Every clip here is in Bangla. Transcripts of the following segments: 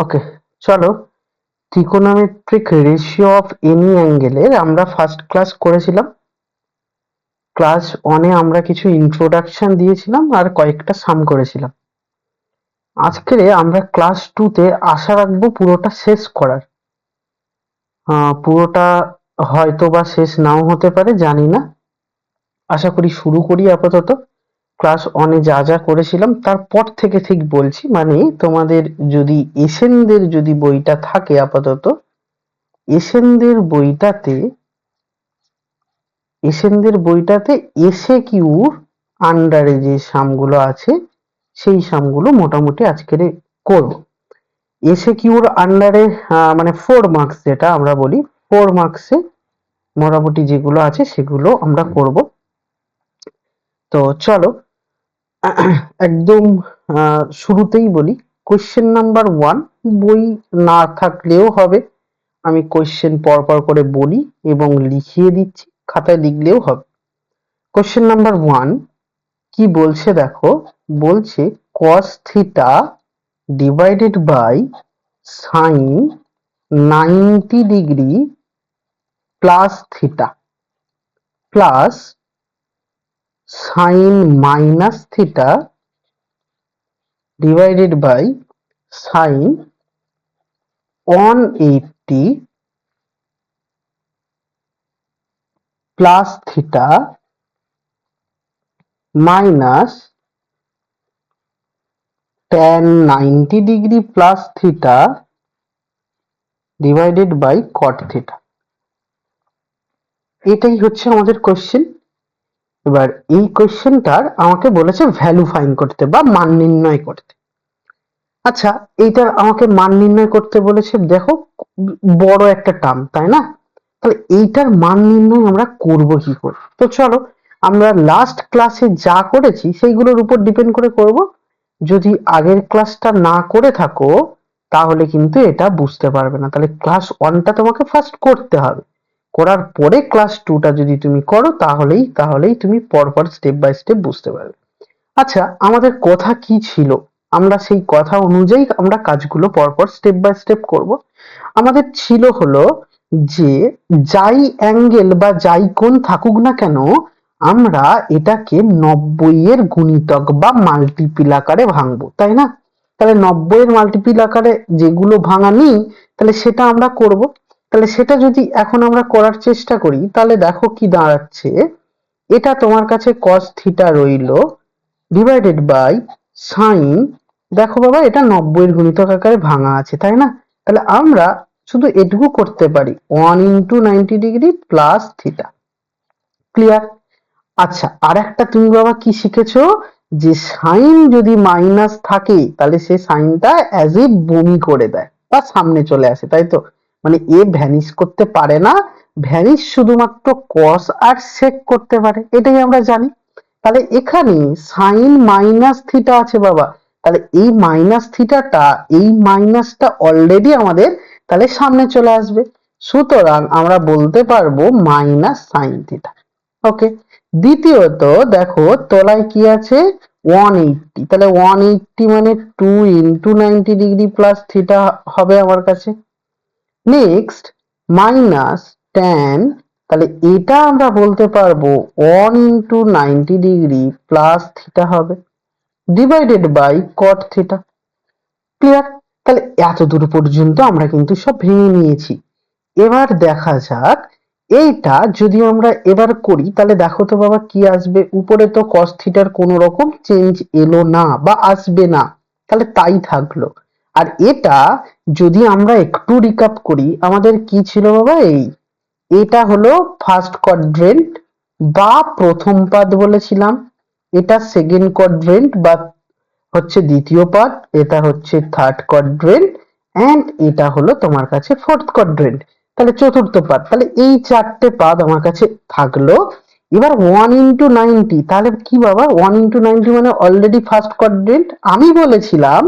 ওকে, চলো ত্রিকোণমিতিক রেশিও অফ এনি অ্যাঙ্গেলের আমরা ফার্স্ট ক্লাস করেছিলাম। ক্লাস 1-এ আমরা কিছু ইন্ট্রোডাকশন দিয়েছিলাম আর কয়েকটা সাম করেছিলাম। আজকে আমরা ক্লাস 2-তে আশা রাখবো পুরোটা শেষ করার। পুরোটা হয়তো বা শেষ নাও হতে পারে, জানি না। আশা করি শুরু করি আপাতত। ক্লাস 1-এ যা যা করেছিলাম তারপর থেকে ঠিক বলছি, মানে তোমাদের যদি এসেনদের যদি বইটা থাকে আপাতত, এসেনদের বইটাতে এসে কিউর আন্ডারে যে সামগুলো আছে সেই সামগুলো মোটামুটি আজকের করব। এসে কিউর আন্ডারে মানে 4 মার্কস, যেটা আমরা বলি 4 মার্কসে মোটামুটি যেগুলো আছে সেগুলো আমরা করব। তো চলো একদম শুরুতেই বলি, কোয়েশ্চেন নাম্বার 1 বই না থাকলেও হবে, আমি কোয়েশ্চেন পরপর করে বলি এবং লিখিয়ে দিচ্ছি, খাতায় লিখলেও হবে। কোয়েশ্চেন নাম্বার 1 কি বলছে দেখো, বলছে cos theta divided by sine 90 degree plus theta plus sine minus theta divided by sine 180 plus theta minus tan 90 degree plus theta divided by cot theta. এটাই হচ্ছে আমাদের কোশ্চেন। এবার এই কোশ্চেনটার আমাকে বলেছে ভ্যালু ফাইন্ড করতে বা মান নির্ণয় করতে। আচ্ছা, এইটার আমাকে মান নির্ণয় করতে বলেছে, দেখো বড় একটা টার্ম, তাই না? তাহলে এইটার মান নির্ণয় আমরা করব কি করে? তো চলো আমরা লাস্ট ক্লাসে যা করেছি সেইগুলোর উপর ডিপেন্ড করে করব। যদি আগের ক্লাসটা না করে থাকো তাহলে কিন্তু এটা বুঝতে পারবে না। তাহলে ক্লাস 1টা তোমাকে ফার্স্ট করতে হবে, করার পরে ক্লাস 2টা যদি তুমি করো তাহলেই তুমি পরপর স্টেপ বাই স্টেপ বুঝতে পারবে। আচ্ছা, আমাদের কথা কি ছিল? আমরা সেই কথা অনুযায়ী আমরা কাজগুলো পরপর স্টেপ বাই স্টেপ করব। আমাদের ছিল হলো যে যাই অ্যাঙ্গেল বা যাই কোণ থাকুক না কেন, আমরা এটাকে 90 এর গুণিতক বা মাল্টিপিল আকারে ভাঙবো, তাই না? তাহলে 90 এর মাল্টিপিল আকারে যেগুলো ভাঙা নেই তাহলে সেটা আমরা করব। তাহলে সেটা যদি এখন আমরা করার চেষ্টা করি তাহলে দেখো কি দাঁড়াচ্ছে, এটা তোমার কাছে cos থিটা রইলো ডিভাইডেড বাই সাইন, দেখো বাবা এটা 90 এর গুণিতক আকারে ভাঙা আছে, তাই না? তাহলে আমরা শুধু এটুকু করতে পারি 1 into 90 degree plus theta. Clear? আচ্ছা, আর একটা তুমি বাবা কি শিখেছো, যে সাইন যদি মাইনাস থাকে তাহলে সে সাইনটা অ্যাজ এ বমি করে দেয় বা সামনে চলে আসে, তাই তো? মানে এ ভ্যানিশ করতে পারে না, ভ্যানিশ শুধুমাত্র কস আর সেক করতে পারে, এটাই আমরা জানি। তাহলে এখানে সাইন মাইনাস থিটা আছে বাবা, তাহলে এই মাইনাস থিটাটা, এই মাইনাসটা অলরেডি আমাদের তাহলে সামনে চলে আসবে, সুতরাং আমরা বলতে পারবো মাইনাস সাইন থিটা। ওকে, দ্বিতীয়ত দেখো তলায় কি আছে 180, তাহলে 180 মানে 2 ইন্টু 90 ডিগ্রি প্লাস থিটা হবে আমার কাছে। নেক্সট মাইনাস ট্যান, তাহলে এটা আমরা বলতে পারবো 1 ইন্টু 90 ডিগ্রি প্লাস থিটা হবে divided by cot theta. Clear? তাহলে এত দূর পর্যন্ত আমরা কিন্তু সব ভেঙে নিয়েছি। এবার দেখা যাক এইটা যদি আমরা এবার করি তাহলে দেখো তো বাবা কি আসবে, উপরে তো cos থিটার কোনো রকম চেঞ্জ এলো না বা আসবে না, তাহলে তাই থাকলো। আর এটা যদি আমরা একটু রিক্যাপ করি, আমাদের কি ছিল বাবা, এটা হলো ফার্স্ট কোয়াড্রেন্ট বা প্রথম পাদ বলেছিলাম, এটা সেকেন্ড কোয়াড্রেন্ট বা হচ্ছে দ্বিতীয় পাদ, এটা হচ্ছে থার্ড কোয়াড্রেন্ট, এন্ড এটা হলো তোমার কাছে ফোর্থ কোয়াড্রেন্ট, তাহলে চতুর্থ পাদ। তাহলে এই চারটে পাদ আমার কাছে থাকলো। এবার 1 ইন্টু 90, তাহলে কি বাবা 1 ইন্টু 90 মানে অলরেডি ফার্স্ট কোয়াড্রেন্ট। আমি বলেছিলাম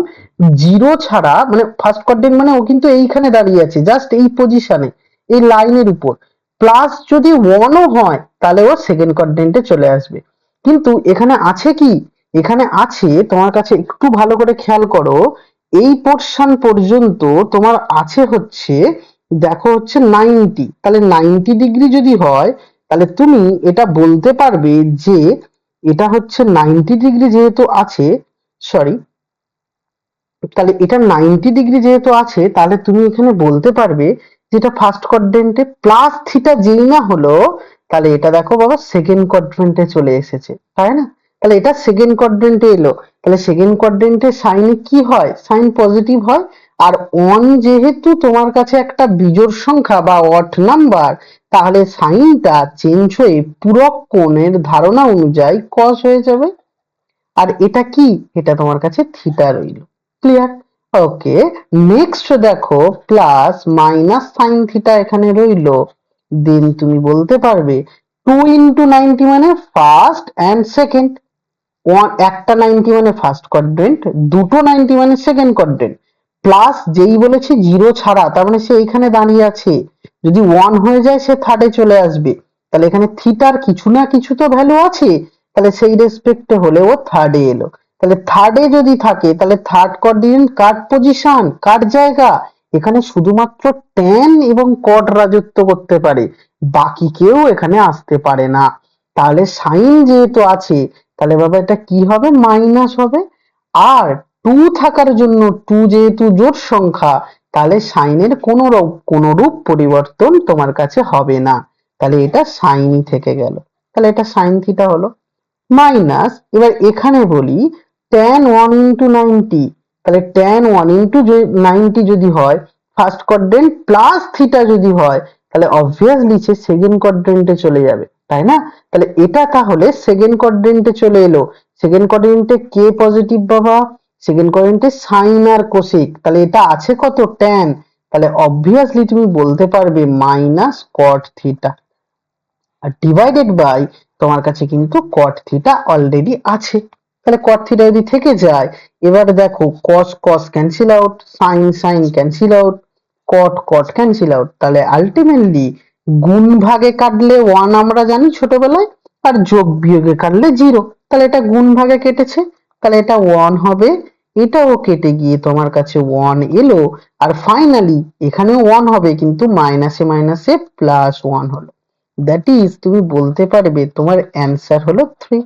জিরো ছাড়া, মানে ফার্স্ট কোয়াড্রেন্ট মানে ও কিন্তু এইখানে দাঁড়িয়ে আছে, জাস্ট এই পজিশনে, এই লাইনের উপর, প্লাস যদি 1ও হয় তাহলে ও সেকেন্ড কোয়াড্রেন্টে চলে আসবে। কিন্তু এখানে আছে কি, এখানে আছে তোমার কাছে একটু ভালো করে খেয়াল করো, এই পোর্শন পর্যন্ত তোমার আছে হচ্ছে, দেখো হচ্ছে 90, তাহলে 90 ডিগ্রি যদি হয় তাহলে তুমি এটা বলতে পারবে যে এটা হচ্ছে 90 ডিগ্রি যেহেতু আছে, সরি, তাহলে এটা 90 ডিগ্রি যেহেতু আছে তাহলে তুমি এখানে বলতে পারবে যেটা ফার্স্ট কোয়াড্রেন্টে, প্লাস থিটা যেই না হলো তাহলে এটা দেখো বাবা সেকেন্ড কোয়াড্রেন্টে চলে এসেছে, তাই না? তাহলে এটা সেকেন্ড কোয়াড্রেন্টে এলো, তাহলে সেকেন্ড কোয়াড্রেন্টে সাইনে কি হয়, সাইন পজিটিভ হয়। আর ওয়ান যেহেতু তোমার কাছে একটা বিজোড় সংখ্যা বা অড নাম্বার, তাহলে সাইনটা চেঞ্জ হয়ে পূরক কোণের ধারণা অনুযায়ী কস হয়ে যাবে। আর এটা কি, এটা তোমার কাছে থিটা রইল। ক্লিয়ার? ওকে, নেক্সট দেখো প্লাস মাইনাস সাইন থিটা এখানে রইল। দেন তুমি বলতে পারবে 2 ইন্টু 90 মানে ফার্স্ট অ্যান্ড সেকেন্ড। একটা 90 মানে ফার্স্ট কোয়াড্রেন্ট, দুটো 90 মানে সেকেন্ড কোয়াড্রেন্ট। প্লাস যেই বলেছে জিরো ছাড়া, তার মানে সে এখানে দাঁড়িয়ে আছে, যদি 1 হয়ে যায় সে থার্ডে চলে আসবে। তাহলে এখানে থিটার কিছু না কিছু তো ভ্যালু আছে, তাহলে সেই রেসপেক্টে হলে ও থার্ডে এলো। তাহলে থার্ডে যদি থাকে তাহলে থার্ড কোয়াড্রেন্ট কার পজিশন, কার জায়গা, এখানে শুধুমাত্র ট্যান এবং কট রাজত্ব করতে পারে, বাকি কেউ এখানে আসতে পারে না। তাহলে সাইন যেহেতু আছে তাহলে বাবা এটা কি হবে, মাইনাস হবে। আর 2 থাকার জন্য, 2 যেহেতু জোড় সংখ্যা, তাহলে সাইনের কোনরূপ পরিবর্তন তোমার কাছে হবে না, তাহলে এটা সাইনই থেকে গেল। তাহলে এটা সাইন থিটা হলো। মাইনাস, এবার এখানে বলি tan 1 ইন্টু 90, তাহলে tan 1 ইন্টু 90 যদি হয় ফার্স্ট কোয়াড্রেন্ট, প্লাস থিটা যদি হয় তাহলে অবভিয়াসলি সে সেকেন্ড কোয়াড্রেন্টে চলে যাবে, তাই না? তাহলে এটা তাহলে সেকেন্ড কোয়াড্রেন্টে চলে এলো। সেকেন্ড কোয়াড্রেন্টে কে পজিটিভ বাবা, সেকেন্ড কোয়াড্রেন্টে সাইন আর কোসেক, তাহলে এটা আছে কত, tan, তাহলে অবভিয়াসলি তুমি বলতে পারবে মাইনাস কট থিটা। আর ডিভাইডেড বাই তোমার কাছে কিন্তু কট থিটা অলরেডি আছে, তাহলে কট থিটা যদি থেকে যায়, এবার দেখো cos cos cancel out, sine sine cancel out, cot cot cancel out, তাহলে আলটিমেটলি গুণ ভাগে কাটলে 1 আমরা জানি ছোটবেলায়, আর যোগ বিয়োগে কাটলে 0, তাহলে এটা গুণ ভাগে কেটেছে, তাহলে এটা 1 হবে, এটাও কেটে গিয়ে তোমার কাছে 1 এলো। আর ফাইনালি এখানেও 1 হবে কিন্তু মাইনাসে মাইনাসে প্লাস 1 হলো। দ্যাট ইজ তুমি বলতে পারবে তোমার অ্যান্সার হলো 3।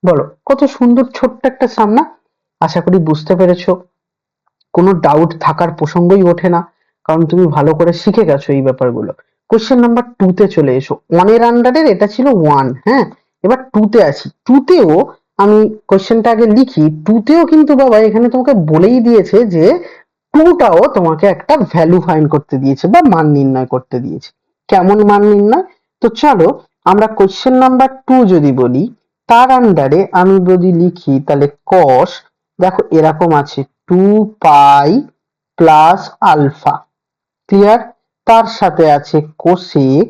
বলো কত সুন্দর ছোট্ট একটা সাম না? আশা করি বুঝতে পেরেছো, কোনো ডাউট থাকার প্রসঙ্গই ওঠে না, কারণ তুমি ভালো করে শিখে গেছো এই ব্যাপারগুলো। কোশ্চেন নাম্বার 2 তে চলে এসো। 1 এর আন্ডারের এটা ছিল 1, হ্যাঁ, এবার 2 তে আসি। 2 তেও আমি কোশ্চেনটা আগে লিখি। 2 তেও কিন্তু বাবা এখানে তোমাকে বলেই দিয়েছে যে 2 টাও তোমাকে একটা ভ্যালু ফাইন্ড করতে দিয়েছে বা মান নির্ণয় করতে দিয়েছে। কেমন মান নির্ণয়? তো চলো আমরা কোশ্চেন নাম্বার 2 যদি বলি, তার আন্ডারে আমি যদি লিখি তাহলে কস, দেখো এরকম আছে 2 পাই প্লাস আলফা, ক্লিয়ার? তার সাথে আছে cosec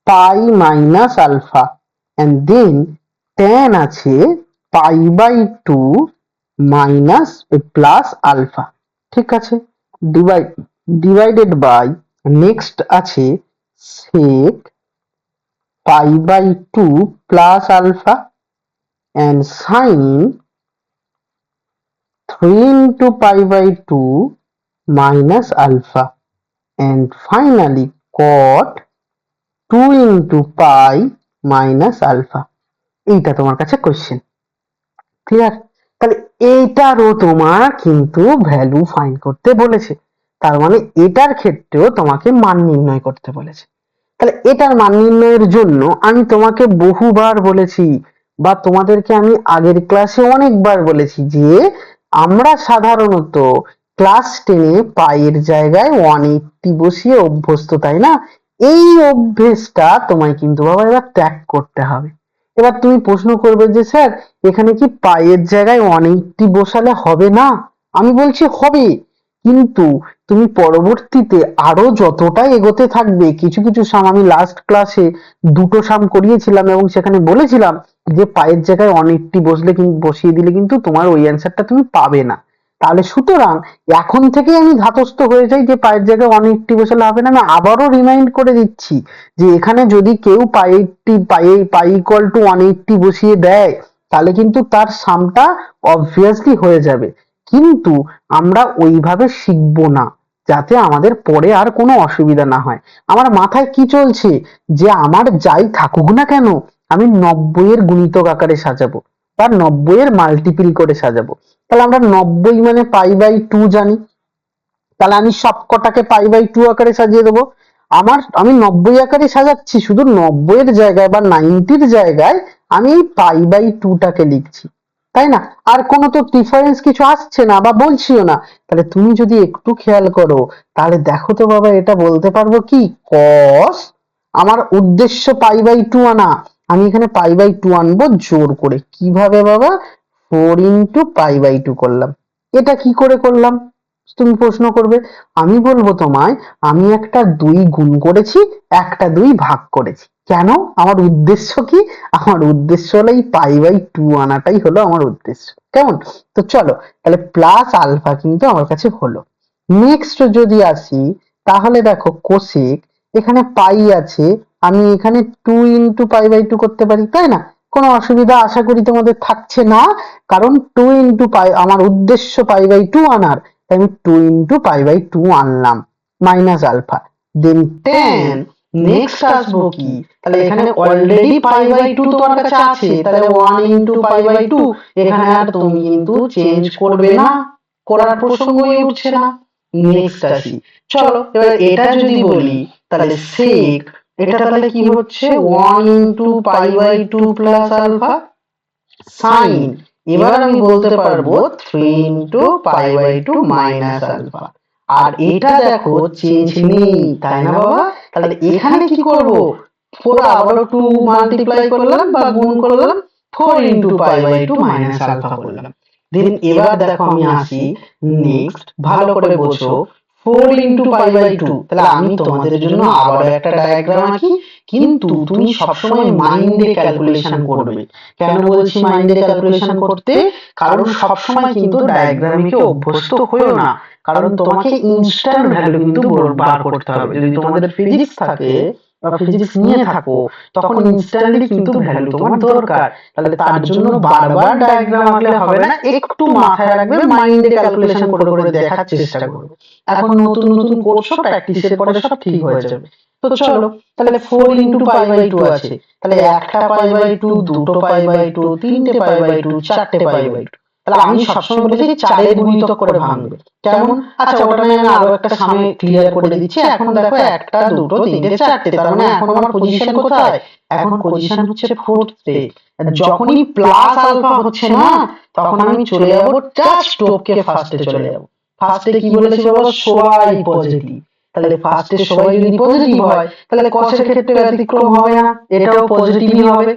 pi minus alpha, and then tan আছে pi by 2 minus plus alpha, ঠিক আছে? ডিভাইডেড বাই নেক্সট আছে sec pi by 2 plus alpha and sin 3 into pi by 2 minus alpha, and finally cot 2 into pi minus alpha. এইটা তোমার কাছে কোশ্চেন, ক্লিয়ার? তাহলে এইটারও তোমার কিন্তু ভ্যালু ফাইন্ড করতে বলেছে, তার মানে এটার ক্ষেত্রেও তোমাকে মান নির্ণয় করতে বলেছে। তাহলে এটার মান নির্ণয়ের জন্য আমি তোমাকে বহুবার বলেছি, বা তোমাদেরকে আমি আগের ক্লাসে অনেকবার বলেছি যে আমরা সাধারণত ক্লাস 10-এ পাইয়ের জায়গায় 180 বসিয়ে অভ্যস্ত, তাই না? এই অভ্যেসটা তোমায় কিন্তু বাবা এবার ত্যাগ করতে হবে। এবার তুমি প্রশ্ন করবে যে স্যার এখানে কি পাইয়ের জায়গায় 180 বসালে হবে না? আমি বলছি হবে, কিন্তু তুমি পরবর্তীতে আরো যতটাই এগোতে থাকবে, কিছু কিছু সাম আমি লাস্ট ক্লাসে দুটো সাম করিয়েছিলাম এবং সেখানে বলেছিলাম যে পায়ের জায়গায় 180 বসিয়ে দিলে কিন্তু তোমার ওই অ্যান্সারটা তুমি পাবে না। তাহলে সুতরাং এখন থেকে আমি ধাতস্থ হয়ে যাই যে পায়ের জায়গায় 180 বসালে হবে না। আমি আবারও রিমাইন্ড করে দিচ্ছি যে এখানে যদি কেউ পাই ইকুয়াল টু 180 বসিয়ে দেয়, তাহলে কিন্তু তার সামটা অবভিয়াসলি হয়ে যাবে। কিন্তু আমরা ওইভাবে শিখবো না, যাতে আমাদের পরে আর কোনো অসুবিধা না হয়। আমার মাথায় কি চলছে, যে আমার যাই থাকুক না কেন আমি 90 এর গুণিতক আকারে সাজাবো বা 90 এর মাল্টিপল করে সাজাবো। তাহলে আমরা 90 মানে π/2 জানি, তাহলে আমি সবকটাকে π/2 আকারে সাজিয়ে দেবো। আমি 90 আকারে সাজাচ্ছি, শুধু 90 এর জায়গায় বা 90 এর জায়গায় আমি এই π/2 টাকে লিখছি, তাই না? আর কোনো তো ডিফারেন্স কিছু আসছে না বা বলছিও না। তাহলে তুমি যদি একটু খেয়াল করো, তাহলে দেখো তো বাবা, এটা বলতে পারবো কি, cos, আমার উদ্দেশ্য π/2 আনা, আমি এখানে π/2 আনবো জোর করে। কিভাবে বাবা? 4 ইন্টু π/2 করলাম। এটা কি করে করলাম তুমি প্রশ্ন করবে। আমি বলবো তোমায়, আমি একটা 2 গুণ করেছি, একটা 2 ভাগ করেছি। কেন? আমার উদ্দেশ্য কি? আমার উদ্দেশ্য হলো এই π/2 আনাটাই হলো আমার উদ্দেশ্য। কেমন? তো চলো, তাহলে প্লাস আলফা কিন্তু আমার কাছে হলো। নেক্সট যদি আসি, তাহলে দেখো কোসেক, এখানে পাই আছে, আমি এখানে 2 ইন্টু π/2 করতে পারি, তাই না? কোনো অসুবিধা আশা করি তোমাদের থাকছে না, কারণ 2 ইন্টু পাই, আমার উদ্দেশ্য π/2 আনার, তাই আমি 2 ইন্টু π/2 আনলাম মাইনাস আলফা, দেন 10। নেক্সট আসবো কি, তাহলে এখানে অলরেডি π/2 তোমার কাছে আছে, তাহলে 1 ইন্টু π/2, এখানে আর তুমি কিন্তু চেঞ্জ করবে না, করার প্রসঙ্গই উঠছে না। নেক্সট আসি, চলো এবার এটা যদি বলি, তাহলে sec, এটা তাহলে কি হচ্ছে 1 ইন্টু π/2 প্লাস আলফা, sin, এবার আমি বলতে পারবো 3 ইন্টু π/2 মাইনাস আলফা। আর এটা দেখো চেঞ্জ নেই, তাই না বাবা? তাহলে এখানে কি করব, 4 আবারও 2 মাল্টিপ্লাই করলাম বা গুণ করলাম, 4 ইন্টু π/2 মাইনাস আলফা করলাম। দেন এবার দেখো আমি আসি নেক্সট, ভালো করে বোঝো, 4 ইন্টু π/2, তাহলে আমি তোমাদের জন্য আবারও একটা ডায়াগ্রাম আঁকি, কিন্তু তুমি সবসময় মাইন্ডে ক্যালকুলেশন করবে। কেন বলছি মাইন্ডে ক্যালকুলেশন করতে? কারণ সবসময় কিন্তু ডায়াগ্রামে অভ্যস্ত হয়েও না, কারণ তোমাকে ইনস্ট্যান্ট ভ্যালু কিন্তু বার করতে হবে। যদি তোমাদের ফিজিক্স থাকে বা ফিজিক্স নিয়ে থাকো, তখন ইনস্ট্যান্টলি কিন্তু ভ্যালু তোমার দরকার। তাহলে তার জন্য বারবার ডায়াগ্রাম আঁকলে হবে না, একটু মাথায় রাখবে, মাইন্ডে ক্যালকুলেশন করে করে দেখার চেষ্টা করবে। এখন নতুন নতুন করছো, প্র্যাকটিসের পরে সব ঠিক হয়ে যাবে। তো চলো, তাহলে 4 ইন্টু π/2 আছে, তাহলে একটা π/2, দুটো π/2, তিনটে π/2, চারটে π/2। তাহলে আমি সবসময় বলেছি 4 এর গুণিতক করে ভাঙবে। কেমন? আচ্ছা, ওটা আমি আরো একটা সামনে ক্লিয়ার করে দিচ্ছি। এখন দেখো একটা, দুটো, তিনটে, চারটে, তার মানে এখন আমার পজিশন কোথায়? এখন পজিশন হচ্ছে 4th এ। যখনই প্লাস আলফা হচ্ছে না, তখন আমি চলে যাব, জাস্ট টপকে ফার্স্টে চলে যাব। ফার্স্টে কি বলেছি বাবা? সবাই পজিটিভ। তাহলে ফার্স্টে সবাই যদি পজিটিভ হয়, তাহলে কসের ক্ষেত্রে ব্যতিক্রম হবে না, এটাও পজিটিভই হবে।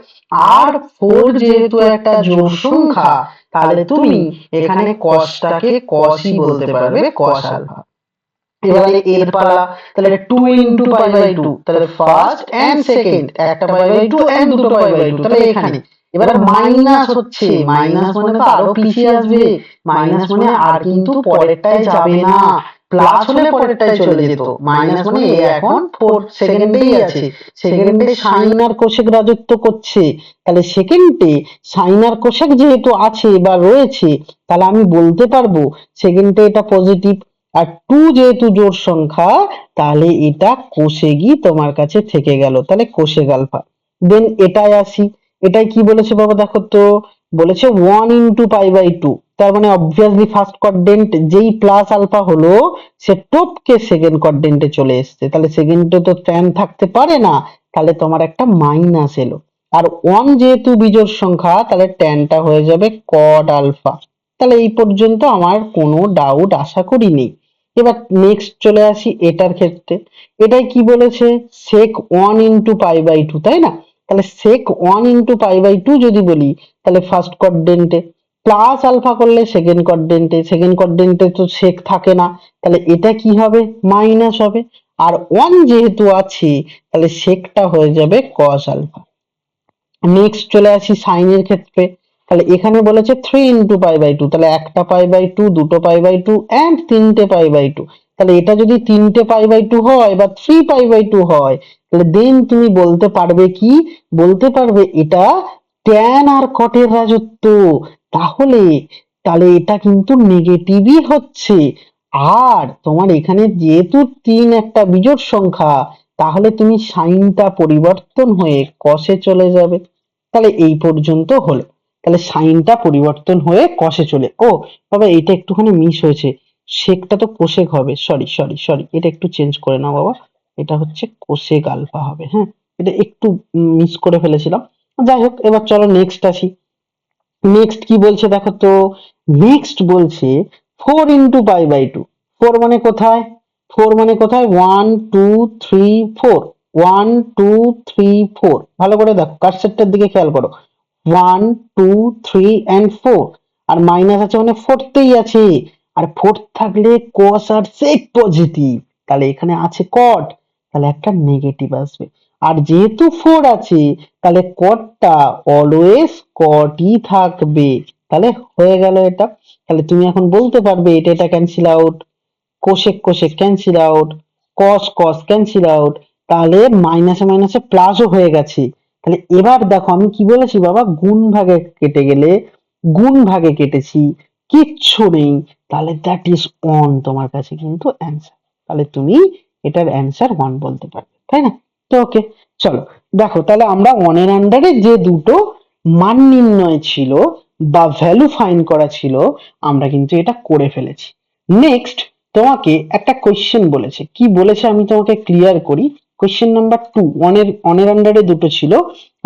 আর 4 যেহেতু একটা জোড় সংখ্যা, তাহলে তুমি এখানে কসটাকে কসই বলতে পারবে, কস আলফা। এবারে এর পালা, তাহলে 2 ইন্টু π/2, তাহলে ফার্স্ট এন্ড সেকেন্ড, একটা π/2 এন্ড দুটো π/2, তাহলে এখানে এবারে মাইনাস হচ্ছে, মাইনাস মানে তো আরো পিছিয়ে আসবে, মাইনাস মানে আর কিন্তু পরেরটায় যাবে না, প্লাস হলে পরেরটায় চলে যেত। মাইনাস মানে এ এখন 4 সেকেন্ডেই আছে, সেকেন্ডে সাইন আর কোসেক রাজত্ব করছে, তাহলে সেকেন্ডে সাইন আর কোসেক যেহেতু আছে বা রয়েছে, তাহলে আমি বলতে পারবো সেকেন্ডে এটা পজিটিভ। আর 2 যেহেতু জোড় সংখ্যা, তাহলে এটা কোসেকই তোমার কাছে থেকে গেল, তাহলে কোসেক আলফা। দেন এটাই আসি, এটাই কি বলেছে বাবা? দেখো তো, বলেছে 1 ইন্টু π/2, তার মানে অবভিয়াসলি ফার্স্ট কোয়াড্রেন্ট যেই প্লাস আলফা হলো, সে টপকে সেকেন্ড কোয়াড্রেন্টে চলে এসেছে, তাহলে সেকেন্ডে তো tan থাকতে পারে না, তাহলে তোমার একটা মাইনাস এলো। আর 1 যেহেতু বিজোড় সংখ্যা, তাহলে ট্যানটা হয়ে যাবে কড আলফা। তাহলে এই পর্যন্ত আমার কোনো ডাউট আশা করি নেই। এবার নেক্সট চলে আসি এটার ক্ষেত্রে, এটাই কি বলেছে? sec 1 ইন্টু π/2, তাই না? তাহলে sec 1 ইন্টু π/2 যদি বলি, তাহলে ফার্স্ট কোয়াড্রেন্টে, প্লাস আলফা করলে সেকেন্ড কোয়াড্রেন্টে, সেকেন্ড কোয়াড্রেন্টে তো sec থাকে না, তাহলে এটা কি হবে? মাইনাস হবে। আর 1 যেহেতু আছে, তাহলে secটা হয়ে যাবে cos আলফা। নেক্সট চলে আসি সাইনের ক্ষেত্রে, তাহলে এখানে বলেছে 3 ইন্টু π/2, তাহলে একটা π/2, দুটো π/2 এন্ড তিনটে π/2, তাহলে এটা যদি তিনটে π/2 হয় বা 3 π/2 হয়, তাহলে দেন তুমি বলতে পারবে কি? বলতে পারবে এটা ট্যান আর কটের রাজত্ব, তাহলে তাহলে এটা কিন্তু নেগেটিভই হচ্ছে। আর তোমার এখানে যেহেতু 3 একটা বিজোড় সংখ্যা, তাহলে তুমি সাইনটা পরিবর্তন হয়ে কসে চলে যাবে। তাহলে এই পর্যন্ত হলো। তাহলে সাইনটা পরিবর্তন হয়ে কসে চলে, ও বাবা এটা একটুখানি মিস হয়েছে, সেকটা তো কোসেক হবে, সরি সরি সরি, এটা একটু চেঞ্জ করে নাও বাবা, এটা হচ্ছে কোসেক আলফা হবে। হ্যাঁ, এটা একটু মিস করে ফেলেছিলাম। যাই হোক, এবার চলো নেক্সট আসি। নেক্সট কি বলছে দেখো তো, নেক্সট বলছে 4 × π/2। 4 মানে কোথায়, 4 মানে কোথায়, 1 2 3 4, 1 2 3 4, ভালো করে দেখো, কার্সরটার দিকে খেয়াল করো, 1 2 3 and 4, আর মাইনাস আছে মানে ফোর্থেই আছে, আর ফোর্থ থাকলে কস আর সেক পজিটিভ, তাহলে এখানে আছে কট, তাহলে একটা নেগেটিভ আসবে। আর যেহেতু 4 আছে, তাহলে কটটা অলওয়েজ কটই থাকবে। তাহলে হয়ে গেল এটা। তাহলে তুমি এখন বলতে পারবে এটা এটা cancel out, cosec cosec cancel out, cos cos cancel out, তাহলে মাইনাসে মাইনাসে প্লাসও হয়ে গেছে। তাহলে এবার দেখো আমি কি বলেছি বাবা, গুণ ভাগে কেটে গেলে, গুণ ভাগে কেটেছি, কিচ্ছু নেই, তাহলে দ্যাট ইজ অন, তোমার কাছে কিন্তু অ্যান্সার। তাহলে তুমি এটার অ্যান্সার 1 বলতে পারবে, তাই না? তো ওকে, চলো দেখো, তাহলে আমরা ওয়ানের আন্ডারে যে দুটো মান নির্ণয় ছিল বা ভ্যালু ফাইন্ড করা ছিল, আমরা কিন্তু এটা করে ফেলেছি। নেক্সট তোমাকে একটা কোয়েশ্চেন বলেছে, কি বলেছে আমি তোমাকে ক্লিয়ার করি। কোয়েশ্চেন নাম্বার 2, অনের আন্ডারে দুটো ছিল,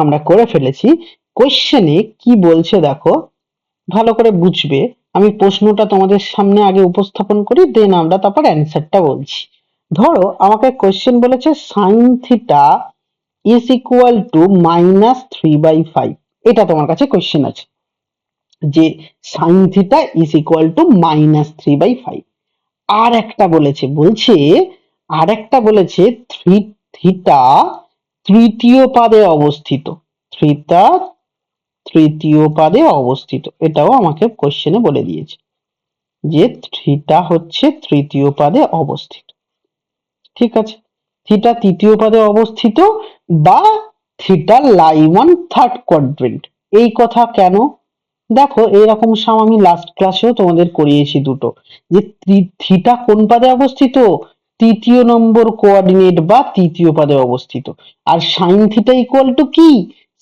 আমরা করে ফেলেছি। কোয়েশ্চেনে কি বলছে দেখো, ভালো করে বুঝবে। আমি প্রশ্নটা তোমাদের সামনে আগে উপস্থাপন করি, দেন আমরা তারপর অ্যান্সারটা বলছি। ধরো আমাকে কোয়েশ্চেন বলেছে sign theta is equal two -3/5, এটা তোমার কাছে কোয়েশ্চেন আছে যে sign theta is equal two -3/5। আর একটা বলেছে, আর একটা বলেছে থিটা তৃতীয় পাদে অবস্থিত, থিটা তৃতীয় পাদে অবস্থিত, এটাও আমাকে কোশ্চেনে বলে দিয়েছে যে থিটা হচ্ছে তৃতীয় পাদে অবস্থিত। ঠিক আছে, থিটা তৃতীয় পাদে অবস্থিত বা theta lie on third quadrant. এই কথা কেন, দেখো এরকম সাম আমি লাস্ট ক্লাসেও তোমাদের করিয়েছি দুটো, যে থিটা কোন পাদে অবস্থিত, তৃতীয় নম্বর কোঅর্ডিনেট বা তৃতীয় পাদে অবস্থিত। আর সাইন থিটা ইকুয়াল টু কি,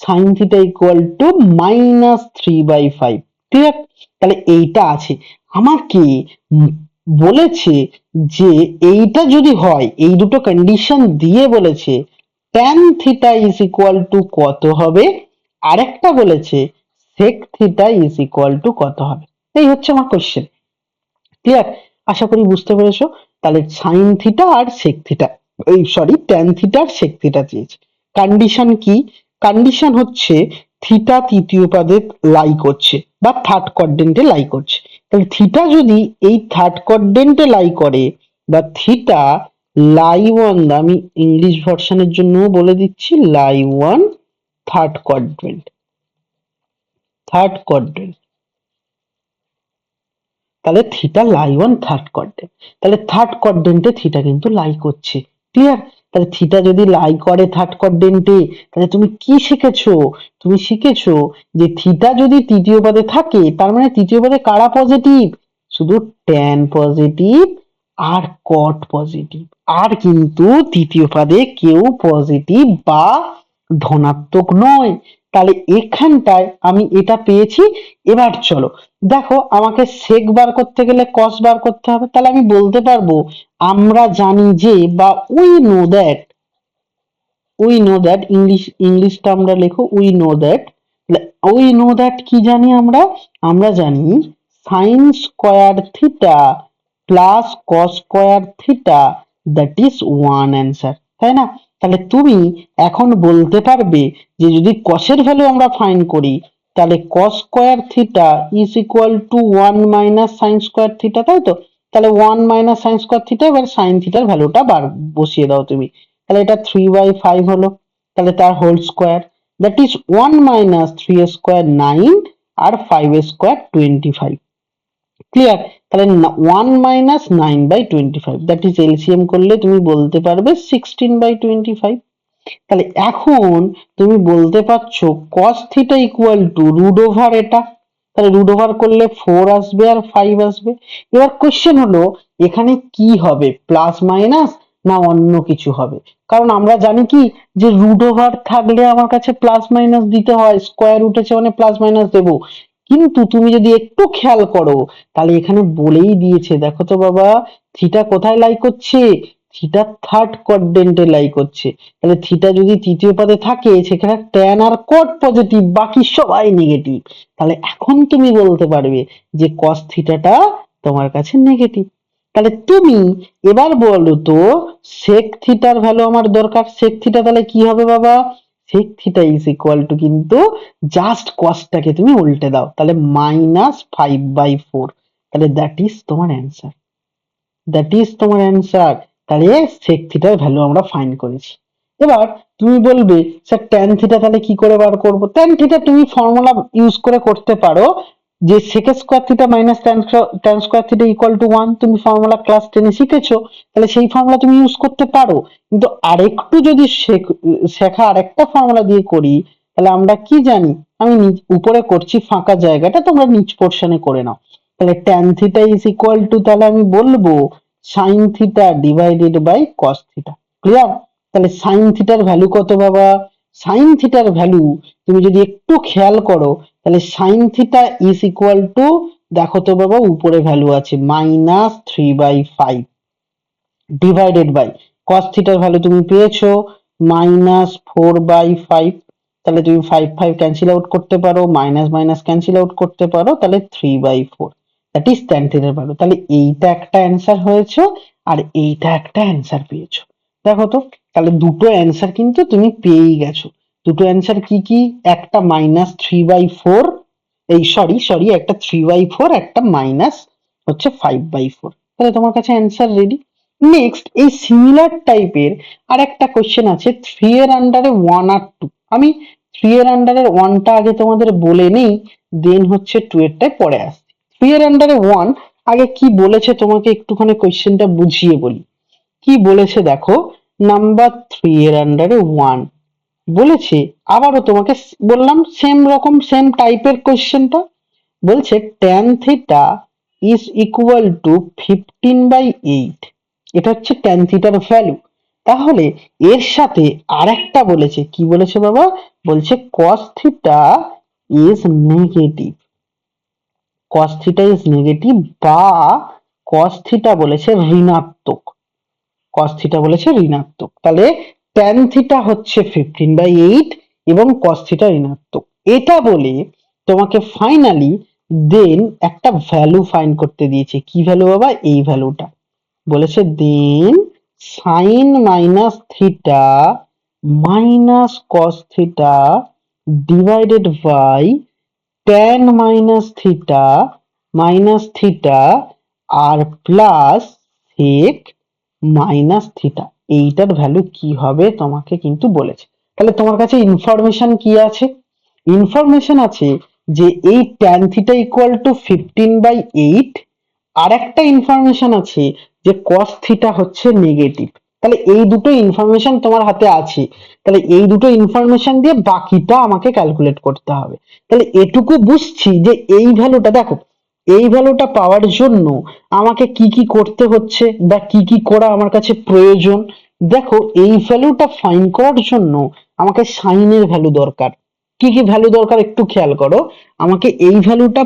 সাইন থিটা ইকুয়াল টু -3/5। ঠিক আছে, তাহলে এইটা আছে। আমাকে উম বলেছে যে এইটা যদি হয়, এই দুটো কন্ডিশন দিয়ে বলেছে tan theta is equal two কত হবে, আরেকটা বলেছে sec theta is equal two কত হবে। এই হচ্ছে আমার কোশ্চেন। ক্লিয়ার? আশা করি বুঝতে পেরেছো। তাহলে সাইন থিটা আর sec থিটা, এই সরি tan থিটা আর sec থিটা চেয়েছে। কন্ডিশন কি, কন্ডিশন হচ্ছে থিটা তৃতীয় পাদে লাই করছে বা থার্ড কোয়াড্রেন্টে লাই করছে। তাহলে থিটা যদি এই থার্ড কোয়াড্রেন্টে লাই করে, বা থিটা লাই অন, আমি ইংলিশ ভার্সনের জন্য বলে দিচ্ছি, lie on third quadrant, third quadrant, তাহলে theta lie on third quadrant, তাহলে থার্ড কোয়াড্রেন্টে থিটা কিন্তু লাই করছে। ক্লিয়ার? তাহলে থিটা যদি লাই করে থার্ড কোয়াড্রেন্টে, তাহলে তুমি কি শিখেছো, তুমি শিখেছো যে থিটা যদি তৃতীয় পদে থাকে, তার মানে তৃতীয় পদে কারা পজিটিভ, শুধু ট্যান পজিটিভ আর কট পজিটিভ, আর কিন্তু তৃতীয় পদে কেউ পজিটিভ বা ধনাত্মক নয়। তাহলে এখানটায় আমি এটা পেয়েছি। এবার চলো দেখো, আমাকে সেক বার করতে গেলে কস বার করতে হবে, তাহলে আমি বলতে পারবো, আমরা জানি যে, বা উই নো দ্যাট, ইংলিশটা আমরা লেখো উই নো দ্যাট কি জানি আমরা, আমরা জানি sign square theta plus cos square theta, that is one answer, তাই না? তাহলে তুমি এখন বলতে পারবে যে যদি কসের ভ্যালু আমরা ফাইন্ড করি, তাহলে কস square theta is equal to 1 minus sine square theta, তাই তো? তাহলে 1 মাইনাস সাইন স্কোয়ার থিটা, এবার সাইন থিটার ভ্যালুটা বসিয়ে দাও তুমি, তাহলে এটা 3/5 হলো, তাহলে তার whole square, that is 1 minus 3 square 9, আর 5 স্কোয়ার 25। ক্লিয়ার? তাহলে 1 মাইনাস 9/25, দ্যাট ইজ এলসিএম করলে তুমি বলতে পারবে 16/25। তাহলে এখন তুমি বলতে পারছো cos theta equal to root over এটা, তাহলে রুট ওভার করলে 4 আসবে আর 5 আসবে। এবার কোশ্চেন হলো এখানে কি হবে, প্লাস মাইনাস না অন্য কিছু হবে? কারণ আমরা জানি কি যে রুট ওভার থাকলে আমার কাছে প্লাস মাইনাস দিতে হয়, স্কোয়ার উঠেছে মানে প্লাস মাইনাস দেবো। কিন্তু তুমি যদি একটু খেয়াল করো তাহলে এখানে বলেই দিয়েছে, দেখো তো বাবা, থিটা কোথায় লাই করছে? থিটা থার্ড কোয়াড্রেন্টে লাই করছে। তাহলে থিটা যদি তৃতীয় পদে থাকে সেখানে ট্যান আর কট পজিটিভ, বাকি সবাই নেগেটিভ। তাহলে এখন তুমি বলতে পারবে যে কস থিটাটা তোমার কাছে নেগেটিভ। তাহলে তুমি এবার বলো তো সেক থিটার ভ্যালু আমার দরকার। সেক থিটা তাহলে কি হবে বাবা? Sec theta is equal to কিন্তু জাস্ট কসটাকে তুমি উল্টে দাও, তাহলে -5/4। তাহলে দ্যাট ইজ তোমার অ্যান্সার, দ্যাট ইজ তোমার অ্যান্সার। তাহলে সেক থিটার ভ্যালু আমরা ফাইন্ড করেছি। এবার তুমি বলবে স্যার ট্যান থিটা তাহলে কি করে বার করবো? ট্যান থিটা তুমি ফর্মুলা ইউজ করে করতে পারো যে sec square theta minus tan square theta equal to 1। তুমি ফর্মুলা ক্লাস 10 এ শিখেছো, তাহলে সেই ফর্মুলা তুমি ইউজ করতে পারো। কিন্তু আরেকটু যদি শেখা আরেকটা ফর্মুলা দিয়ে করি, তাহলে আমরা কি জানি, আমি উপরে করছি ফাঁকা জায়গাটা, তোমরা নিচ পোর্শনে করে নাও। তাহলে tan theta is equal to, তাহলে আমি বলবো sine theta divided by cos theta. Clear? তাহলে সাইন থিটার ভ্যালু কত বাবা? সাইন থিটার ভ্যালু তুমি যদি একটু খেয়াল করো তাহলে sign theta is equal two, দেখো তো বাবা উপরে ভ্যালু আছে -3/5 ডিভাইডেড বাই কস থিটার ভ্যালু তুমি পেয়েছো -4/5। তাহলে তুমি 5 ক্যান্সেল আউট করতে পারো, মাইনাস মাইনাস ক্যান্সেল আউট করতে পারো, তাহলে 3/4 দ্যাট ইজ ট্যান থিটার ভ্যালু। তাহলে এইটা একটা অ্যান্সার হয়েছে আর এইটা একটা অ্যান্সার পেয়েছো। দেখো তো, তাহলে দুটো অ্যান্সার কিন্তু তুমি পেয়েই গেছো। দুটো অ্যান্সার কি কি? একটা -3/4, এই সরি একটা 3/4, একটা মাইনাস হচ্ছে 5/4। তাহলে তোমার কাছে অ্যান্সার রেডি। নেক্সট এই সিমিলার টাইপের আর একটা কোশ্চেন আছে 3 এর আন্ডারে 1 আর 2। আমি 3 এর আন্ডারে 1 টা আগে তোমাদের বলে নেই, দেন হচ্ছে 2 এরটায় পরে আসছি। 3 এর আন্ডারে 1 আগে কি বলেছে তোমাকে একটুখানি কোশ্চেনটা বুঝিয়ে বলি। কি বলেছে দেখো, নাম্বার 3 এর আন্ডারে 1 বলেছে, আবারও তোমাকে বললাম সেম রকম সেম টাইপের কোশ্চেনটা। বলছে tan theta is equal two 15/8, এটা হচ্ছে tan থিটার ভ্যালু। তাহলে এর সাথে আরেকটা বলেছে, কি বলেছে বাবা? বলছে cos theta is negative, cos theta is negative বা cos থিটা বলেছে ঋণাত্মক, cos থিটা বলেছে ঋণাত্মক। তাহলে tan থিটা হচ্ছে 15/8 এবং cos থিটা ঋণাত্মক। এটা বলে তোমাকে ফাইনালি দেন একটা ভ্যালু ফাইন্ড করতে দিয়েছে। কি ভ্যালু বাবা? এই ভ্যালুটা বলেছে then sine minus theta minus cos theta divided by tan minus theta minus theta আর প্লাস সেক মাইনাস থিটা। এইটার ভ্যালু কি হবে তোমাকে কিন্তু বলেছে। তাহলে তোমার কাছে ইনফরমেশন কি আছে? ইনফরমেশন আছে যে এই ট্যান থিটা ইকুয়াল টু 15/8, আর একটা ইনফরমেশন আছে যে cos থিটা হচ্ছে নেগেটিভ। তাহলে এই দুটো ইনফরমেশন তোমার হাতে আছে, তাহলে এই দুটো ইনফরমেশন দিয়ে বাকিটা আমাকে ক্যালকুলেট করতে হবে। তাহলে এটুকু বুঝছি যে এই ভ্যালুটা, দেখো এই ভ্যালুটা পাওয়ার জন্য আমাকে কি কি করতে হচ্ছে বা কি কি করা আমার কাছে প্রয়োজন। দেখো এই ভ্যালুটা ফাইন্ড করার জন্য আমাকে সাইনের ভ্যালু দরকার। কি কি ভ্যালু দরকার একটু খেয়াল করো। আমাকে এই ভ্যালুটা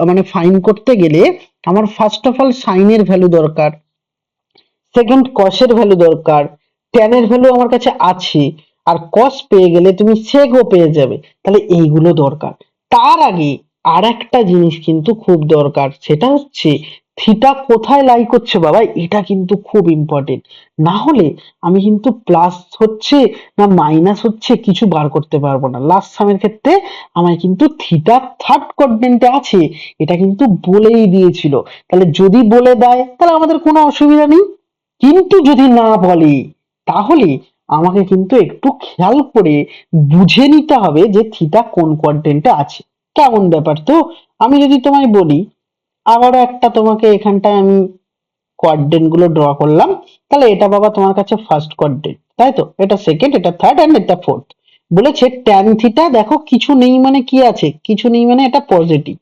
মানে ফাইন্ড করতে গেলে আমার ফার্স্ট অফ অল সাইনের ভ্যালু দরকার, সেকেন্ড কসের ভ্যালু দরকার, ট্যানের ভ্যালু আমার কাছে আছে, আর কস পেয়ে গেলে তুমি সেকও পেয়ে যাবে। তাহলে এইগুলো দরকার। তার আগে আর একটা জিনিস কিন্তু খুব দরকার, সেটা হচ্ছে থিটা কোথায় লাই করছে বাবা, এটা কিন্তু খুব ইম্পর্টেন্ট। না হলে আমি কিন্তু প্লাস হচ্ছে না মাইনাস হচ্ছে কিছু বার করতে পারবো না। লাস্ট সামের ক্ষেত্রে আমায় কিন্তু থিটা থার্ড কোয়াড্রেন্টে আছে এটা কিন্তু বলেই দিয়েছিল। তাহলে যদি বলে দেয় তাহলে আমাদের কোনো অসুবিধা নেই, কিন্তু যদি না বলে তাহলে আমাকে কিন্তু একটু খেয়াল করে বুঝে নিতে হবে যে থিটা কোন কোয়াড্রেন্টে আছে। কেমন ব্যাপার তো? আমি যদি তোমায় বলি, আবারও একটা তোমাকে এখানটায় আমি কোয়াড্রেন্ট গুলো ড্র করলাম। তাহলে এটা বাবা তোমার কাছে ফার্স্ট কোয়াড্রেন্ট, তাই তো? এটা সেকেন্ড, এটা থার্ড এন্ড এটা ফোর্থ। বলেছে ট্যান থিটা দেখো কিছু নেই মানে কি আছে, কিছু নেই মানে এটা পজিটিভ।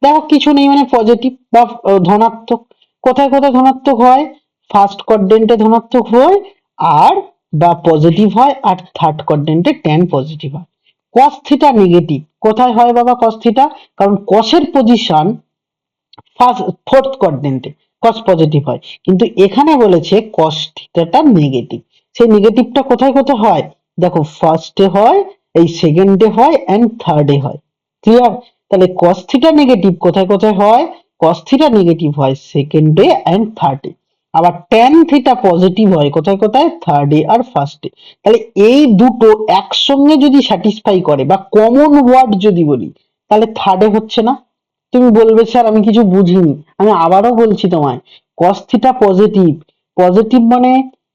দেখো কিছু নেই মানে পজিটিভ বা ধনাত্মক। কোথায় কোথায় ধনাত্মক হয়? ফার্স্ট কোয়াড্রেন্টে ধনাত্মক হয়, আর বা পজিটিভ হয়, আর থার্ড কোয়াড্রেন্টে ট্যান পজিটিভ হয়। কস থিটা নেগেটিভ কোথায় হয় বাবা কস থিটা? কারণ কসের পজিশন ফার্স্ট ফোর্থ কোয়াড্রেন্টে, কস পজিটিভ হয়। কিন্তু এখানে বলেছে কস থিটাটা নেগেটিভ। সেই নেগেটিভটা কোথায় কোথায় হয়? দেখো ফার্স্টে হয়, এই সেকেন্ডে হয় এন্ড থার্ডে হয়। ক্লিয়ার? তাহলে কস থিটা নেগেটিভ কোথায় কোথায় হয়? কস থিটা নেগেটিভ হয় সেকেন্ডে এন্ড থার্ডে। আবার ট্যান থিটা পজিটিভ হয় কোথায় কোথায়? থার্ডে আর ফার্স্টে। তাহলে এই দুটো একসঙ্গে যদি স্যাটিসফাই করে বা কমন ওয়ার্ড যদি বলি, তাহলে থার্ডে হচ্ছে না। তুমি বলবে স্যার আমি কিছু বুঝিনি, আমি আবারও বলছি তোমায়, কস থিটা পজিটিভ, পজিটিভ মানে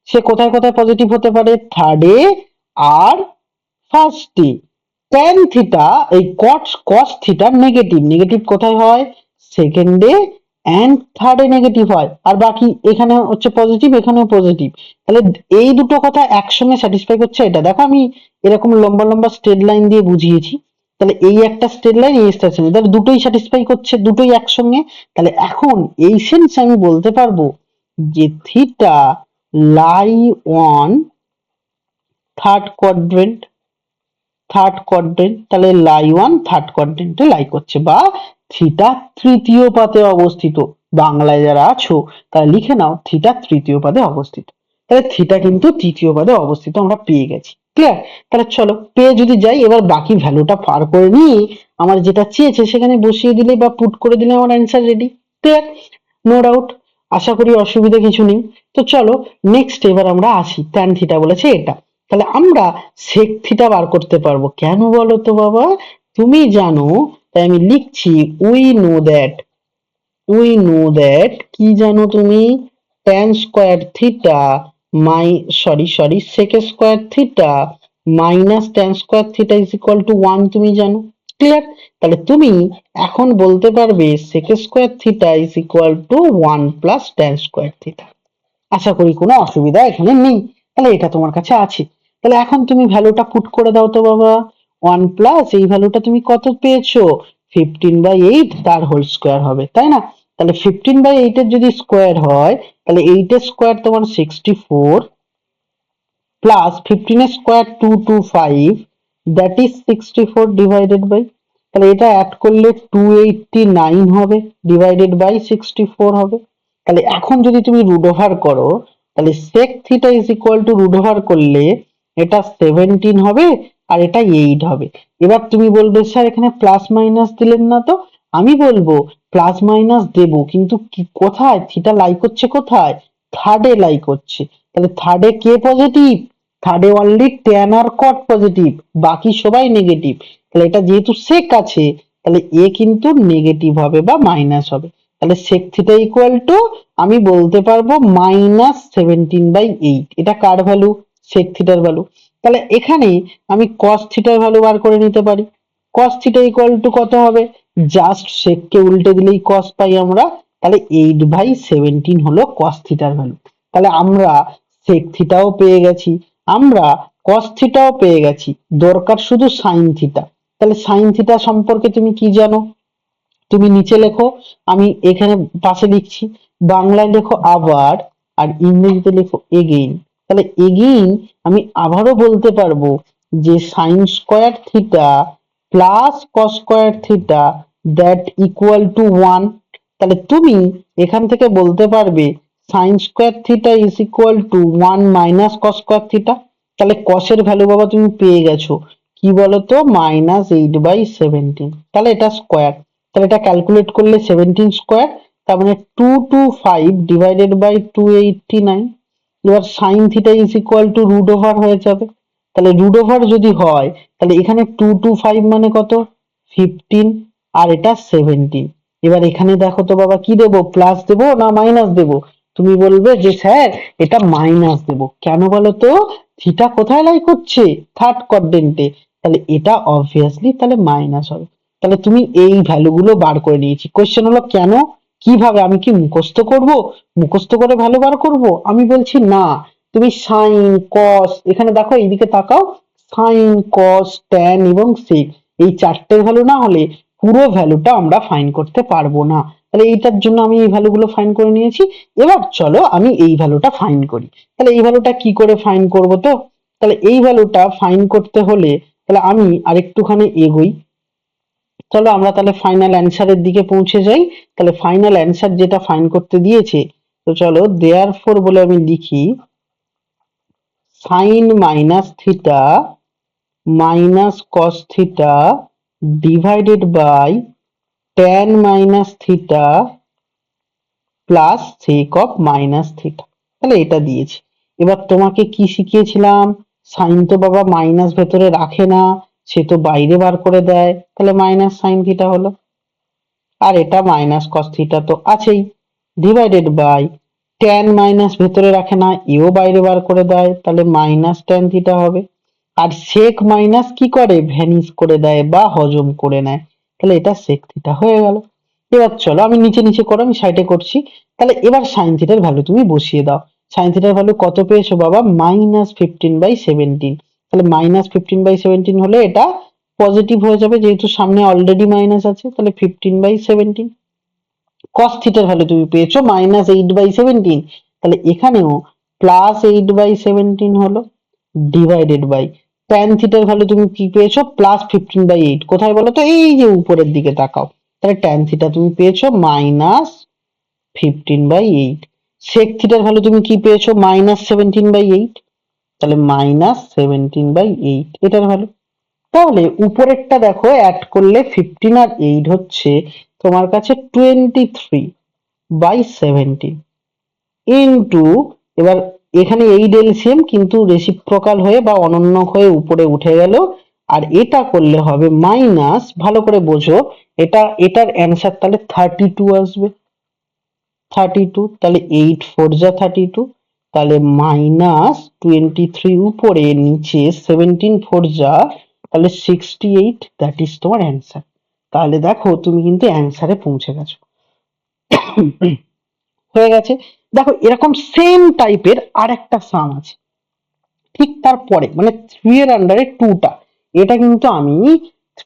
সে কোথায় কোথায় পজিটিভ হতে পারে? থার্ডে আর ফার্স্টে। ট্যান থিটা এই কস থিটা নেগেটিভ, নেগেটিভ কোথায় হয়? সেকেন্ডে এন্ড থার্ডে নেগেটিভ হয়, আর বাকি এখানে হচ্ছে পজিটিভ, এখানেও পজিটিভ। তাহলে এই দুটো কথা একসঙ্গে স্যাটিসফাই করছে এটা। দেখো আমি এরকম লম্বা লম্বা স্ট্রেট লাইন দিয়ে বুঝিয়েছি। তাহলে এই একটা স্ট্রেট লাইন, এই স্ট্রেট লাইন, তাহলে দুটোই স্যাটিসফাই করছে, দুটোই একসঙ্গে। তাহলে এখন এই সেন্সে আমি বলতে পারবো যে theta lie on third quadrant, third quadrant, তাহলে লাই ওয়ান থার্ড কোয়াড্রেন্টে লাই করছে, বা থিটা তৃতীয় পাতে অবস্থিত। বাংলায় যারা আছো তারা লিখে নাও থিটা তৃতীয় পাদে অবস্থিত। তাহলে থিটা কিন্তু তৃতীয় পাদে অবস্থিত আমরা পেয়ে গেছি। ক্লিয়ার? তাহলে চলো পেয়ে যদি যাই, এবার বাকি ভ্যালুটা পার করে নিয়ে আমার যেটা চেয়েছে সেখানে বসিয়ে দিলে বা পুট করে দিলে আমার answer ready. Clear? No doubt. আশা করি অসুবিধা কিছু নেই। তো চলো নেক্সট এবার আমরা আসি। ট্যান থিটা বলেছে এটা, তাহলে আমরা সেক থিটা বার করতে পারবো। কেন বলো তো বাবা? তুমি জানো, তাই আমি লিখছি উই নো দ্যাট কি জানো তুমি? Tan square theta sorry sec square theta minus tan square theta is equal to 1 তুমি জানো। ক্লিয়ার? তাহলে তুমি এখন বলতে পারবে sec square theta is equal to 1 plus tan square theta. আশা করি কোনো অসুবিধা এখানে নেই। তাহলে এটা তোমার কাছে আছে। তাহলে এখন তুমি ভ্যালুটা পুট করে দাও তো বাবা। 1 প্লাস এই ভ্যালুটা তুমি কত পেয়েছো? 15/8 তার হোল স্কোয়ার হবে, তাই না? তাহলে 15/8 এর যদি স্কোয়ার হয়, তাহলে 8 এর স্কোয়ার তোমার 64 প্লাস 15 এর square 225, that is 64 divided by, তাহলে এটা অ্যাড করলে 289 হবে, ডিভাইডেড বাই 64 হবে। তাহলে এখন যদি তুমি রুট ওভার করো, তাহলে sec theta is equal to root over করলে এটা 17 হবে আর এটা 8 হবে। এবার তুমি বলবে স্যার এখানে প্লাস মাইনাস দিলেন না তো? আমি বলবো প্লাস মাইনাস দেবো, কিন্তু কি কোথায়? থিটা লাই করছে কোথায়? থার্ডে লাই করছে। তাহলে থার্ডে কে পজিটিভ? থার্ডে অনলি ট্যান আর কট পজিটিভ, বাকি সবাই নেগেটিভ। তাহলে এটা যেহেতু সেক আছে, তাহলে এ কিন্তু নেগেটিভ হবে বা মাইনাস হবে। তাহলে সেক থিটা ইকুয়াল টু আমি বলতে পারবো -17/8। এটা কার ভ্যালু? সেক থিটার ভ্যালু। তাহলে এখানে আমি কস থিটার ভ্যালু বার করে নিতে পারি। কস থিটা ইকুয়াল টু কত হবে? জাস্ট সেক কে উল্টে দিলেই কস পাই আমরা। তাহলে 8/17 হলো কস থিটার ভ্যালু। তাহলে আমরা সেক থিটাও পেয়ে গেছি, আমরা কস থিটাও পেয়ে গেছি, দরকার শুধু সাইন থিটা। তাহলে সাইন থিটা সম্পর্কে তুমি কি জানো? তুমি নিচে লেখো, আমি এখানে পাশে লিখছি। বাংলায় লেখো আবার, আর ইংরেজিতে লেখো এগেইন। তাহলে এগেইন আমি আবারও বলতে পারবো যে sign square theta plus cos square theta that equal to 1। তাহলে তুমি এখান থেকে বলতে পারবে sign square theta is equal to 1 minus cos square theta. তাহলে কসের ভ্যালু বাবা তুমি পেয়ে গেছো কি বলতো? -8/17। তাহলে এটা স্কোয়ার, তাহলে এটা ক্যালকুলেট করলে 17 স্কোয়ার, তার মানে 225 ডিভাইডেড বাই 289। এবার sine theta is equal to root over হয়ে যাবে। তাহলে রুট ওভার যদি হয়, তাহলে এখানে 225 মানে কত? 15, আর এটা 17। এবার এখানে দেখো তো বাবা কি দেবো, প্লাস দেবো না মাইনাস দেবো? তুমি বলবে যে স্যার এটা মাইনাস দেবো। কেন বলো তো? থিটা কোথায় লাই করছে? থার্ড কোয়াড্রেন্টে। তাহলে এটা অবভিয়াসলি তাহলে মাইনাস হবে। তাহলে তুমি এই ভ্যালুগুলো বার করে নিয়েছি। কোশ্চেন হলো কেন, কিভাবে? আমি কি মুখস্থ করব? মুখস্থ করে ভ্যালু বার করব? আমি বলছি না, তুমি সাইন কস, এখানে দেখো এইদিকে তাকাও, সাইন কস ট্যান এবং সেক, এই চারটে ভ্যালু না হলে পুরো ভ্যালুটা আমরা ফাইন্ড করতে পারবো না। তাহলে এইটার জন্য আমি এই ভ্যালুগুলো ফাইন্ড করে নিয়েছি। এবার চলো আমি এই ভ্যালুটা ফাইন্ড করি। তাহলে এই ভ্যালুটা কি করে ফাইন্ড করব? তো তাহলে এই ভ্যালুটা ফাইন্ড করতে হলে তাহলে আমি আরেকটুখানি এগোই। চলো আমরা তাহলে ফাইনাল অ্যান্সারের দিকে পৌঁছে যাই। তাহলে ফাইনাল অ্যান্সার যেটা ফাইন্ড করতে দিয়েছে, তো চলো দেয়ারফর বলে আমি লিখি sine minus theta minus cos theta divided by tan minus theta plus sec of minus theta. তাহলে এটা দিয়েছি। এবার তোমাকে কি শিখিয়েছিলাম? সাইন তো বাবা মাইনাস ভেতরে রাখে না, সে তো বাইরে বার করে দেয়, তাহলে মাইনাস সাইন থিটা হলো। আর এটা মাইনাস কস থিটা তো আছেই, ডিভাইডেড বাই ট্যান মাইনাস ভেতরে রাখে না, এও বাইরে বার করে দেয়, তাহলে মাইনাস ট্যান থিটা হবে। আর সেক মাইনাস কি করে? ভ্যানিশ করে দেয় বা হজম করে নেয়, তাহলে এটা সেক থিটা হয়ে গেল। এবার চলো আমি নিচে নিচে করো, আমি সাইডে করছি। তাহলে এবার সাইন থিটার ভ্যালু তুমি বসিয়ে দাও। সাইন থিটার ভ্যালু কত পেয়েছো বাবা? -15/17। তাহলে -15/17 হলে এটা পজিটিভ হয়ে যাবে, যেহেতু সামনে অলরেডি মাইনাস আছে, তাহলে 15/17। কস থিটার ভ্যালু তুমি পেয়েছো -8/17, তাহলে এখানেও +8/17 হলো, ডিভাইডেড বাই ট্যান থিটার ভ্যালু তুমি কি পেয়েছো? +15/8। কোথায় বলো তো? এই যে উপরের দিকে তাকাও, তাহলে ট্যান থিটা তুমি পেয়েছো -15/8। সেক থিটার ভ্যালু তুমি কি পেয়েছো? -17/8, তাহলে -17/8 এটার ভ্যালু। তাহলে উপরেরটা দেখো, অ্যাড করলে 15 আর 8 হচ্ছে তোমার কাছে 23/17 ইন্টু, এবার এখানে 8 এলসিএম কিন্তু রেসিপ্রোকাল হয়ে বা অনন্যক হয়ে উপরে উঠে গেল। আর এটা করলে হবে মাইনাস, ভালো করে বোঝো, এটার অ্যান্সার তাহলে 32 আসবে। 32, তাহলে 8 4 যা 32, তাহলে -23 উপরে নিচে 17 4 যা, তাহলে 68, দ্যাট ইজ তোমার অ্যান্সার। তাহলে দেখো তুমি কিন্তু অ্যান্সারে পৌঁছে গেছো। হয়ে গেছে। দেখো এরকম সেম টাইপের আরেকটা সাম আছে ঠিক তারপরে, মানে 3 এর আন্ডারে 2 টা। এটা কিন্তু আমি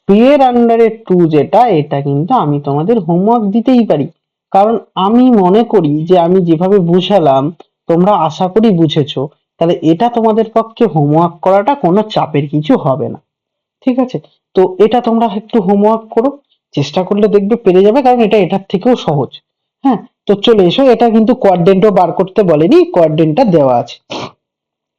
3 এর আন্ডারে 2 যেটা, এটা কিন্তু আমি তোমাদের হোমওয়ার্ক দিতেই পারি। কারণ আমি মনে করি যে আমি যেভাবে বুঝালাম তোমরা আশা করি বুঝেছো। তাহলে এটা তোমাদের পক্ষে হোমওয়ার্ক করাটা কোনো চাপের কিছু হবে না। ঠিক আছে? তো এটা তোমরা একটু হোমওয়ার্ক করো, চেষ্টা করলে দেখবে পেরে যাবে, কারণ এটা এটার থেকেও সহজ। হ্যাঁ, তো চলে এসো। এটা কিন্তু কোয়াড্রেন্টও বার করতে বলেনি, কোয়াড্রেন্টটা দেওয়া আছে।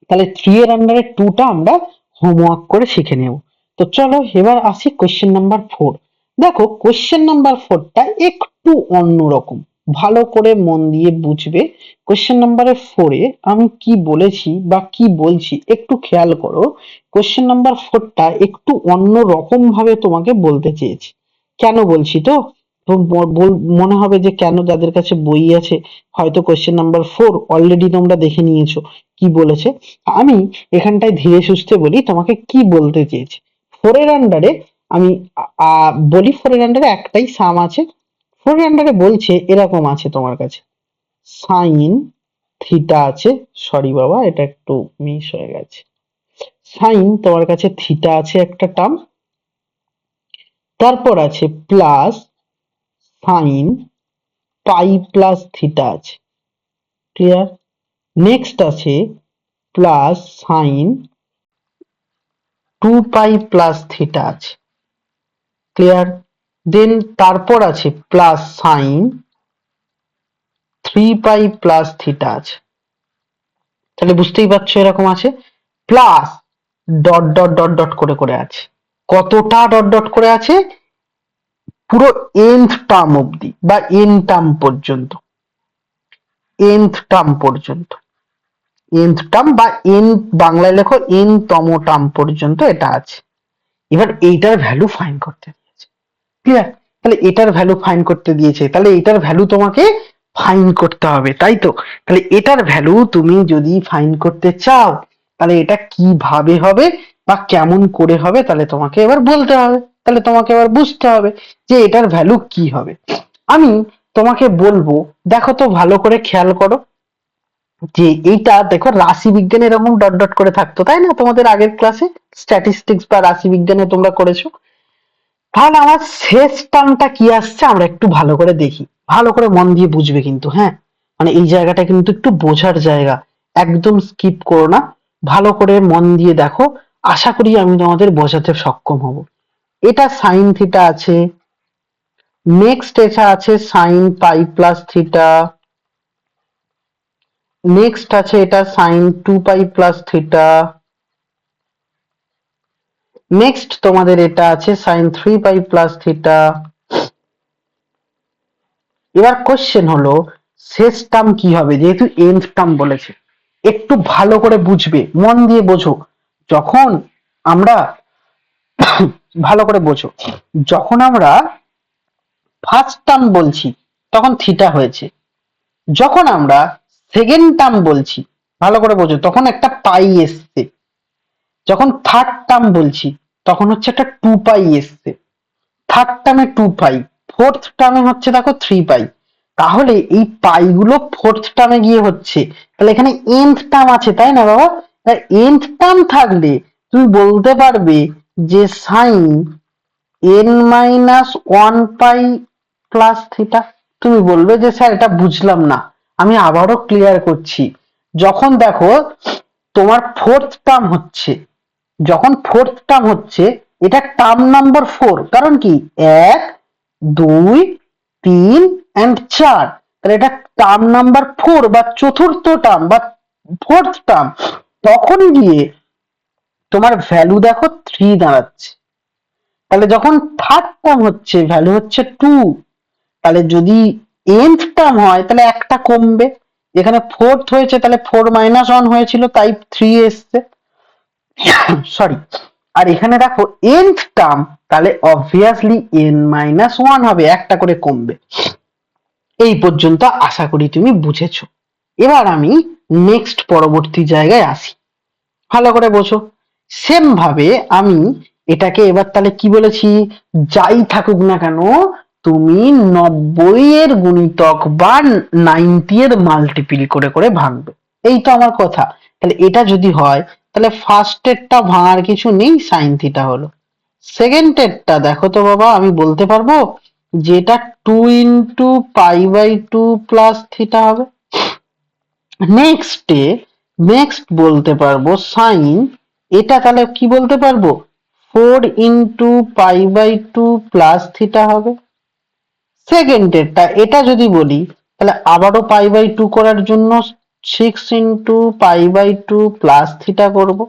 তাহলে 3 এর আন্ডারে 2 টা আমরা হোমওয়ার্ক করে শিখে নেব। তো চলো এবার আসি কোশ্চেন নাম্বার 4। দেখো কোশ্চেন নাম্বার 4 টা একটু অন্যরকম, ভালো করে মন দিয়ে বুঝবে। কোশ্চেন নাম্বারে 4 এ আমি কি বলেছি বা কি বলছি একটু খেয়াল করো। কোশ্চেন নাম্বার 4 টা একটু অন্য রকম ভাবে তোমাকে বলতে চেয়েছি। কেন বলছি তো? তো মনে হবে যে কেন, যাদের কাছে বই আছে হয়তো কোশ্চেন নাম্বার 4 অলরেডি তোমরা দেখে নিয়েছো কি বলেছে। আমি এখানটায় ধীরে সুস্থে বলি তোমাকে কি বলতে চেয়েছি। 4 এর আন্ডারে আমি বলি, 4 এর আন্ডারে একটাই সাম আছে। 4 এর আন্ডারে বলছে এরকম আছে তোমার কাছে, সাইন থিটা আছে, সরি বাবা এটা একটু মিস হয়ে গেছে, সাইন তোমার কাছে থিটা আছে একটা টার্ম, তারপর আছে plus sign pi plus theta আছে, ক্লিয়ার? নেক্সট আছে plus sign 2 pi plus theta আছে, ক্লিয়ার? দেন তারপর আছে plus sign 3 pi plus theta আছে। তাহলে বুঝতেই পারছো এরকম আছে, plus dot dot dot dot করে করে আছে। কতটা ডট ডট করে আছে? পুরো nth টার্ম অবধি বা n টার্ম পর্যন্ত, nth টার্ম পর্যন্ত, nth টার্ম বা n, বাংলায় লেখো n তম টার্ম পর্যন্ত এটা আছে। এবার এইটার ভ্যালু ফাইন্ড করতে দিয়েছে, ক্লিয়ার? তাহলে এটার ভ্যালু ফাইন্ড করতে দিয়েছে, তাহলে এটার ভ্যালু তোমাকে ফাইন্ড করতে হবে, তাই তো? তাহলে এটার ভ্যালু তুমি যদি ফাইন্ড করতে চাও, তাহলে এটা কিভাবে হবে বা কেমন করে হবে, তাহলে তোমাকে এবার বলতে হবে, তাহলে তোমাকে এবার বুঝতে হবে যে এটার ভ্যালু কি হবে। আমি তোমাকে বলবো, দেখো তো ভালো করে খেয়াল করো। যে এইটা দেখো রাশি বিজ্ঞানে এরকম ডট ডট করে থাকতো, তাই না? তোমাদের আগের ক্লাসে স্ট্যাটিস্টিক্স বা রাশি বিজ্ঞানে তোমরা করেছো। তাহলে আমার শেষ টার্মটা কি আসছে আমরা একটু ভালো করে দেখি, ভালো করে মন দিয়ে বুঝবে কিন্তু, হ্যাঁ? মানে এই জায়গাটা কিন্তু একটু বোঝার জায়গা, একদম স্কিপ করো না, ভালো করে মন দিয়ে দেখো। আশা করি আমি তোমাদের বোঝাতে সক্ষম হব। এটা সাইন থিটা আছে, নেক্সট এটা আছে sine pi plus theta, next আছে এটা sine 2 pi plus theta, next তোমাদের এটা আছে সাইন 3 পাই প্লাস থিটা। এবার কোশ্চেন হলো শেষ টার্ম কি হবে, যেহেতু nth টার্ম বলেছে। একটু ভালো করে বুঝবে, মন দিয়ে বোঝো। যখন আমরা ভালো করে বোঝো, যখন আমরা ফার্স্ট টার্ম বলছি তখন থিটা হয়েছে, যখন আমরা সেকেন্ড টার্ম বলছি ভালো করে বোঝো তখন একটা পাই এসছে, যখন থার্ড টার্ম বলছি তখন হচ্ছে একটা 2 পাই এসছে, থার্ড টার্মে 2 পাই, ফোর্থ টার্মে হচ্ছে দেখো 3 পাই। তাহলে এই পাই গুলো ফোর্থ টার্মে গিয়ে হচ্ছে, তাহলে এখানে nth টার্ম আছে, তাই না বাবা? nth টার্ম থাকলে তুমি বলতে পারবে যে সাইন n-1 পাই প্লাস থিটা। তুমি বলবে যে স্যার এটা বুঝলাম না, আমি আবারও ক্লিয়ার করছি। যখন দেখো তোমার ফোর্থ টার্ম হচ্ছে, যখন ফোর্থ টার্ম হচ্ছে, এটা টার্ম নাম্বার 4, কারণ কি 1 2 3 এন্ড 4, তাহলে এটা টার্ম নাম্বার 4 বা চতুর্থ টার্ম বা ফোর্থ টার্ম। তখন গিয়ে তোমার ভ্যালু দেখো 3 দাঁড়াচ্ছে। তাহলে যখন থার্ড টার্ম হচ্ছে ভ্যালু হচ্ছে 2, তাহলে যদি nth টার্ম হয় তাহলে একটা কমবে, এখানে ফোর্থ হয়েছে তাহলে 4 - 1 হয়েছিল তাই 3 এসছে, সরি। আর এখানে দেখো nth টার্ম, তাহলে অবভিয়াসলি n-1 হবে, একটা করে কমবে। এই পর্যন্ত আশা করি তুমি বুঝেছো। এবার আমি নেক্সট পরবর্তী জায়গায় আসি, ভালো করে বোঝো। সেম ভাবে আমি এটাকে এবার তাহলে কি বলেছি, যাই থাকুক না কেন তুমি 90 এর গুণিতক বা 90 এর মাল্টিপিল করে করে ভাঙবে, এই তো আমার কথা। তাহলে এটা যদি হয় তাহলে ফার্স্ট এরটা ভাঙার কিছু নেই, সাইন থিটা হলো। সেকেন্ড এরটা দেখো তো বাবা, আমি বলতে পারবো যে এটা 2 × π/2 প্লাস থিটা হবে। নেক্সট বলতে পারবো সাইন, এটা তাহলে কি বলতে পারবো 4 × π/2 প্লাস থিটা হবে। সেকেন্ড এরটা এটা যদি বলি তাহলে আবারও π/2 করার জন্য 6 × π/2 প্লাস থিটা করবো।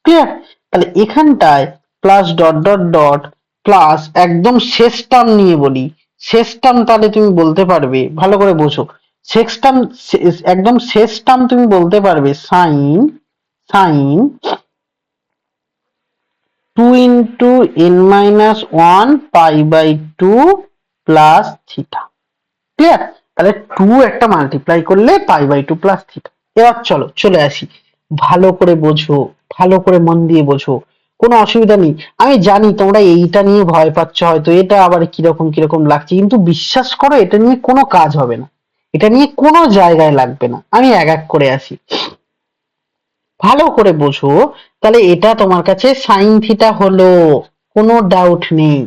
ক্লিয়ার? তাহলে এখানটায় plus dot dot dot plus একদম শেষ টার্ম নিয়ে বলি, শেষ টার্ম তাহলে তুমি বলতে পারবে, ভালো করে বোঝো, শেষ টার্ম, একদম শেষ টার্ম তুমি বলতে পারবে sine sine 2 × n-1 plus theta. Clear? তাহলে 2 একটা মাল্টিপ্লাই করলে π/2 প্লাস থিটা। এবার চলো চলে আসি, ভালো করে বোঝো, ভালো করে মন দিয়ে বোঝো, কোনো অসুবিধা নেই। আমি জানি তোমরা এইটা নিয়ে ভয় পাচ্ছ, হয়তো এটা আবার কিরকম কিরকম লাগছে, কিন্তু বিশ্বাস করো এটা নিয়ে কোনো কাজ হবে না, এটা নিয়ে কোনো জায়গায় লাগবে না। আমি এক এক করে আসি, ভালো করে বোঝো। তাহলে এটা তোমার কাছে সাইন থিটা হলো, কোনো ডাউট নেই।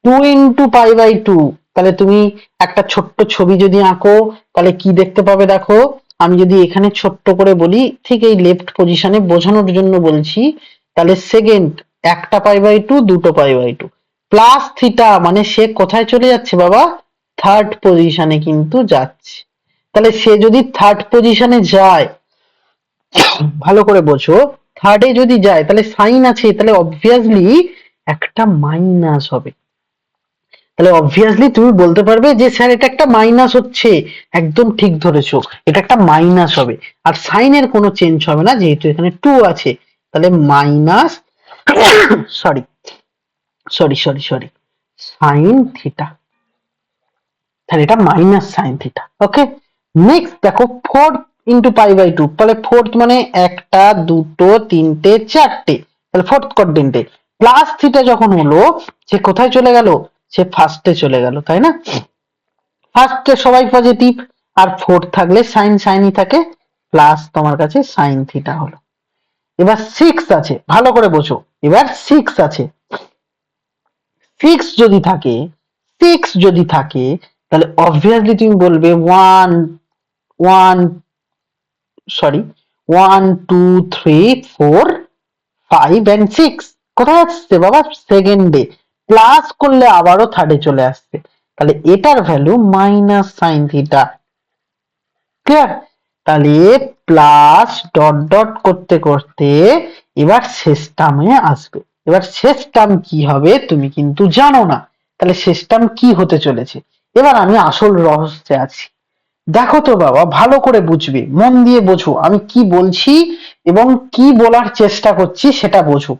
2 × π/2, তাহলে তুমি একটা ছোট্ট ছবি যদি আঁকো তাহলে কি দেখতে পাবে দেখো। আমি যদি এখানে ছোট্ট করে বলি, ঠিক এই লেফট পজিশনে বোঝানোর জন্য বলছি, তাহলে সেকেন্ড একটা π/2 দুটো π/2 প্লাস থিটা, মানে সে কোথায় চলে যাচ্ছে বাবা, থার্ড পজিশনে কিন্তু যাচ্ছে। তাহলে সে যদি থার্ড পজিশনে যায়, ভালো করে বোঝো, থার্ডে যদি যায় তাহলে সাইন আছে, তাহলে অবভিয়াসলি একটা মাইনাস হবে। তাহলে অবভিয়াসলি তুমি বলতে পারবে যে স্যার এটা একটা মাইনাস হচ্ছে, একদম ঠিক ধরেছো, এটা একটা মাইনাস হবে। আর সাইনের কোনো চেঞ্জ হবে না যেহেতু এখানে 2 আছে, তাহলে minus sorry sorry sorry sorry sine theta, তাহলে এটা মাইনাস সাইন থিটা। ওকে, নেক্সট দেখো 4 × π/2, তাহলে ফোর্থ মানে একটা দুটো তিনটে চারটে, তাহলে ফোর্থ কোয়াড্রেন্টে প্লাস থিটা যখন হলো, সে কোথায় চলে গেল, সে ফার্স্টে চলে গেল, তাই না? ফার্স্টে সবাই পজিটিভ, আর ফোর্থ থাকলে সাইন সাইনই থাকে, প্লাস তোমার কাছে সাইন থিটা হলো। এবার 6 আছে, ভালো করে বোঝো, এবার 6 আছে। 6 যদি থাকে, 6 যদি থাকে তাহলে অবভিয়াসলি তুমি বলবে 1 2 3 4 5 and 6 কোথায় আসছে বাবা? সেকেন্ডে। প্লাস করলে আবারও থার্ডে চলে আসছে, তাহলে এটার value minus sine theta. Clear? তাহলে প্লাস ডট ডট করতে করতে এবার শেষ টার্মে আসবে। এবার শেষ টার্ম কি হবে তুমি কিন্তু জানো না, তাহলে শেষ টার্ম কি হতে চলেছে? এবার আমি আসল রহস্যে আছি। দেখো তো বাবা, ভালো করে বুঝবে, মন দিয়ে বোঝো আমি কি বলছি এবং কি বলার চেষ্টা করছি সেটা বোঝো।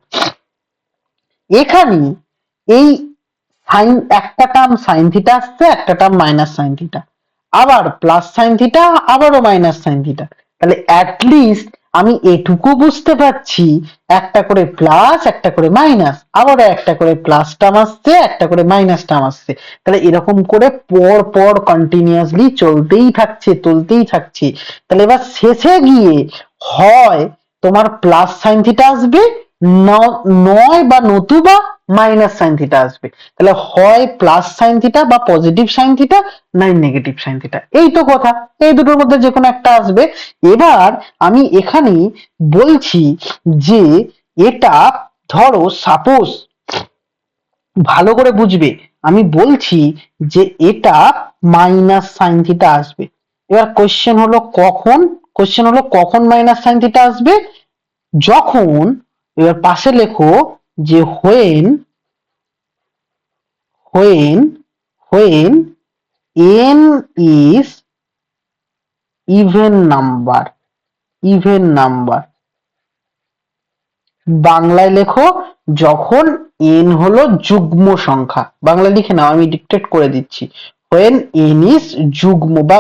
এখানে এই সাইন, একটা টার্ম সাইন থিটা আসছে, একটা টার্ম মাইনাস সাইন থিটা, আবার প্লাস সাইন থিটা, আবারও মাইনাস সাইন থিটা। তাহলে অ্যাটলিস্ট আমি এটুকু বুঝতে পারছি, একটা করে প্লাস একটা করে মাইনাস, আবারও একটা করে প্লাস টার্ম আসছে, একটা করে মাইনাস টার্ম আসছে। তাহলে এরকম করে পর পর কন্টিনিউয়াসলি চলতেই থাকছে, চলতেই থাকছে। তাহলে এবার শেষে গিয়ে হয় তোমার প্লাস সাইন থিটা আসবে, নয় বা নতুবা মাইনাস সাইন থিটা আসবে। তাহলে হয় প্লাস সাইন থিটা বা পজিটিভ সাইন থিটা, নাই নেগেটিভ সাইন থিটা। এই তো কথা, এই দুটোর মধ্যে যে কোনো একটা আসবে। এবার আমি এখানে বলছি যে এটা ধরো সাপোজ, ভালো করে বুঝবে, আমি বলছি যে এটা মাইনাস সাইন থিটা আসবে। এবার কোশ্চেন হলো কখন, মাইনাস সাইন থিটা আসবে? যখন, এবার পাশে লেখো যে when n is even number, বাংলায় লেখো যখন n হলো যুগ্ম সংখ্যা। বাংলা লিখে নাও, আমি ডিকটেট করে দিচ্ছি। when n is যুগ্ম বা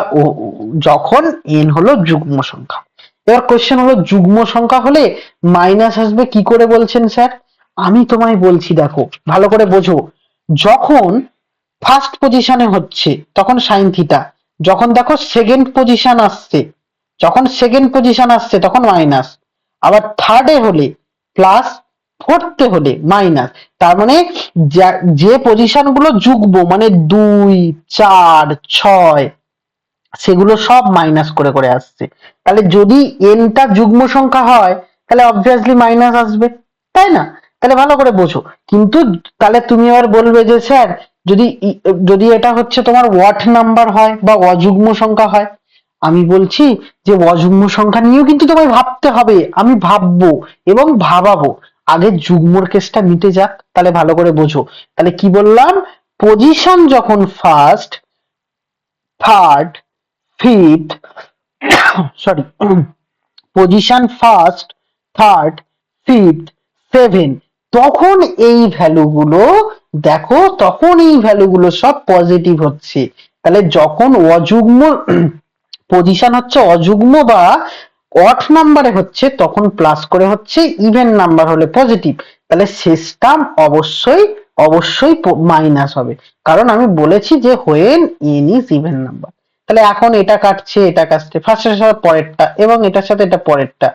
যখন n হলো যুগ্ম সংখ্যা। এবার কোশ্চেন হলো যুগ্ম সংখ্যা হলে মাইনাস আসবে কি করে বলছেন স্যার? আমি তোমায় বলছি, দেখো ভালো করে বোঝো। যখন ফার্স্ট পজিশনে হচ্ছে তখন সাইন থিটা, যখন দেখো সেকেন্ড পজিশন আসছে, তখন মাইনাস, আবার থার্ডে হলে প্লাস, ফোর্থে হলে মাইনাস। তার মানে যে পজিশন গুলো যুগ্ম মানে 2 4 6 সেগুলো সব মাইনাস করে করে আসছে। তাহলে যদি এনটা যুগ্ম সংখ্যা হয় তাহলে অবভিয়াসলি মাইনাস আসবে, তাই না? তাহলে ভালো করে বোঝো। কিন্তু তাহলে তুমি আবার বলবে যে স্যার যদি যদি এটা হচ্ছে তোমার ওয়াট নাম্বার হয় বা অযুগ্ম সংখ্যা হয়, আমি বলছি যে অযুগ্ম সংখ্যা নিয়েও কিন্তু তোমায় ভাবতে হবে, আমি ভাববো এবং ভাবাবো। আগে যুগ্মর কেসটা মিটে যাক, তাহলে ভালো করে বোঝো। তাহলে কি বললাম? পজিশন যখন first, third, fifth, sorry, position first, third, fifth, seven, তখন এই ভ্যালুগুলো দেখো, তখন এই ভ্যালুগুলো সব পজিটিভ হচ্ছে। তাহলে যখন অযুগ্ম পজিশন হচ্ছে অযুগ্ম বা অড নাম্বারে হচ্ছে তখন প্লাস করে হচ্ছে, ইভেন নাম্বার হলে পজিটিভ। তাহলে শেষ টার্ম অবশ্যই মাইনাস হবে, কারণ আমি বলেছি যে when N is even number. তাহলে এখন এটা কাটছে, এটা কাটছে, ফার্স্টের সাথে পরেরটা এবং এটার সাথে এটা পরেরটা,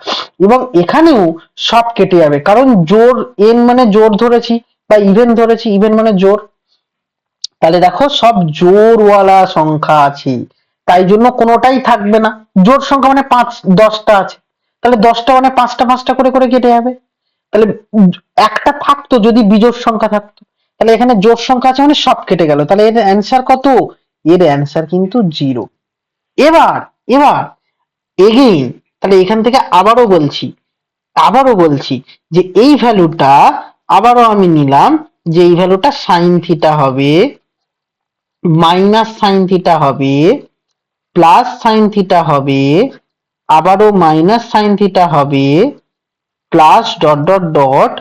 এবং এখানেও সব কেটে যাবে, কারণ জোর এন মানে জোর ধরেছি বা ইভেন ধরেছি, ইভেন মানে জোর। তাহলে দেখো সব জোরওয়ালা সংখ্যা আছে, তাই জন্য কোনোটাই থাকবে না। জোড় সংখ্যা মানে 10টা আছে, তাহলে 10টা মানে 5টা 5টা করে করে কেটে যাবে। তাহলে একটা থাকতো যদি বিজোড় সংখ্যা থাকতো, তাহলে এখানে জোড় সংখ্যা আছে মানে সব কেটে গেল। তাহলে এর অ্যান্সার কত? এর অ্যান্সার কিন্তু 0। এবার এবার এগেইন, তাহলে এখান থেকে আবারও বলছি যে এই ভ্যালুটা আবারও আমি নিলাম, যে এই ভ্যালুটা সাইন থিটা হবে, মাইনাস সাইন থিটা হবে, প্লাস সাইন থিটা হবে, আবারও মাইনাস সাইন থিটা হবে, প্লাস ডট ডট ডট,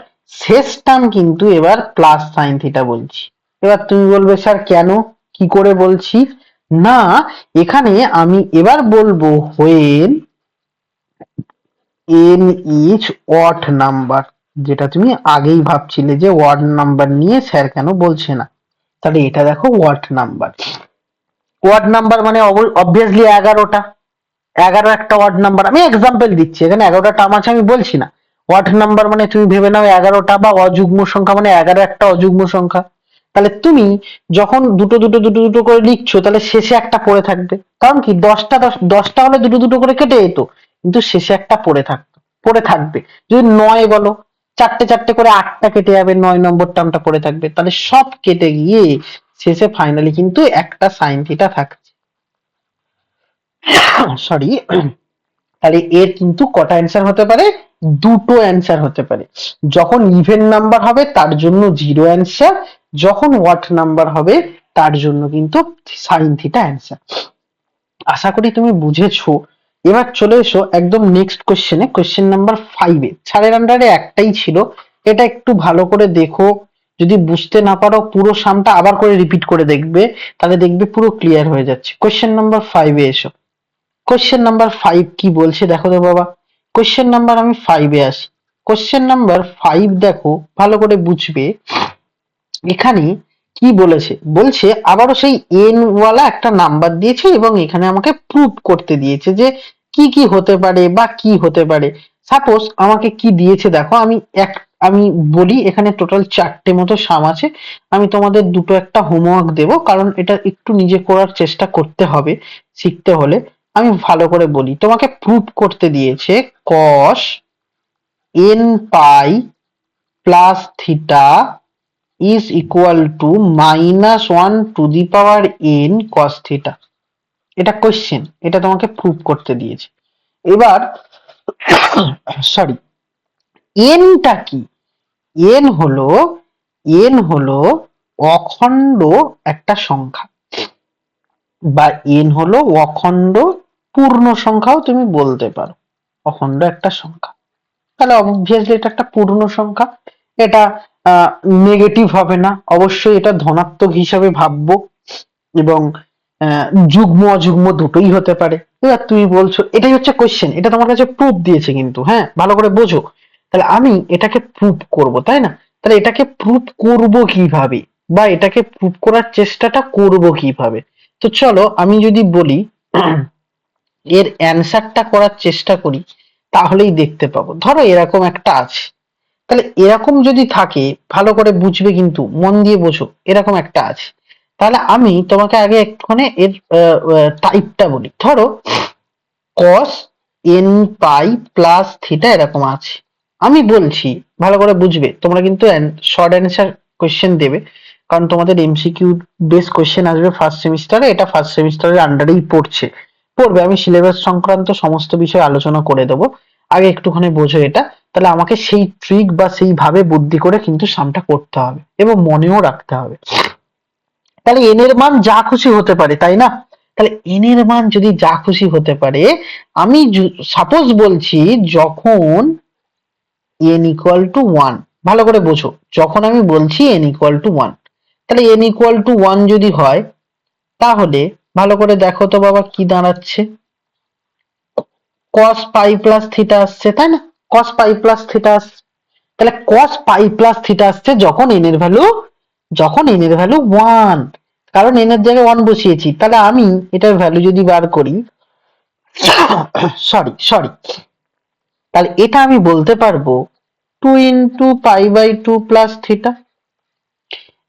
শেষ টার্ম কিন্তু এবার প্লাস সাইন থিটা বলছি। এবার তুমি বলবে স্যার কেন, কি করে বলছি? না, এখানে আমি এবার বলবো when N is odd number, যেটা তুমি আগেই ভাবছিলে যে ওয়ার্ড নাম্বার নিয়ে স্যার কেন বলছে না। তাহলে এটা দেখো ওয়ার্ড নাম্বার, মানে অবভিয়াসলি 11টা, 11 একটা ওয়ার্ড নাম্বার, আমি এক্সাম্পল দিচ্ছি, এখানে 11টা টার্ম আছে আমি বলছি না। ওয়ার্ড নাম্বার মানে তুমি ভেবে নাও 11টা, বা অযুগ্ম সংখ্যা মানে 11 একটা অযুগ্ম সংখ্যা। তাহলে তুমি যখন দুটো দুটো দুটো দুটো করে লিখছো, তাহলে শেষে একটা পড়ে থাকবে। কারণ কি, 10টা হলে দুটো দুটো করে কেটে যেত, কিন্তু শেষে একটা পড়ে থাকবে। যদি 9 বলো, চারটে চারটে করে 8টা কেটে যাবে, 9 নম্বর টার্মটা পড়ে থাকবে। তাহলে সব কেটে গিয়ে শেষে ফাইনালি কিন্তু একটা সাইন থিটা থাকছে। সরি। তাহলে এর কিন্তু কটা অ্যান্সার হতে পারে? দুটো অ্যান্সার হতে পারে। যখন ইভেন নাম্বার হবে তার জন্য 0 অ্যান্সার, যখন ওয়াট নাম্বার হবে তার জন্য কিন্তু সাইন থিটা অ্যান্সার। আশা করি তুমি বুঝেছো। এবার চলে এসো একদম নেক্সট কোশ্চেনে, কোশ্চেন নাম্বার 5-এ। ছাড়ের আন্ডারে একটাই ছিল, এটা একটু ভালো করে দেখো। যদি বুঝতে না পারো পুরো সামটা আবার করে রিপিট করে দেখবে, তাহলে দেখবে পুরো ক্লিয়ার হয়ে যাচ্ছে। কোশ্চেন নাম্বার 5-এ এসো। কোশ্চেন নাম্বার 5 কি বলছে দেখো তো বাবা। কোশ্চেন নাম্বার আমি 5-এ আসি। কোশ্চেন নাম্বার 5 দেখো, ভালো করে বুঝবে। এখানে কি বলেছে, বলছে আবারও সেই এন ওয়ালা একটা নাম্বার দিয়েছে এবং এখানে আমাকে প্রুভ করতে দিয়েছে যে কি কি হতে পারে বা কি হতে পারে। সাপোজ আমাকে কি দিয়েছে দেখো, আমি বলি, এখানে টোটাল 4টে মতো সাম আছে। আমি তোমাদের দুটো একটা হোমওয়ার্ক দেব, কারণ এটা একটু নিজে করার চেষ্টা করতে হবে শিখতে হলে। আমি ভালো করে বলি, তোমাকে প্রুভ করতে দিয়েছে cos n pi plus theta is equal to -1 to the power n cos theta। এটা কোশ্চেন, এটা তোমাকে প্রুভ করতে দিয়েছে। এবার সরি, এনটা কি? এন হলো অখণ্ড একটা সংখ্যা, বা এন হলো অখণ্ড পূর্ণ সংখ্যাও তুমি বলতে পারো। অখণ্ড একটা সংখ্যা, তাহলে অবভিয়াসলি এটা একটা পূর্ণ সংখ্যা। এটা নেগেটিভ হবে না, অবশ্যই এটা ধনাত্মক হিসাবে ভাববো, এবং যুগ্ম অযুগ্ম দুটোই হতে পারে। এবার তুমি বলছো, এটাই হচ্ছে কোশ্চেন, এটা তোমার কাছে প্রুফ দিয়েছে কিন্তু, হ্যাঁ ভালো করে বোঝো। তাহলে আমি এটাকে প্রুফ করব, তাই না? তাহলে এটাকে প্রুফ করব কিভাবে, বা এটাকে প্রুফ করার চেষ্টাটা করব কিভাবে? তো চলো আমি যদি বলি এর অ্যান্সারটা করার চেষ্টা করি, তাহলেই দেখতে পাবো। ধরো এরকম একটা আছে, তাহলে এরকম যদি থাকে, ভালো করে বুঝবে কিন্তু, মন দিয়ে বোঝো। এরকম একটা আছে, তাহলে আমি তোমাকে আগে একটুখানি এর টাইপটা বলি। ধরো cos n pi plus theta এরকম আছে। আমি বলছি, ভালো করে বুঝবে, তোমরা কিন্তু শর্ট অ্যান্সার কোশ্চেন দেবে, কারণ তোমাদের এমসিকিউ বেস কোশ্চেন আসবে ফার্স্ট সেমিস্টারে। এটা ফার্স্ট সেমিস্টারের আন্ডারেই পড়বে। আমি সিলেবাস সংক্রান্ত সমস্ত বিষয় আলোচনা করে দেবো, আগে একটুখানি বোঝো এটা। তাহলে আমাকে সেই ট্রিক বা সেইভাবে বুদ্ধি করে কিন্তু সামটা করতে হবে এবং মনেও রাখতে হবে। তাহলে এন এর মান যা খুশি হতে পারে, তাই না? তাহলে এন এর মান যদি যা খুশি হতে পারে, আমি সাপোজ বলছি যখন n ইকুয়াল টু 1, ভালো করে বোঝো, যখন আমি বলছি n ইকুয়াল টু 1, তাহলে n ইকুয়াল টু 1 যদি হয়, তাহলে ভালো করে দেখো তো বাবা কি দাঁড়াচ্ছে। cos পাই প্লাস থিটা আসছে, তাই না? cos পাই প্লাস থিটা আসছে। তাহলে cos পাই প্লাস থিটা আসছে যখন n এর ভ্যালু 1, কারণ n এর জায়গায় 1 বসিয়েছি। তাহলে আমি এটার ভ্যালু যদি বার করি, সরি, তাহলে এটা আমি বলতে পারবো 2 into pi by 2 plus theta.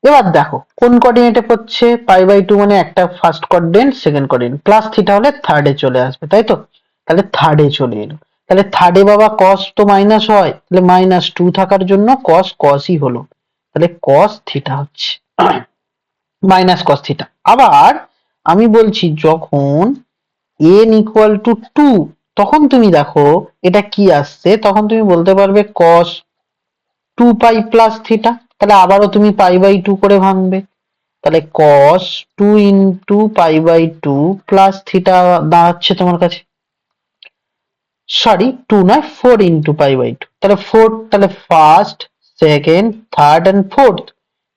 এবার দেখো কোন কোঅর্ডিনেটে পড়ছে, পাই বাই 2 মানে একটা first coordinate, second coordinate, plus theta হলে থার্ডে চলে আসবে, তাই তো? তাহলে থার্ডে চলে এলো। তাহলে থার্ডে বাবা cos তো মাইনাস হয়, তাহলে -2 থাকার জন্য cosই হলো। তাহলে cos থিটা হচ্ছে -cos থিটা। আবার আমি বলছি যখন n ইকুয়াল টু 2, তখন তুমি দেখো এটা কি আসছে, তখন তুমি বলতে পারবে cos 2 পাই প্লাস থিটা। তাহলে আবারও তুমি পাই বাই 2 করে ভাঙবে, তাহলে cos 2 into pi by 2 plus theta দাঁড়াচ্ছে তোমার কাছে। সরি, 2 নয়, 4 ইন্টু পাই বাই 2, তাহলে 4, তাহলে first, second, third and fourth,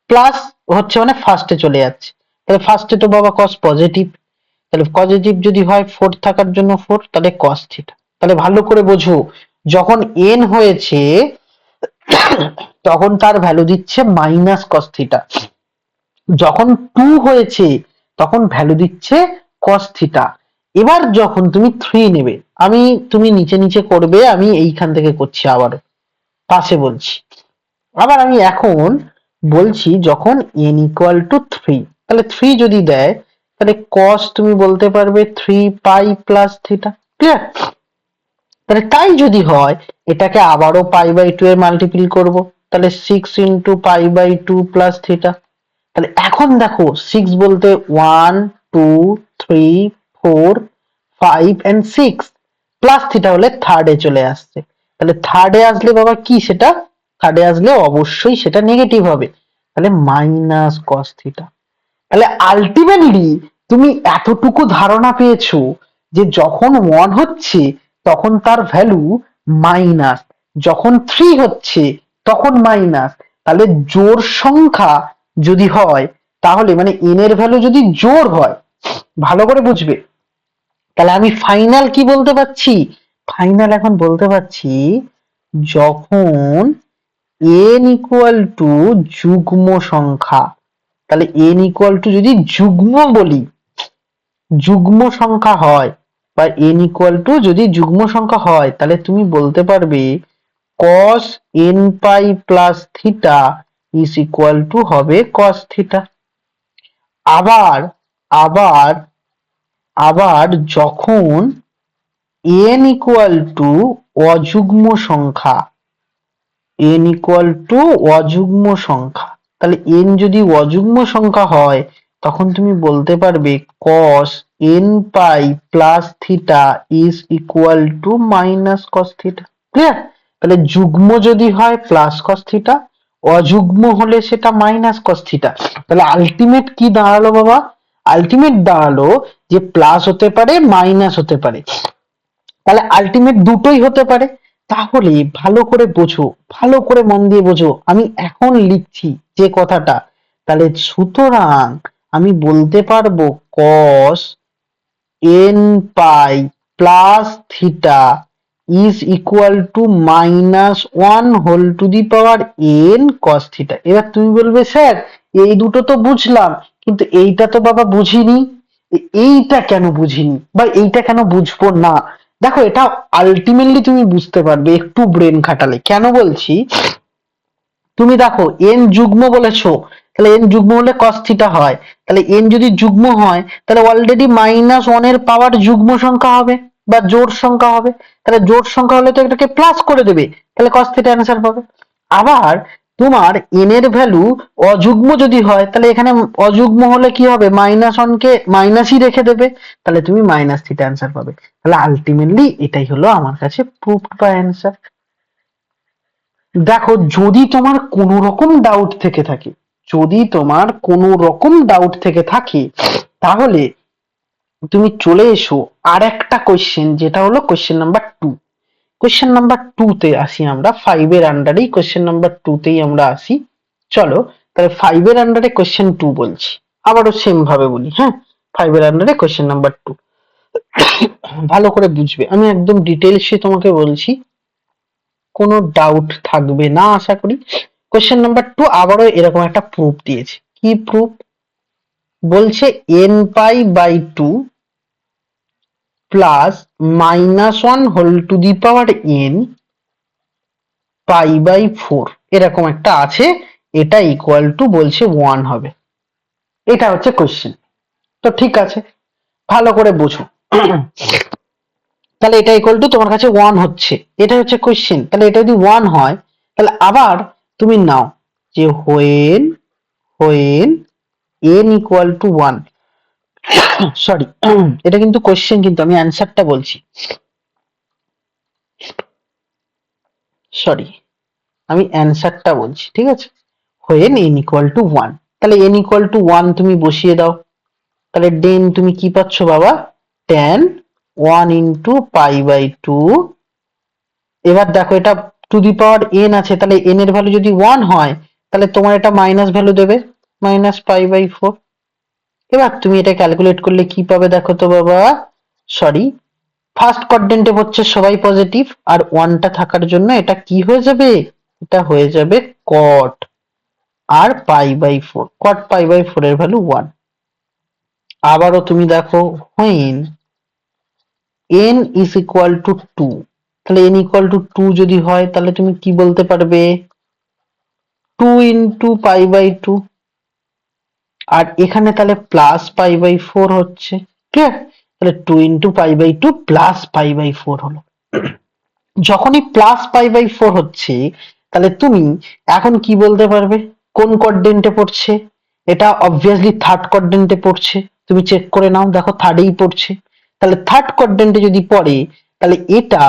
plus হচ্ছে মানে ফার্স্টে চলে যাচ্ছে। তাহলে ফার্স্টে তো বাবা cos পজিটিভ, তাহলে পজিটিভ যদি হয় 4 থাকার জন্য 4, তাহলে cos থিটা। তাহলে ভালো করে বোঝো, যখন n হয়েছে তখন তার ভ্যালু দিচ্ছে -cos থিটা, যখন 2 হয়েছে তখন ভ্যালু দিচ্ছে cos থিটা। এবার যখন তুমি 3 নেবে, তুমি নিচে নিচে করবে, আমি এইখান থেকে করছি, আবার পাশে বলছি। আবার আমি এখন বলছি যখন n ইকুয়াল টু 3, তাহলে 3 যদি দেয় তাহলে cos তুমি বলতে পারবে 3 পাই প্লাস থিটা। ক্লিয়ার? তাহলে তাই যদি হয় এটাকে আবারও পাই বাই 2 এ মাল্টিপ্লাই করব, তাহলে 6 into pi by 2 plus theta. তাহলে এখন দেখো 6 বলতে 1 2 3 4 5 এন্ড 6 প্লাস থিটা হলে থার্ডে চলে আসছে। তাহলে থার্ডে আসলে বাবা কি, সেটা থার্ডে আসলে অবশ্যই সেটা নেগেটিভ হবে, তাহলে মাইনাস কস থিটা। তাহলে আলটিমেটলি তুমি এতটুকু ধারণা পেয়েছো যে যখন 1 হচ্ছে তখন তার ভ্যালু মাইনাস, যখন 3 হচ্ছে তখন মাইনাস। তাহলে জোড় সংখ্যা যদি হয়, তাহলে মানে n এর ভ্যালু যদি জোড় হয়, ভালো করে বুঝবে, তাহলে আমি ফাইনাল কি বলতে পারছি, ফাইনাল এখন বলতে পারছি যখন n ইকুয়াল টু যুগ্ম সংখ্যা, তাহলে n ইকুয়াল টু যদি যুগ্ম বলি, যুগ্ম সংখ্যা হয়, বা n ইকুয়াল টু যদি যুগ্ম সংখ্যা হয়, তাহলে তুমি বলতে পারবে cos n pi plus theta is equal two হবে cos থিটা। আবার আবার আবার যখন n ইকুয়াল টু অযুগ্ম সংখ্যা, n ইকুয়াল টু অযুগ্ম সংখ্যা, তাহলে n যদি অযুগ্ম সংখ্যা হয় তখন তুমি বলতে পারবে cos n pi plus theta is equal to minus cos theta. Clear? তাহলে যুগ্ম যদি হয় প্লাস cos থিটা, অযুগ্ম হলে সেটা মাইনাস cos থিটা। তাহলে আলটিমেট কি দাঁড়ালো বাবা, আলটিমেট দাঁড়ালো যে প্লাস হতে পারে মাইনাস হতে পারে, তাহলে আলটিমেট দুটোই হতে পারে। তাহলে ভালো করে বোঝো, ভালো করে মন দিয়ে বোঝো আমি এখন লিখছি যে কথাটা, তাহলে সুতরাং আমি বলতে পারবো cos n pi plus theta is equal to minus 1 whole to the power n cos theta. এবার তুমি বলবে স্যার এই দুটো তো বুঝলাম, কিন্তু এইটা তো বাবা বুঝিনি, এইটা কেন বুঝিনি বা এইটা কেন বুঝবো না? দেখো এটা আলটিমেটলি তুমি বুঝতে পারবে একটু ব্রেন খাটালে। কেন বলছি, তুমি দেখো n যুগ্ম বলেছো, তাহলে n যুগ্ম হলে cos থিটা হয়, তাহলে n যদি যুগ্ম হয় তাহলে অলরেডি মাইনাস 1 এর পাওয়ার যুগ্ম সংখ্যা হবে বা জোড় সংখ্যা হবে, তাহলে জোড় সংখ্যা হলে তো এটাকে প্লাস করে দেবে, তাহলে cos থিটা অ্যান্সার পাবে। আবার তোমার n এর ভ্যালু অযুগ্ম যদি হয়, তাহলে এখানে অযুগ্ম হলে কি হবে, মাইনাস 1 কে মাইনাসই রেখে দেবে, তাহলে তুমি মাইনাস থিটা অ্যান্সার পাবে। তাহলে আলটিমেটলি এটাই হলো আমার কাছে প্রুফড বা অ্যান্সার। দেখো যদি তোমার কোনো রকম ডাউট থেকে থাকে, যদি তোমার কোনো রকম ডাউট থেকে থাকে, তাহলে তুমি চলে এসো আর একটা কোশ্চেন, যেটা হলো কোশ্চেন নাম্বার 2। কোশ্চেন নাম্বার 2 তে আসি আমরা, 5 এর আন্ডারেই কোশ্চেন নাম্বার 2 তেই আমরা আসি। চলো তাহলে 5 এর আন্ডারে কোশ্চেন 2 বলছি, আবারও সেম ভাবে বলি, হ্যাঁ। 5 এর আন্ডারে কোশ্চেন নাম্বার 2, ভালো করে বুঝবে, আমি একদম ডিটেলসে তোমাকে বলছি, কোনো ডাউট থাকবে না আশা করি। কোশ্চেন নাম্বার 2 আবারও এরকম একটা প্রুফ দিয়েছে। কি প্রুফ বলছে, n pi by 2 plus minus 1 whole to the power n pi by 4 এরকম একটা আছে, এটা ইকুয়াল টু বলছে 1 হবে। এটা হচ্ছে কোশ্চেন। তো ঠিক আছে, ভালো করে বোঝো। তাহলে এটা ইকুয়াল টু তোমার কাছে 1 হচ্ছে, এটা হচ্ছে কোশ্চেন। তাহলে এটা যদি 1 হয়, তাহলে আবার তুমি নাও যে when n equal to 1, sorry এটা কিন্তু কোশ্চেন, কিন্তু আমি অ্যান্সারটা বলছি, সরি আমি অ্যান্সারটা বলছি, ঠিক আছে। হোয়েন n ইকুয়াল টু 1, তাহলে n ইকুয়াল টু 1 তুমি বসিয়ে দাও, তাহলে দেন তুমি কি পাচ্ছ বাবা, tan 1 ইন্টু পাই বাই 2। এবার দেখো এটা টু দি পাওয়ার n আছে, তাহলে n এর ভ্যালু যদি 1 হয় তাহলে তোমার এটা মাইনাস ভ্যালু দেবে, মাইনাস পাই বাই 4। এবার তুমি এটা ক্যালকুলেট করলে কি পাবে দেখো তো বাবা, সরি ফার্স্ট কোয়াড্রেন্টে হচ্ছে সবাই পজিটিভ, আর 1টা থাকার জন্য এটা কি হয়ে যাবে, এটা হয়ে যাবে cot আর pi by 4, cot pi by 4 এর ভ্যালু 1। আবারও তুমি দেখো when n is equal to 2, তাহলে n equal to 2 যদি হয় তাহলে তুমি কি বলতে পারবে 2 into pi by 2, আর এখানে তাহলে প্লাস পাই বাই 4 হচ্ছে, ক্লিয়ার? তাহলে 2 into pi by 2 plus pi by 4 হলো। যখনই প্লাস পাই বাই 4 হচ্ছে তাহলে তুমি এখন কি বলতে পারবে কোন কোয়াড্রেন্টে পড়ছে? এটা অবভিয়াসলি থার্ড কোয়াড্রেন্টে পড়ছে, তুমি চেক করে নাও, দেখো থার্ডেই পড়ছে। তাহলে থার্ড কোয়াড্রেন্টে যদি পড়ে তাহলে এটা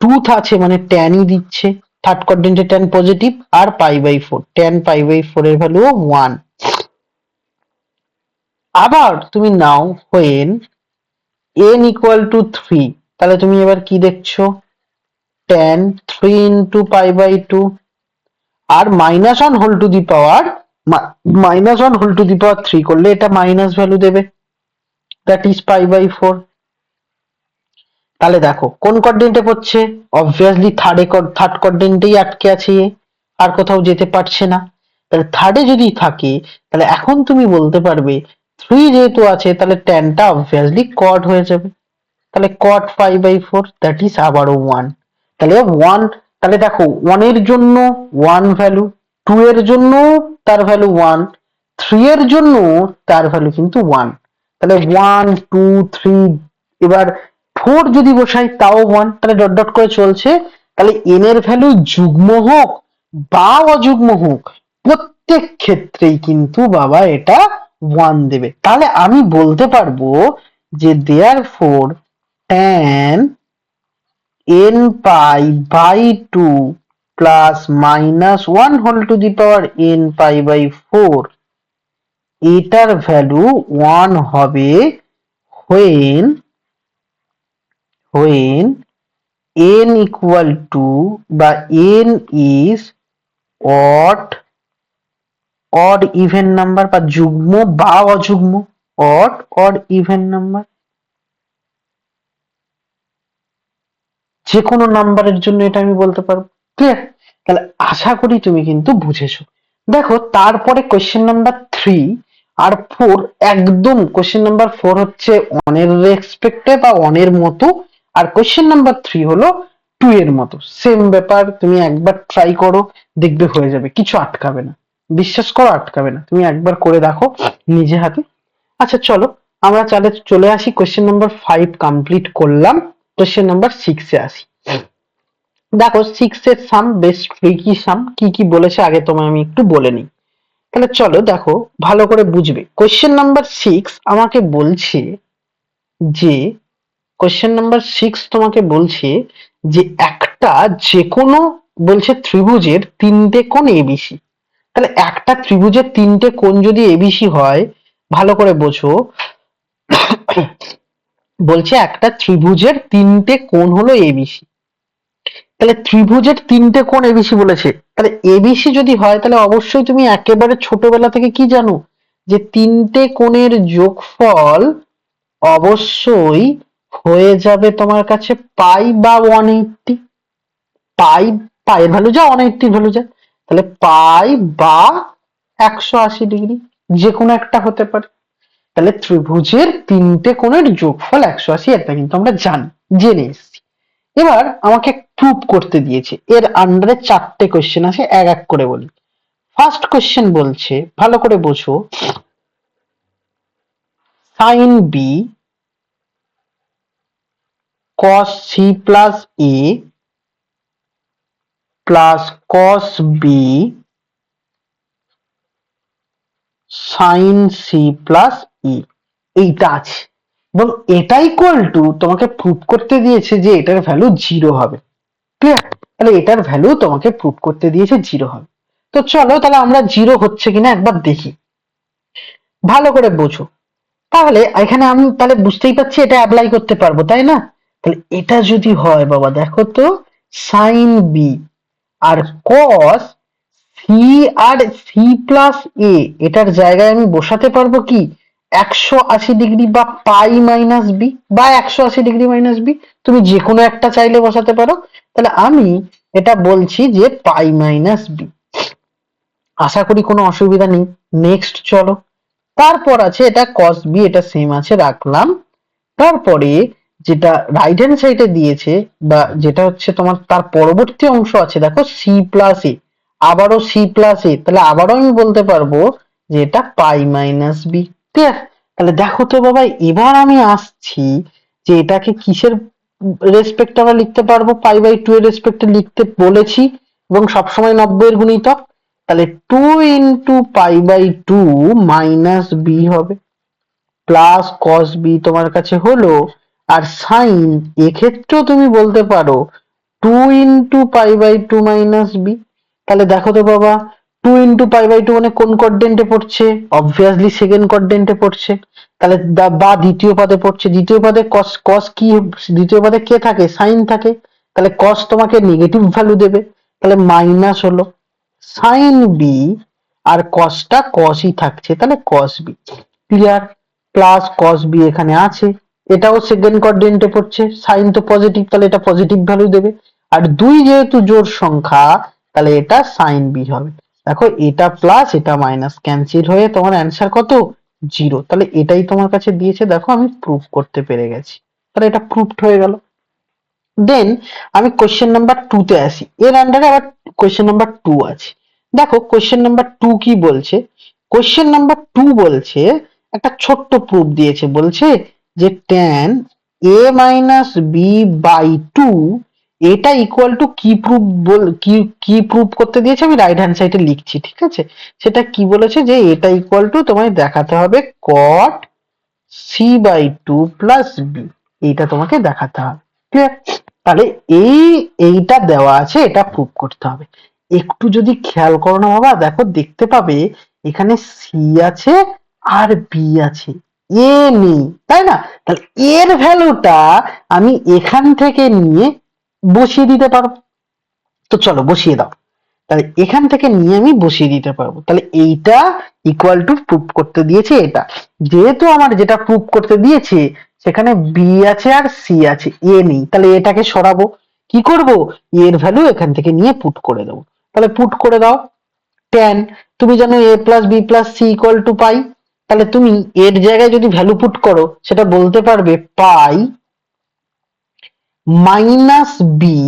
টুথ আছে মানে ট্যানই দিচ্ছে, থার্ড কোয়াড্রেন্টে ট্যান পজিটিভ, আর pi by 4, tan pi by 4 এর ভ্যালু 1। আবার তুমি নাও when n equal to 3, তাহলে তুমি এবার কি দেখছো tan 3 into pi by 2, আর minus 1 whole to the power minus 1 whole to the power 3 করলে এটা মাইনাস ভ্যালু দেবে, দ্যাট ইজ পাই বাই 4। তাহলে দেখো কোন কোয়াড্রেন্টে পড়ছে, অবভিয়াসলি থার্ড কোয়াড্রেন্টেই আটকে আছে, আর কোথাও যেতে পারছে না। তাহলে থার্ডে যদি থাকে তাহলে এখন তুমি বলতে পারবে 3 যেহেতু আছে তাহলে ট্যানটা অবভিয়াসলি কট হয়ে যাবে, তাহলে cot pi by 4 that is আবারও 1। তাহলে 1, তাহলে দেখো 1 এর জন্য 1 ভ্যালু, 2 এর জন্য তার ভ্যালু 1, 3 এর জন্য তার ভ্যালু কিন্তু 1। তাহলে 1 2 3, এবার 4 যদি বসাই তাও 1, তাহলে ডট ডট করে চলছে। তাহলে n এর ভ্যালু যুগ্ম হোক বা অযুগ্ম হোক প্রত্যেক ক্ষেত্রেই কিন্তু বাবা এটা 1 দেবে। তাহলে আমি বলতে পারবো যে therefore tan n pi by 2 plus minus 1 whole to the power n pi by 4, এটার ভ্যালু 1 হবে when n equal to বা n is odd even number বা যুগ্ম বা অযুগ্ম, odd even number, যে কোনো নাম্বারের জন্য এটা আমি বলতে পারবো, ক্লিয়ার? তাহলে আশা করি তুমি কিন্তু বুঝেছো। দেখো তারপরে কোয়েশ্চেন নাম্বার 3 আর 4, একদম কোয়েশ্চেন নাম্বার 4 হচ্ছে অনের রেসপেক্টে বা অনের মতো, আর কোয়েশ্চেন নাম্বার 3 হলো 2 এর মতো, সেম ব্যাপার। তুমি একবার ট্রাই করো, দেখবে হয়ে যাবে, কিছু আটকাবে না, বিশ্বাস করো আটকাবে না, তুমি একবার করে দেখো নিজে হাতে। আচ্ছা চলো আমরা চলে আসি কোয়েশ্চেন নাম্বার 5 কমপ্লিট করলাম, কোয়েশ্চেন নাম্বার 6 এ আসি। দেখো 6 এর সাম বেশ ট্রিকি সাম, কি কি বলেছে আগে তোমায় আমি একটু বলে নিই। তাহলে চলো দেখো ভালো করে বুঝবে। কোয়েশ্চেন নাম্বার 6 আমাকে বলছে যে কোয়েশ্চেন নাম্বার 6 তোমাকে বলছে যে একটা যে কোনো, বলছে ত্রিভুজের 3টে কোণ এবিসি। তাহলে একটা ত্রিভুজের 3টে কোণ যদি এবিসি হয়, ভালো করে বোঝো, বলছে একটা ত্রিভুজের 3টে কোণ হলো এবিসি। তাহলে ত্রিভুজের 3টে কোণ এবিসি বলেছে, তাহলে এবিসি যদি হয় তাহলে অবশ্যই তুমি একেবারে ছোটবেলা থেকে কি জানো যে 3টে কোণের যোগফল অবশ্যই হয়ে যাবে তোমার কাছে পাই বা 180। পাই, পায়ের ভ্যালু যা 180 ভ্যালু যা, তাহলে পাই বা 180 ডিগ্রি, যে কোনো একটা হতে পারে। তাহলে ত্রিভুজের 3টে কোণের যোগফল 180, এটা কিন্তু আমরা জেনে এসেছি। এবার আমাকে প্রুভ করতে দিয়েছে, এর আন্ডারে 4টে কোশ্চেন আছে, এক এক করে বলি। ফার্স্ট কোশ্চেন বলছে, ভালো করে বোঝো, sine B cos c plus a plus cos b sin c plus e, এইটা আছে এবং এটা ইকুয়াল টু তোমাকে প্রুভ করতে দিয়েছে যে এটার ভ্যালু 0 হবে, ক্লিয়ার? তাহলে এটার ভ্যালু তোমাকে প্রুভ করতে দিয়েছে 0 হবে। তো চলো তাহলে আমরা 0 হচ্ছে কিনা একবার দেখি, ভালো করে বোঝো। তাহলে এখানে আমি তাহলে বুঝতেই পারছি এটা অ্যাপ্লাই করতে পারবো, তাই না? তাহলে এটা যদি হয় বাবা দেখো তো, সাইন বি আর কস সি আর সি প্লাস এ, এটার জায়গায় আমি বসাতে পারবো কি 180 ডিগ্রি বা পাই মাইনাস বি বা 180 ডিগ্রি মাইনাস বি, তুমি যে কোনো একটা চাইলে বসাতে পারো। তাহলে আমি এটা বলছি যে পাই মাইনাস বি, আশা করি কোনো অসুবিধা নেই। নেক্সট চলো, তারপর আছে এটা কস বি, এটা সেম আছে রাখলাম। তারপরে যেটা রাইট হ্যান্ড সাইডে দিয়েছে বা যেটা হচ্ছে তোমার তার পরবর্তী অংশ আছে দেখো সি প্লাস এ, আবারও সি প্লাস এ, তাহলে আবারও আমি বলতে পারবো যে এটা পাই মাইনাস বি। ঠিক আছে, তাহলে দেখো তো বাবা, এবার আমি আসছি যে এটাকে কিসের রেসপেক্টে আমরা লিখতে পারবো, পাই বাই টু এর রেসপেক্টে লিখতে বলেছি এবং সবসময় 90 এর গুণিতক, তাহলে two into pi by two minus B হবে, প্লাস কস বি তোমার কাছে হলো। আর সাইন, এক্ষেত্রেও তুমি বলতে পারো two into pi by two minus B. তাহলে দেখো তো বাবা, two into pi by two মানে কোন কোয়াড্রেন্টে পড়ছে? অবভিয়াসলি সেকেন্ড কোয়াড্রেন্টে পড়ছে। তাহলে বা দ্বিতীয় পদে পড়ছে। দ্বিতীয় পদে কস, কস কি, দ্বিতীয় পদে কে থাকে? সাইন থাকে। তাহলে কস তোমাকে নেগেটিভ ভ্যালু দেবে, তাহলে মাইনাস হলো সাইন বি, আর কসটা কসই থাকছে, তাহলে cos B. Clear? Plus cos B এখানে আছে, এটাও সেকেন্ড কোয়াড্রেন্টে পড়ছে, সাইন তো পজিটিভ, তাহলে এটা পজিটিভ ভ্যালু দেবে। আর দুই যেহেতু জোড় সংখ্যা, তাহলে এটা সাইন বি হবে। দেখো এটা প্লাস এটা মাইনাস ক্যান্সেল হয়ে তোমার অ্যান্সার কত? 0। তাহলে এটাই তোমার কাছে দিয়েছে, দেখো আমি প্রুফ করতে পেরে গেছি, তাহলে এটা প্রুফড হয়ে গেল। দেন আমি কোয়েশ্চেন নাম্বার 2 তে আসি, এর আন্ডারে আবার কোয়েশ্চেন নাম্বার 2 আছে। দেখো কোয়েশ্চেন নাম্বার 2 কি বলছে? কোয়েশ্চেন নাম্বার 2 বলছে একটা ছোট্ট প্রুফ দিয়েছে, বলছে যে tan a minus B by two, এটা ইকুয়াল টু কি প্রুফ, কি কি প্রুফ করতে দিয়েছে, আমি রাইট হ্যান্ড সাইডে লিখছি, ঠিক আছে? সেটা কি বলেছে, যে এটা ইকুয়াল টু তোমায় দেখাতে হবে cot C by two plus B, এইটা তোমাকে দেখাতে হবে। ঠিক আছে, তাহলে এইটা দেওয়া আছে, এটা প্রুভ করতে হবে। একটু যদি খেয়াল করো না বাবা, দেখো দেখতে পাবে এখানে সি আছে আর বি আছে, এ নেই, তাই না? তাহলে এর ভ্যালুটা আমি এখান থেকে নিয়ে বসিয়ে দিতে পারবো। তো চলো বসিয়ে দাও। তাহলে এখান থেকে নিয়ে আমি বসিয়ে দিতে পারবো। তাহলে এইটা ইকুয়াল টু প্রুভ করতে দিয়েছে এটা। যেহেতু আমার যেটা প্রুভ করতে দিয়েছে সেখানে বি আছে আর সি আছে, এ নেই, তাহলে এটাকে সরাবো। কি করব? এর ভ্যালু এখান থেকে নিয়ে পুট করে দেবো। তাহলে পুট করে দাও। tan, তুমি জানো a plus B plus C equal to pi, তাহলে তুমি এর জায়গায় যদি ভ্যালু পুট করো সেটা বলতে পারবে pi minus B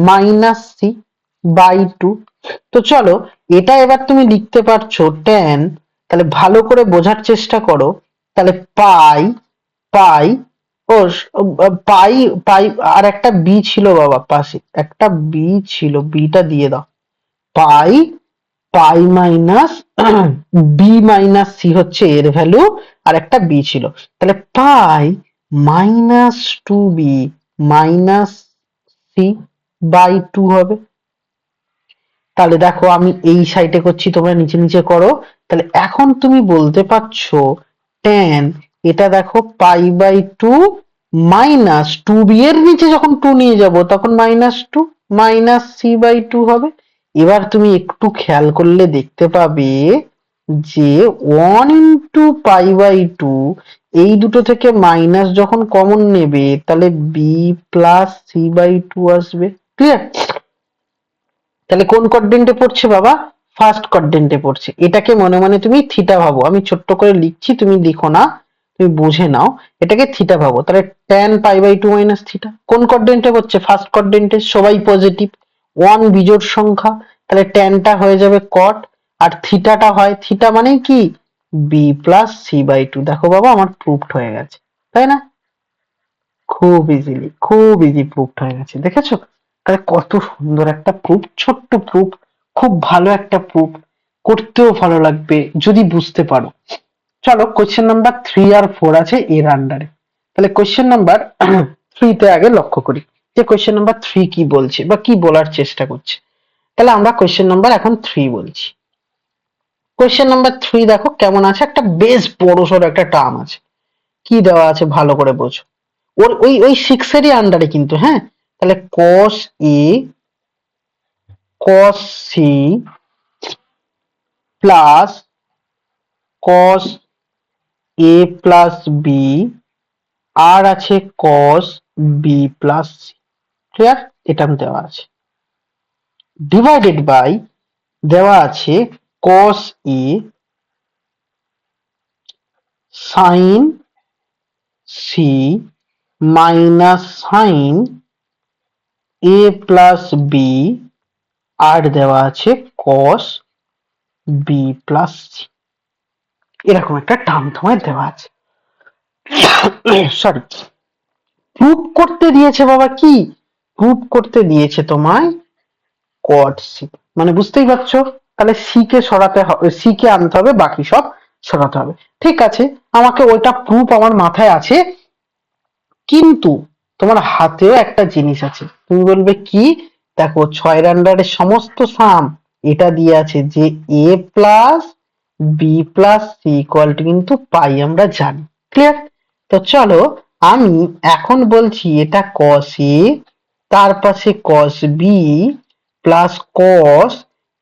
minus C by two. তো চলো এটা এবার তুমি লিখতে পারছো tan, তাহলে ভালো করে বোঝার চেষ্টা করো। তাহলে পাই, পাই ও পাই, পাই আর একটা বি ছিল বাবা পাশে, একটা বি ছিল, বিটা দিয়ে দাও। Pi, pi minus B minus C হচ্ছে এর ভ্যালু, আর একটা বি ছিল, তাহলে pi minus two B minus C by two হবে। তাহলে দেখো আমি এই সাইডে করছি, তোমরা নিচে নিচে করো। তাহলে এখন তুমি বলতে পারছো tan, এটা দেখো pi by two minus two B, এর নিচে যখন টু নিয়ে যাব তখন minus two minus C by two হবে। এবার তুমি একটু খেয়াল করলে দেখতে পাবে যে one into pi by two, এই দুটো থেকে মাইনাস যখন কমন নেবে তাহলে B plus C by two আসবে। ক্লিয়ার? তাহলে কোন কোয়াড্রেন্টে পড়ছে বাবা? ফার্স্ট কোয়াড্রেন্টে পড়ছে। এটাকে মনে মনে তুমি থিটা ভাবো, আমি ছোট্ট করে লিখছি, তুমি লিখো না, তুমি বুঝে নাও। এটাকে থিটা ভাবো। তাহলে tan pi by two minus theta কোন কোয়াড্রেন্টে পড়ছে? ফার্স্ট কোয়াড্রেন্টে, সবাই পজিটিভ, ওয়ান বিজোড় সংখ্যা, তাহলে ট্যানটা হয়ে যাবে কট, আর থিটাটা হয়, থিটা মানে কি? B plus C by two. দেখো বাবা আমার প্রুফড হয়ে গেছে, তাই না? খুব ইজিলি, খুব ইজি প্রুফ হয়ে গেছে, দেখেছো? তাহলে কত সুন্দর একটা প্রুফ, ছোট্ট প্রুফ, খুব ভালো একটা প্রুফ, করতেও ভালো লাগবে যদি বুঝতে পারো। চলো কোয়েশ্চেন নাম্বার 3 আর 4 আছে এর আন্ডারে। তাহলে কোয়েশ্চেন নাম্বার 3 তে আগে লক্ষ্য করি যে কোয়েশ্চেন নাম্বার 3 কি বলছে বা কি বলার চেষ্টা করছে। তাহলে আমরা কোয়েশ্চেন নাম্বার এখন 3 বলছি। কোয়েশ্চেন নাম্বার 3 দেখো কেমন আছে, একটা বেশ বড়সড় একটা টার্ম আছে। কি দেওয়া আছে ভালো করে বোঝো। ওর ওই ওই 6 এরই আন্ডারে কিন্তু, হ্যাঁ? তাহলে cos a cos c plus cos a plus b, আর আছে cos b plus c। Clear? এটা দেওয়া আছে, ডিভাইডেড বাই দেওয়া আছে cos a sin c minus sine A plus B আর দেওয়া আছে কস বি প্লাস সি, এরকম একটা টার্ম তোমায় দেওয়া আছে। সরি, প্রুফ করতে দিয়েছে বাবা, কি প্রুফ করতে দিয়েছে তোমায় কট সি, মানে বুঝতেই পারছো, তাহলে সি কে সরাতে হবে, সি কে আনতে হবে, বাকি সব সরাতে হবে। ঠিক আছে, আমাকে ওইটা প্রুফ আমার মাথায় আছে, কিন্তু তোমার হাতেও একটা জিনিস আছে, তুমি বলবে কি, দেখো 6 আন্ডারের সমস্ত সাম এটা দিয়ে আছে যে A plus B plus C equal to কিন্তু পাই, আমরা জানি। ক্লিয়ার? তো চলো আমি এখন বলছি এটা কস এ, তার পাশে cos B plus cos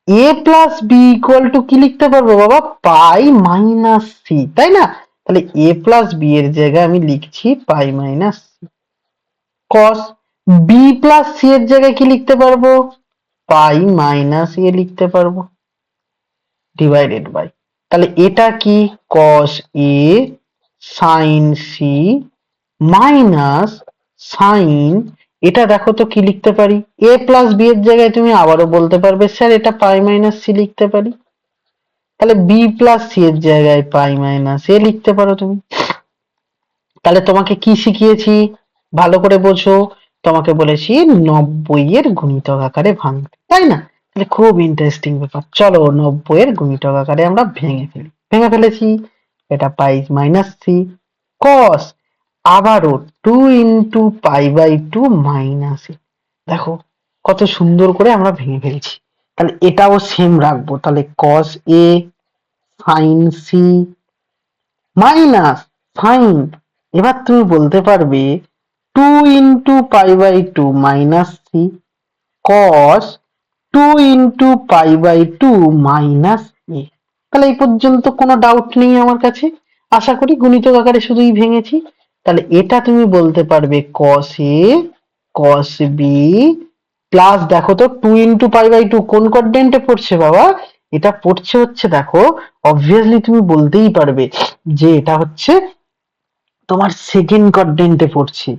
A plus B equal to কি লিখতে পারবো বাবা, পাই মাইনাস সি, তাই না? তাহলে এ প্লাস বি এর জায়গায় আমি লিখছি pi minus cos, B plus C এর জায়গায় কি লিখতে পারবো, পাই মাইনাস এ লিখতে পারবো, ডিভাইডেড বাই, তাহলে এটা কি কস A sine C minus sign, এটা দেখো তো কি লিখতে পারি, এ প্লাস বি এর জায়গায় তুমি আবারও বলতে পারবে স্যার এটা পাই মাইনাস সি লিখতে পারি, তাহলে বি প্লাস সি এর জায়গায় পাই মাইনাস এ লিখতে পারো তুমি। তাহলে তোমাকে কি শিখিয়েছি ভালো করে বোঝো, তোমাকে বলেছি 90 এর গুণিতক আকারে ভাঙতে, তাই না? তাহলে খুব ইন্টারেস্টিং ব্যাপার, চলো 90 এর গুণিতক আকারে আমরা ভেঙে ফেলি, ভেঙে ফেলেছি, এটা পাই মাইনাস সি কস, আবারও 2 ইন্টু পাই বাই 2 মাইনাস এ, দেখো কত সুন্দর করে আমরা ভেঙে ফেলছি। তাহলে এটাও সেম রাখবো, তাহলে cos A sine C minus sine, এবার তুমি বলতে পারবে 2 into pi by 2 minus C cos 2 into pi by 2 minus A. তাহলে এই পর্যন্ত কোনো ডাউট নেই আমার কাছে, আশা করি গুণিতক আকারে শুধুই ভেঙেছি। তাহলে এটা তুমি বলতে পারবে কস এ কস বি প্লাস, দেখো তো 2 ইন্টু পাই বাই 2 কোন কোয়াড্রেন্টে পড়ছে বাবা, এটা পড়ছে হচ্ছে, দেখো অবভিয়াসলি তুমি বলতেই পারবে যে এটা হচ্ছে তোমার সেকেন্ড কোয়াড্রেন্টে পড়ছে।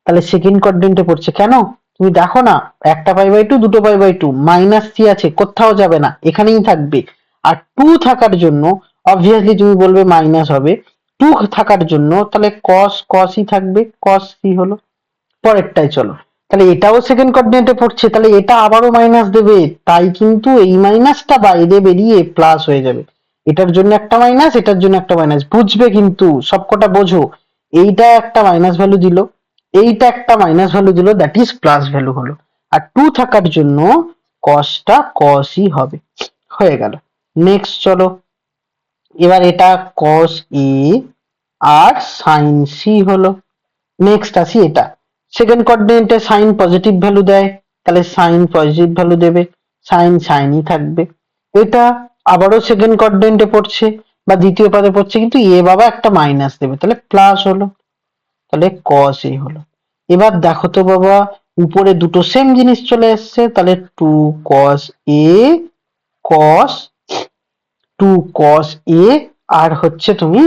তাহলে সেকেন্ড কোয়াড্রেন্টে পড়ছে কেন, তুমি দেখো না, একটা পাই বাই টু, দুটো pi by two, minus C আছে, কোথাও যাবে না, এখানেই থাকবে। আর টু থাকার জন্য অবভিয়াসলি তুমি বলবে মাইনাস হবে, টু থাকার জন্য তাহলে কস কসই থাকবে, কস সি হলো। পরেরটাই চলো, তাহলে এটাও সেকেন্ড কোঅর্ডিনেটে পড়ছে, তাহলে এটা আবারও মাইনাস দেবে, তাই কিন্তু এই মাইনাসটা বাইরে বেরিয়ে প্লাস হয়ে যাবে, এটার জন্য একটা মাইনাস, এটার জন্য একটা মাইনাস, বুঝবে কিন্তু সবকটা বোঝো, এইটা একটা মাইনাস ভ্যালু দিল, এইটা একটা মাইনাস ভ্যালু দিল, দ্যাট ইজ প্লাস ভ্যালু হলো। আর টু থাকার জন্য কসটা কসই হবে, হয়ে গেল। নেক্সট চলো, এবার এটা কস এ আর সাইন সি হলো। নেক্সট আসি এটা, সেকেন্ড কোঅর্ডিনেটে সাইন পজিটিভ ভ্যালু দেয়, তাহলে সাইন পজিটিভ ভ্যালু দেবে, সাইন সাইনই থাকবে। এটা আবারও সেকেন্ড কোঅর্ডিনেটে পড়ছে বা দ্বিতীয় পদে পড়ছে, কিন্তু এ বাবা একটা মাইনাস দেবে, তাহলে প্লাস হলো, তাহলে কস এ হলো। এবার দেখো তো বাবা, উপরে দুটো সেম জিনিস চলে এসছে, তাহলে টু কস এ কস, টু কস এ, আর হচ্ছে তুমি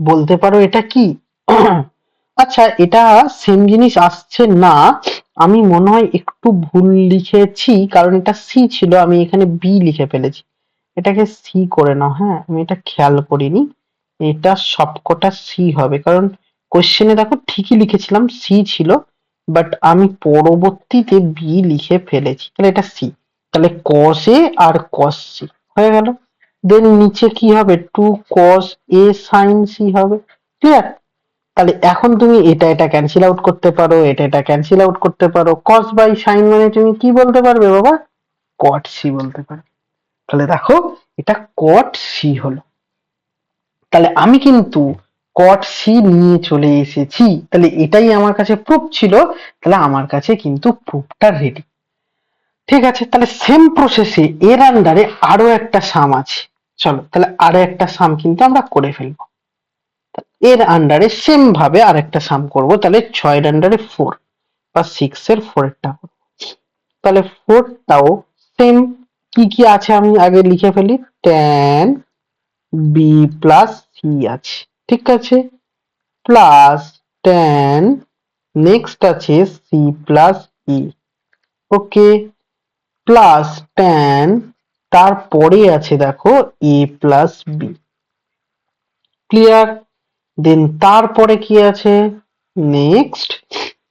বলতে পারো এটা কি, আচ্ছা এটা সেম জিনিস আসছে না, আমি মনে হয় একটু ভুল লিখেছি, কারণ এটা সি ছিল, আমি এখানে বি লিখে ফেলেছি, এটাকে সি করে নাও, হ্যাঁ আমি এটা খেয়াল করিনি, এটা সবকটা সি হবে, কারণ কোশ্চেনে দেখো ঠিকই লিখেছিলাম সি ছিল, বাট আমি পরবর্তীতে বি লিখে ফেলেছি, তাহলে এটা সি, তাহলে কস এ আর কস সি হয়ে গেল। দেন নিচে কি হবে, two cos A sine C হবে, ক্লিয়ার? তাহলে এখন তুমি এটা এটা ক্যান্সেল আউট করতে পারো, এটা এটা ক্যান্সেল আউট করতে পারো, কস বাই সাইন মানে তুমি কি বলতে পারবে বাবা, কট সি বলতে পারবে। তাহলে দেখো এটা কট সি হলো, তাহলে আমি কিন্তু কট সি নিয়ে চলে এসেছি, তাহলে এটাই আমার কাছে প্রুফ ছিল, তাহলে আমার কাছে কিন্তু প্রুফটা রেডি। ঠিক আছে, তাহলে সেম প্রসেসে এর আন্ডারে আরো একটা সাম আছে, চলো তাহলে আরো একটা সাম কিন্তু আমরা করে ফেলবো, এর আন্ডারে সেম ভাবে আরেকটা সাম করব, তাহলে 6 এর আন্ডারে 4 বা 6 এর 4 এরটা করব, তাহলে 4 টাও সেম, কি কি আছে আমি আগে লিখে ফেলি, tan বি প্লাস সি আছে, ঠিক আছে, প্লাস tan নেক্সট আছে সি প্লাস ই, ওকে, প্লাস ট্যান, তারপরে আছে দেখো এ প্লাস বি, ক্লিয়ার। দেন তারপরে কি আছে, নেক্সট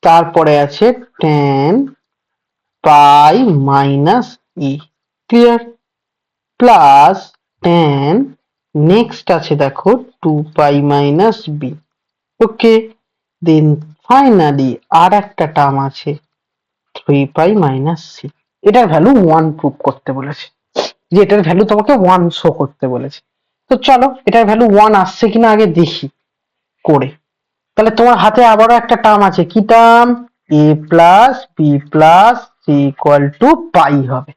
তারপরে আছে tan pi minus E, clear, plus tan, next আছে দেখো টু পাই মাইনাস বি, ওকে। দেন ফাইনালি আর একটা টার্ম আছে থ্রি পাই মাইনাস সি। এটার ভ্যালু ওয়ান প্রুভ করতে বলেছে, যে এটার ভ্যালু তোমাকে ওয়ান শো করতে বলেছে। তো চলো এটার ভ্যালু ওয়ান আসছে কিনা আগে দেখি করে। তাহলে তোমার হাতে আবারও একটা টার্ম আছে, কি term, A plus B plus C equal to pi হবে।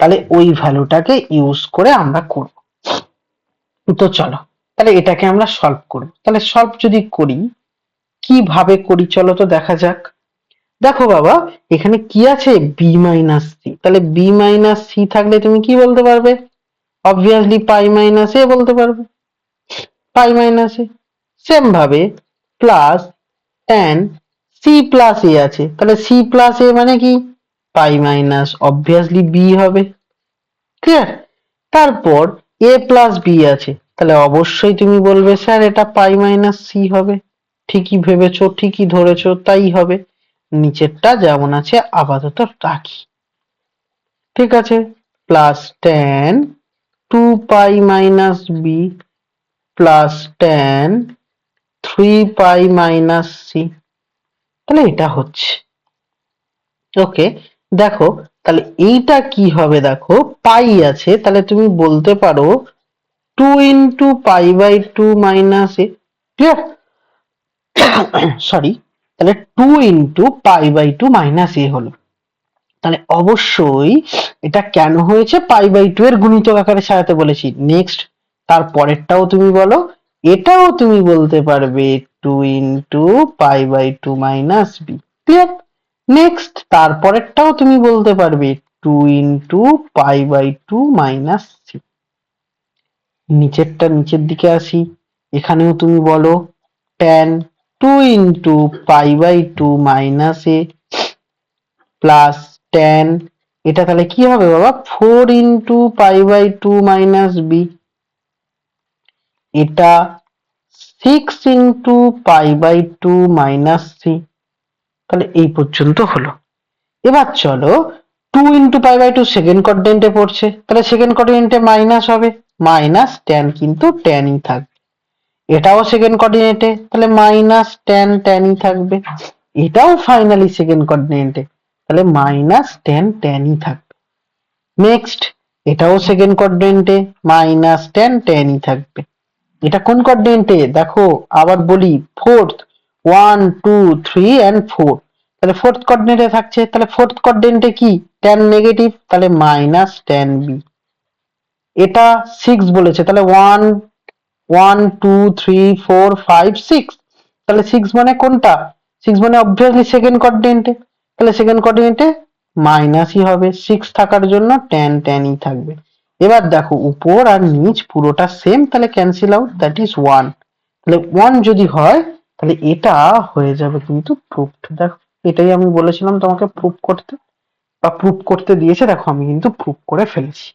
তাহলে ওই ভ্যালুটাকে ইউজ করে আমরা করব। তো চলো তাহলে এটাকে আমরা সলভ করব। তাহলে সলভ যদি করি, কিভাবে করি চলো তো দেখা যাক। দেখো বাবা, এখানে কি আছে, বি মাইনাস সি, তাহলে বি মাইনাস সি থাকলে তুমি কি বলতে পারবে, অবভিয়াসলি পাই মাইনাস এ বলতে পারবে, পাই মাইনাস এ। সেম ভাবে প্লাস ট্যান সি প্লাস এ আছে, তাহলে সি প্লাস এ মানে কি, পাই মাইনাস অবভিয়াসলি বি হবে, ক্লিয়ার। তারপর এ প্লাস বি আছে, তাহলে অবশ্যই তুমি বলবে স্যার এটা পাই মাইনাস সি হবে। ঠিকই ভেবেছো, ঠিকই ধরেছো, তাই হবে। নিচেরটা যেমন আছে আপাতত রাখি, ঠিক আছে। Plus tan two pi minus B plus tan three pi minus C, তাহলে এটা হচ্ছে, ওকে। দেখো তাহলে এইটা কি হবে, দেখো পাই আছে, তাহলে তুমি বলতে পারো two into pi by two minus A, clear, sorry, তাহলে two into pi by two minus A হলো। তাহলে অবশ্যই এটা কেন হয়েছে, পাই বাই টু এর গুণিতক আকারে সাজাতে বলেছি। নেক্সট তার পরেরটাও তুমি বলো, এটাও তুমি বলতে পারবে two into pi by two minus B, clear. Next তারপরেরটাও তুমি বলতে পারবে two into pi by two minus C. নিচেরটা নিচের দিকে আসি, এখানেও তুমি বলো tan two into pi by two minus A plus tan, এটা তাহলে কি হবে বাবা, four into pi by two minus B, এটা six into pi by two minus C. তাহলে এই পর্যন্ত হলো। এবার চলো two into pi by two second কোয়াড্রেন্টে পড়ছে, তাহলে সেকেন্ড কোয়াড্রেন্টে মাইনাস হবে, মাইনাস ট্যান কিন্তু ট্যানই থাকবে। এটাও সেকেন্ড কোঅর্ডিনেটে, তাহলে মাইনাস ট্যান ট্যানই থাকবে। এটাও ফাইনালি সেকেন্ড কোঅর্ডিনেটে, তাহলে মাইনাস ট্যান ট্যানই থাকবে। নেক্সট এটাও সেকেন্ড কোঅর্ডিনেটে, মাইনাস ট্যান ট্যানই থাকবে। এটা কোন কোঅর্ডিনেটে দেখো, আবার বলি fourth, one two three and four, তাহলে ফোর্থ কোঅর্ডিনেটে থাকছে, তাহলে ফোর্থ কোঅর্ডিনেটে কি ট্যান নেগেটিভ, তাহলে মাইনাস ট্যান বি। এটা সিক্স বলেছে, তাহলে one one two three four five six, তাহলে সিক্স মানে কোনটা, সিক্স মানে অবভিয়াসলি সেকেন্ড কোঅর্ডিনেটে, তাহলে সেকেন্ড কোঅর্ডিনেটে মাইনাসই হবে, সিক্স থাকার জন্য ট্যান ট্যানই থাকবে। এবার দেখো উপর আর নিচ পুরোটা সেম, তাহলে cancel out, that is one. তাহলে ওয়ান যদি হয় তাহলে এটা হয়ে যাবে কিন্তু প্রুফড। দেখো এটাই আমি বলেছিলাম তোমাকে প্রুফ করতে, বা প্রুফ করতে দিয়েছে, দেখো আমি কিন্তু প্রুফ করে ফেলেছি।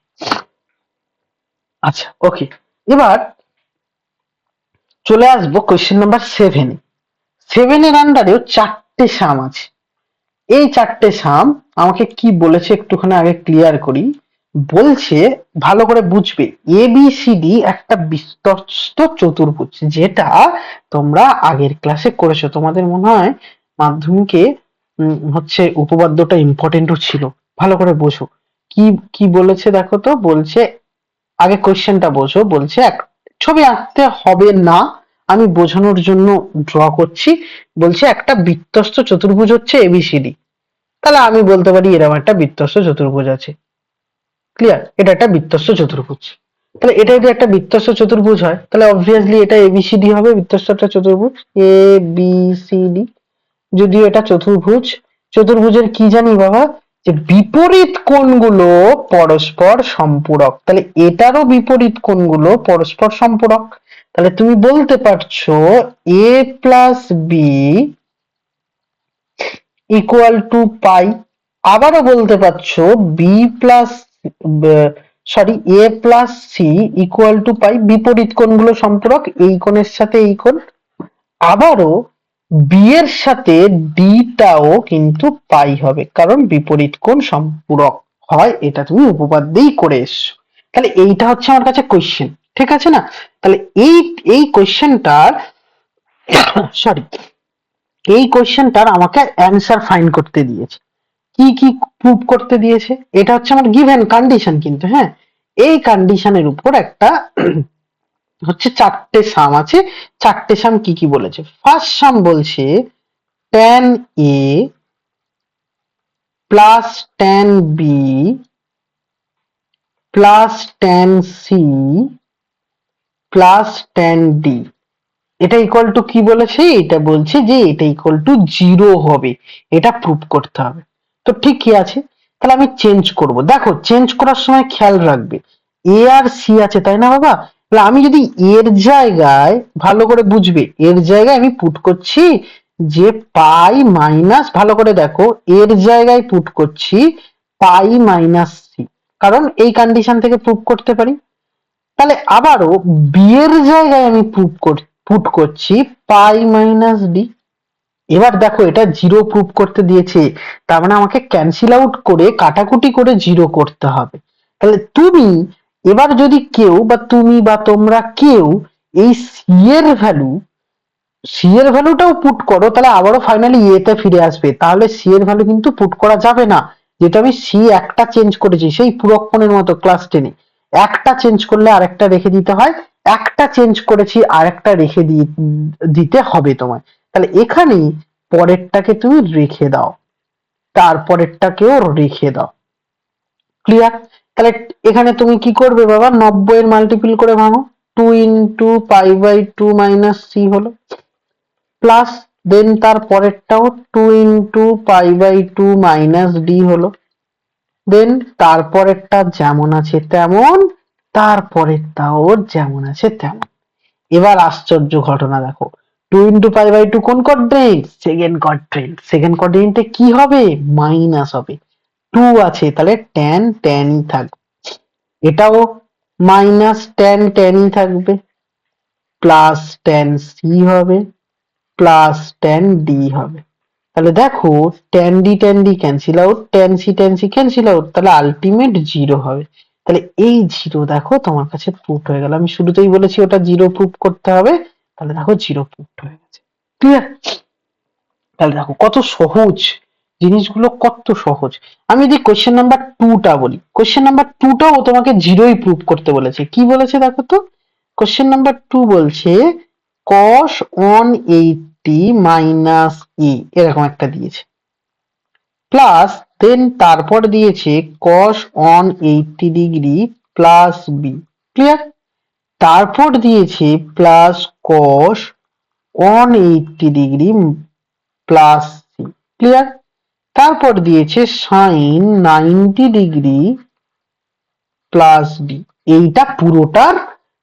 আচ্ছা ওকে, এবার চলে আসবো কোয়েশ্চেন নাম্বার সেভেনে। সেভেনের আন্ডারেও চারটে সাম আছে। এই চারটে সাম আমাকে কি বলেছে একটুখানি আগে ক্লিয়ার করি। বলছে ভালো করে বুঝবে, এবিসিডি একটা বিস্তস্ত চতুর্ভুজ, যেটা তোমরা আগের ক্লাসে করেছো। তোমাদের মনে হয় মাধ্যমিকে হচ্ছে উপপাদ্যটা ইম্পর্টেন্টও ছিল। ভালো করে বোঝো কি কি বলেছে, দেখো তো। বলছে আগে কোয়েশ্চেনটা বোঝো, বলছে এক ছবি আঁকতে হবে না, আমি বোঝানোর জন্য ড্র করছি। বলছে একটা বৃত্তস্থ চতুর্ভুজ হচ্ছে এবিসিডি, তাহলে আমি বলতে পারি এরকম একটা বৃত্তস্থ চতুর্ভুজ আছে, ক্লিয়ার, এটা একটা বৃত্তস্থ চতুর্ভুজ। তাহলে এটা যদি একটা বৃত্তস্থ চতুর্ভুজ হয়, তাহলে অবভিয়াসলি এটা এবিসিডি হবে, বৃত্তস্থ একটা চতুর্ভুজ এ বি সি ডি। যদিও এটা চতুর্ভুজ, চতুর্ভুজের কি জানি বাবা, যে বিপরীত কোণগুলো পরস্পর সম্পূরক, তাহলে এটারও বিপরীত কোণগুলো পরস্পর সম্পূরক। তাহলে তুমি বলতে পারছো A plus B equal to pi. আবারও বলতে পারছো B plus sorry A plus C equal to pi, বিপরীত কোণগুলো সম্পূরক, এই কোণের সাথে এই কোণ। আবারও বি এর সাথে ডিটাও কিন্তু পাই হবে, কারণ বিপরীত কোণ সম্পূরক হয়, এটা তুমি উপপাদ্যেই করে এসছো। তাহলে এইটা হচ্ছে আমার কাছে কোয়েশ্চেন, ঠিক আছে না? তাহলে এই কোয়েশ্চেনটার সরি এই কোয়েশ্চেনটার আমাকে অ্যান্সার ফাইন্ড করতে দিয়েছে। কি কি প্রুভ করতে দিয়েছে? এটা হচ্ছে আমার গিভেন কন্ডিশন কিন্তু, হ্যাঁ, এই কন্ডিশনের উপর একটা হচ্ছে চারটে সাম আছে। চারটে সাম কি কি বলেছে? ফার্স্ট সাম বলছে tan a plus tan b plus tan c plus tan d, এটা ইকুয়াল টু কি বলেছে? এটা বলছে যে এটা ইকুয়াল টু 0 হবে, এটা প্রুভ করতে হবে। তো ঠিকই আছে, তাহলে আমি চেঞ্জ করব। দেখো চেঞ্জ করার সময় খেয়াল রাখবে এ আর সি আছে, তাই না বাবা? তাহলে আমি যদি এর জায়গায়, ভালো করে বুঝবে, এর জায়গায় আমি পুট করছি যে পাই মাইনাস, ভালো করে দেখো, এর জায়গায় পুট করছি পাই মাইনাস সি, কারণ এই কন্ডিশন থেকে প্রুভ করতে পারি। তাহলে আবারও বি এর জায়গায় আমি পুট করছি পাই মাইনাস ডি। এবার দেখো এটা 0 প্রুভ করতে দিয়েছে, তার মানে আমাকে ক্যান্সেল আউট করে কাটাকুটি করে 0 করতে হবে। তাহলে তুমি এবার যদি কেউ বা তুমি বা তোমরা কেউ এই সি এর ভ্যালুটাও পুট করো, তাহলে আবারও ফাইনালি এ তে ফিরে আসবে। তাহলে সি এর ভ্যালু কিন্তু পুট করা যাবে না, যেহেতু আমি সি একটা চেঞ্জ করেছি, সেই পূরক কোণের মতো ক্লাস 10 এ একটা চেঞ্জ করলে আরেকটা রেখে দিতে হয়, একটা চেঞ্জ করেছি আরেকটা রেখে দিতে হবে তোমায়। তাহলে এখানে পরেরটাকে তুমি রেখে দাও, তারপরেরটাকেও রেখে দাও। ক্লিয়ার? তাহলে এখানে তুমি কি করবে বাবা? 90 এর মাল্টিপল করে ভাঙো, 2 into pi by 2 minus C হলো, প্লাস দেন তার পরেরটাও 2 into pi by 2 minus D হলো, দেন তারপরেরটা যেমন আছে তেমন, তারপরেরটাও যেমন আছে তেমন। এবার আশ্চর্য ঘটনা দেখো, 2 ইন্টু পাই বাই 2 কোন কোয়াড্রেন্ট? Second quadrant. সেকেন্ড কোয়াড্রেন্টে কি হবে? মাইনাস হবে। 2 আছে, তাহলে tan tan ই থাকবে, এটাও মাইনাস tan tan ই থাকবে, প্লাস tan c হবে, প্লাস tan d হবে। তাহলে দেখো tan d cancel out, tan c cancel out, তাহলে আলটিমেট 0 হবে। তাহলে এই 0 দেখো তোমার কাছে প্রুফ হয়ে গেল। আমি শুরুতেই বলেছি ওটা 0 প্রুফ করতে হবে, তাহলে দেখো 0 প্রুফ হয়ে গেছে। ক্লিয়ার? তাহলে দেখো কত সহজ জিনিসগুলো, কত সহজ। আমি যদি কোশ্চেন নাম্বার 2টা বলি, কোশ্চেন নাম্বার 2টাও তোমাকে 0ই প্রুফ করতে বলেছে। কি বলেছে দেখো তো? কোশ্চেন নাম্বার 2 বলছে cos 180 মাইনাস এ, এরকম একটা দিয়েছে, প্লাস দেন তারপর দিয়েছে cos 180 degree plus B. Clear? তারপর দিয়েছে plus cos 180 degree plus C. Clear? তারপর দিয়েছে sin 90 ডিগ্রি প্লাস ডি। এইটা পুরোটার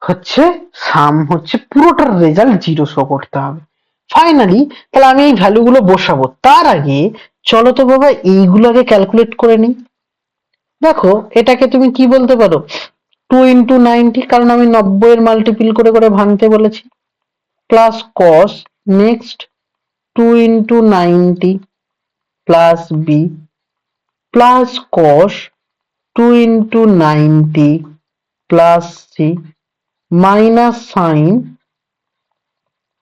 হচ্ছে সাম, হচ্ছে পুরোটার রেজাল্ট 0 শো করতে হবে। ফাইনালি তাহলে আমি এই ভ্যালুগুলো বসাবো, তার আগে চলো তো বাবা এইগুলো আগে ক্যালকুলেট করে নিই। দেখো এটাকে তুমি কি বলতে পারো? 2 ইন্টু 90, কারণ আমি 90 এর মাল্টিপিল করে করে ভাঙতে বলেছি, plus cos, next 2 into 90 plus B, plus cos 2 into 90 plus C, minus sine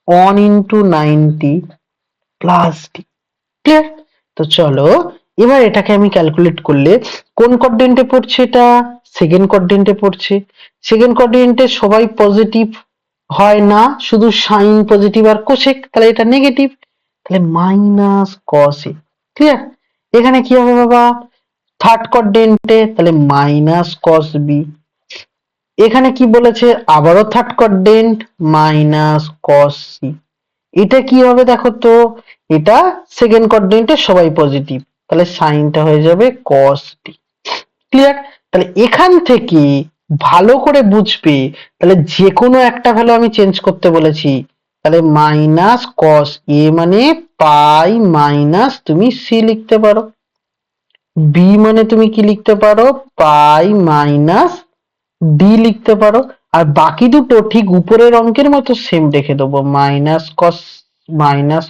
1 into 90 plus D. Clear? তো চলো এবার এটাকে আমি ক্যালকুলেট করলে কোন কোয়াড্রেন্টে পড়ছে? এটা সেকেন্ড কোয়াড্রেন্টে পড়ছে। সেকেন্ড কোয়াড্রেন্টে সবাই পজিটিভ হয় না, শুধু সাইন পজিটিভ আর কোসেক, তাহলে এটা নেগেটিভ, তাহলে মাইনাস কস এ। ক্লিয়ার? এখানে কি হবে বাবা? থার্ড কোয়াড্রেন্টে, তাহলে মাইনাস কস বি। এখানে কি বলেছে? আবারও third quadrant, minus cos C. এটা কি হবে দেখো তো? এটা সেকেন্ড কোয়াড্রেন্টে সবাই পজিটিভ, তাহলে সাইনটা হয়ে যাবে কস ডি। ক্লিয়ার? তাহলে এখান থেকে ভালো করে বুঝবে, তাহলে যে কোনো একটা ভ্যালু আমি চেঞ্জ করতে বলেছি, তাহলে মাইনাস কস এ মানে পাই মাইনাস তুমি সি লিখতে পারো, বি মানে তুমি কি লিখতে পারো পাই মাইনাস ডি লিখতে পারো। আর বাকি দুটো ঠিক উপরের অঙ্কের মতো সেম রেখে দেবো, মাইনাস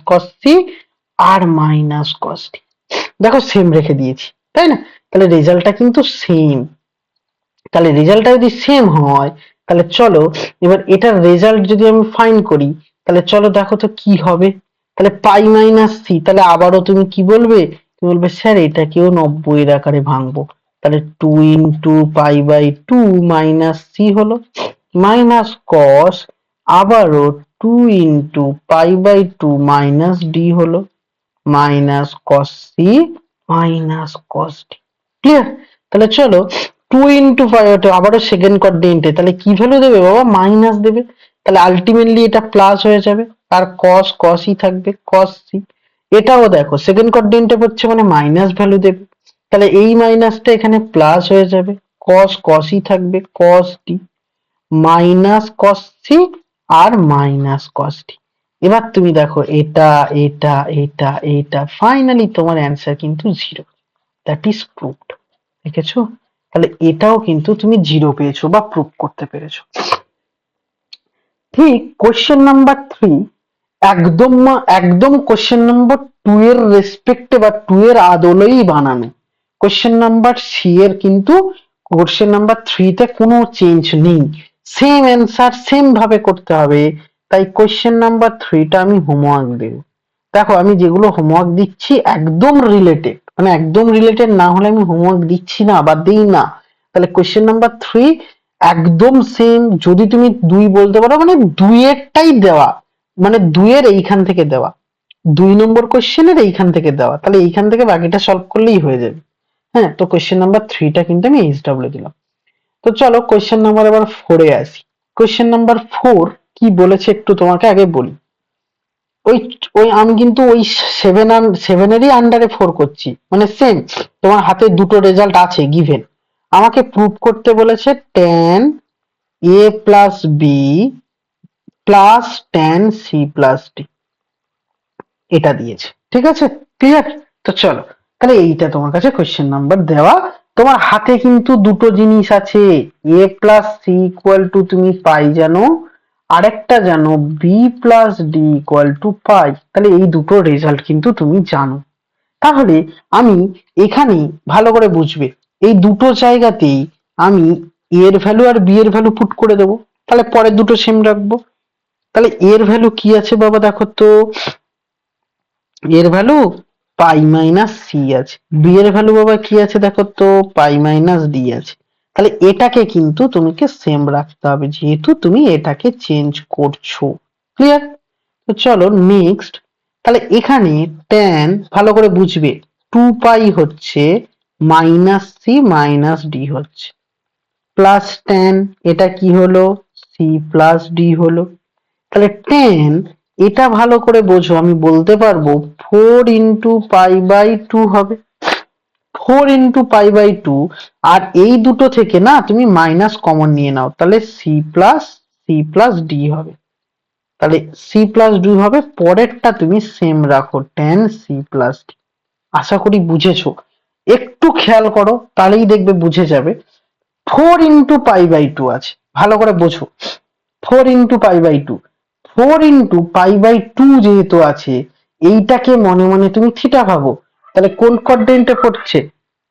কস সি আর মাইনাস কস ডি। দেখো সেম রেখে দিয়েছি, তাই না? তাহলে রেজাল্টটা কিন্তু সেম। তাহলে রেজাল্টটা যদি সেম হয় তাহলে চলো এবার এটার রেজাল্ট যদি আমি ফাইন্ড করি, তাহলে চলো দেখো তো কি হবে। তাহলে পাই মাইনাস সি, তাহলে আবারও তুমি কি বলবে, তুমি বলবে স্যার এটাকেও 90 এর আকারে ভাঙবো। তাহলে 2 into pi by 2 minus C হলো, মাইনাস কস আবারও 2 into pi by 2 minus D হলো, minus cos C minus cos D. Clear? তাহলে চলো 2 ইন্টু ফাইভ আবারও সেকেন্ড কোঅর্ডিনেটে, তাহলে কি ভ্যালু দেবে বাবা, মাইনাস দেবে। তাহলে আলটিমেটলি এটা প্লাস হয়ে যাবে, আর কস কসই থাকবে, কস সি। এটাও দেখো সেকেন্ড কোঅর্ডিনেটে পড়ছে মানে মাইনাস ভ্যালু দেবে, তাহলে এই মাইনাসটা এখানে প্লাস হয়ে যাবে, কস কসই থাকবে, কস ডি মাইনাস কস সি আর মাইনাস কস ডি। এবার তুমি দেখো এটা এটা এটা এটা, ফাইনালি তোমার অ্যান্সার কিন্তু 0, দ্যাট ইজ প্রুভড। দেখেছো? তাহলে এটাও কিন্তু তুমি 0 পেয়েছো বা প্রুভ করতে পেরেছো। ঠিক কোশ্চেন নাম্বার 3 একদম একদম কোশ্চেন নাম্বার 2 এর রেসপেক্টে বা 2 এর আদলেই বানানো। কোশ্চেন নাম্বার সি এর কিন্তু কোশ্চেন নাম্বার 3 তে কোনো চেঞ্জ নেই, সেম অ্যান্সার সেম ভাবে করতে হবে। তাই কোশ্চেন নাম্বার 3 টা আমি হোমওয়ার্ক দেব। দেখো আমি যেগুলো হোমওয়ার্ক দিচ্ছি একদম রিলেটেড, মানে একদম রিলেটেড না হলে আমি হোমওয়ার্ক দিচ্ছি না বা দিই না। তাহলে কোশ্চেন নাম্বার 3 একদম সেম, যদি তুমি 2 বলতে পারো মানে 2 এরটাই দেওয়া, মানে 2 এর এইখান থেকে দেওয়া, 2 নম্বর কোশ্চেনের এইখান থেকে দেওয়া, তাহলে এইখান থেকে বাকিটা সলভ করলেই হয়ে যাবে। হ্যাঁ, তো কোশ্চেন নাম্বার 3 টা কিন্তু আমি এইচডব্লিউ দিলাম। তো চলো কোশ্চেন নাম্বার এবার 4 এ আসি। কোশ্চেন নাম্বার 4 কি বলেছে একটু তোমাকে আগে বলি। ওই ওই আমি কিন্তু ওই সেভেনেরই আন্ডারে 4 করছি, মানে সেম তোমার হাতে দুটো রেজাল্ট আছে গিভেন। আমাকে প্রুভ করতে বলেছে tan a plus B plus tan C plus D, এটা দিয়েছে। ঠিক আছে, ক্লিয়ার? তো চলো তাহলে এইটা তোমার কাছে কোশ্চেন নাম্বার দেওয়া, তোমার হাতে কিন্তু দুটো জিনিস আছে, a plus C equal to তুমি পাই জানো, আরেকটা জানো B plus D equal to pi, তাহলে এই দুটো রেজাল্ট কিন্তু তুমি জানো। তাহলে আমি এখানে ভালো করে বুঝবে, এই দুটো জায়গাতেই আমি a এর ভ্যালু আর b এর ভ্যালু পুট করে দেবো, তাহলে পরের দুটো সেম রাখবো। তাহলে এর ভ্যালু কি আছে বাবা, দেখো তো এর ভ্যালু পাই মাইনাস সি আছে, বি এর ভ্যালু বাবা কি আছে দেখো তো পাই মাইনাস ডি আছে। তাহলে এটাকে কিন্তু তোমাকে সেম রাখতে হবে যেহেতু তুমি এটাকে চেঞ্জ করছো। ক্লিয়ার? তো চলো নেক্সট। তাহলে এখানে tan ভালো করে বুঝবে 2 পাই হচ্ছে মাইনাস সি মাইনাস ডি হচ্ছে, প্লাস tan এটা কি হলো সি প্লাস ডি হলো। তাহলে tan এটা ভালো করে বোঝো, আমি বলতে পারবো 4 ইন্টু পাই বাই 2 হবে, 4 ইন্টু পাই বাই 2। আর এই দুটো থেকে না তুমি মাইনাস কমন নিয়ে নাও, তাহলে সি প্লাস ডি হবে। তাহলে সি প্লাস ডি হবে, পরেরটা তুমি সেম রাখো tan সি প্লাস ডি। আশা করি বুঝেছো, একটু খেয়াল করো তাহলেই দেখবে বুঝে যাবে। 4 ইন্টু পাই বাই 2 আছে, ভালো করে বোঝো, 4 into pi by 2, 4 into pi by 2 যেহেতু আছে, এইটাকে মনে মনে তুমি থিটা ভাবো। তাহলে কোন কোয়াড্রেন্টে পড়ছে,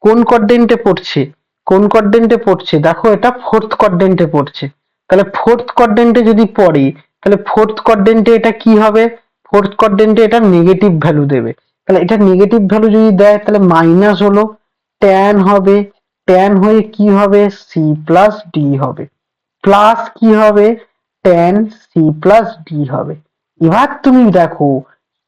কোন কোয়াড্রেন্টে পড়ছে, কোন কোয়াড্রেন্টে পড়ছে, দেখো এটা ফোর্থ কোয়াড্রেন্টে পড়ছে। তাহলে ফোর্থ কোয়াড্রেন্টে যদি পড়ে, তাহলে ফোর্থ কোয়াড্রেন্টে এটা কি হবে, ফোর্থ কোয়াড্রেন্টে এটা নেগেটিভ ভ্যালু দেবে। তাহলে এটা নেগেটিভ ভ্যালু যদি দেয় তাহলে মাইনাস হলো, tan হবে, tan হয়ে কি হবে সি প্লাস ডি হবে, প্লাস কি হবে tan সি প্লাস ডি হবে। এবার তুমি দেখো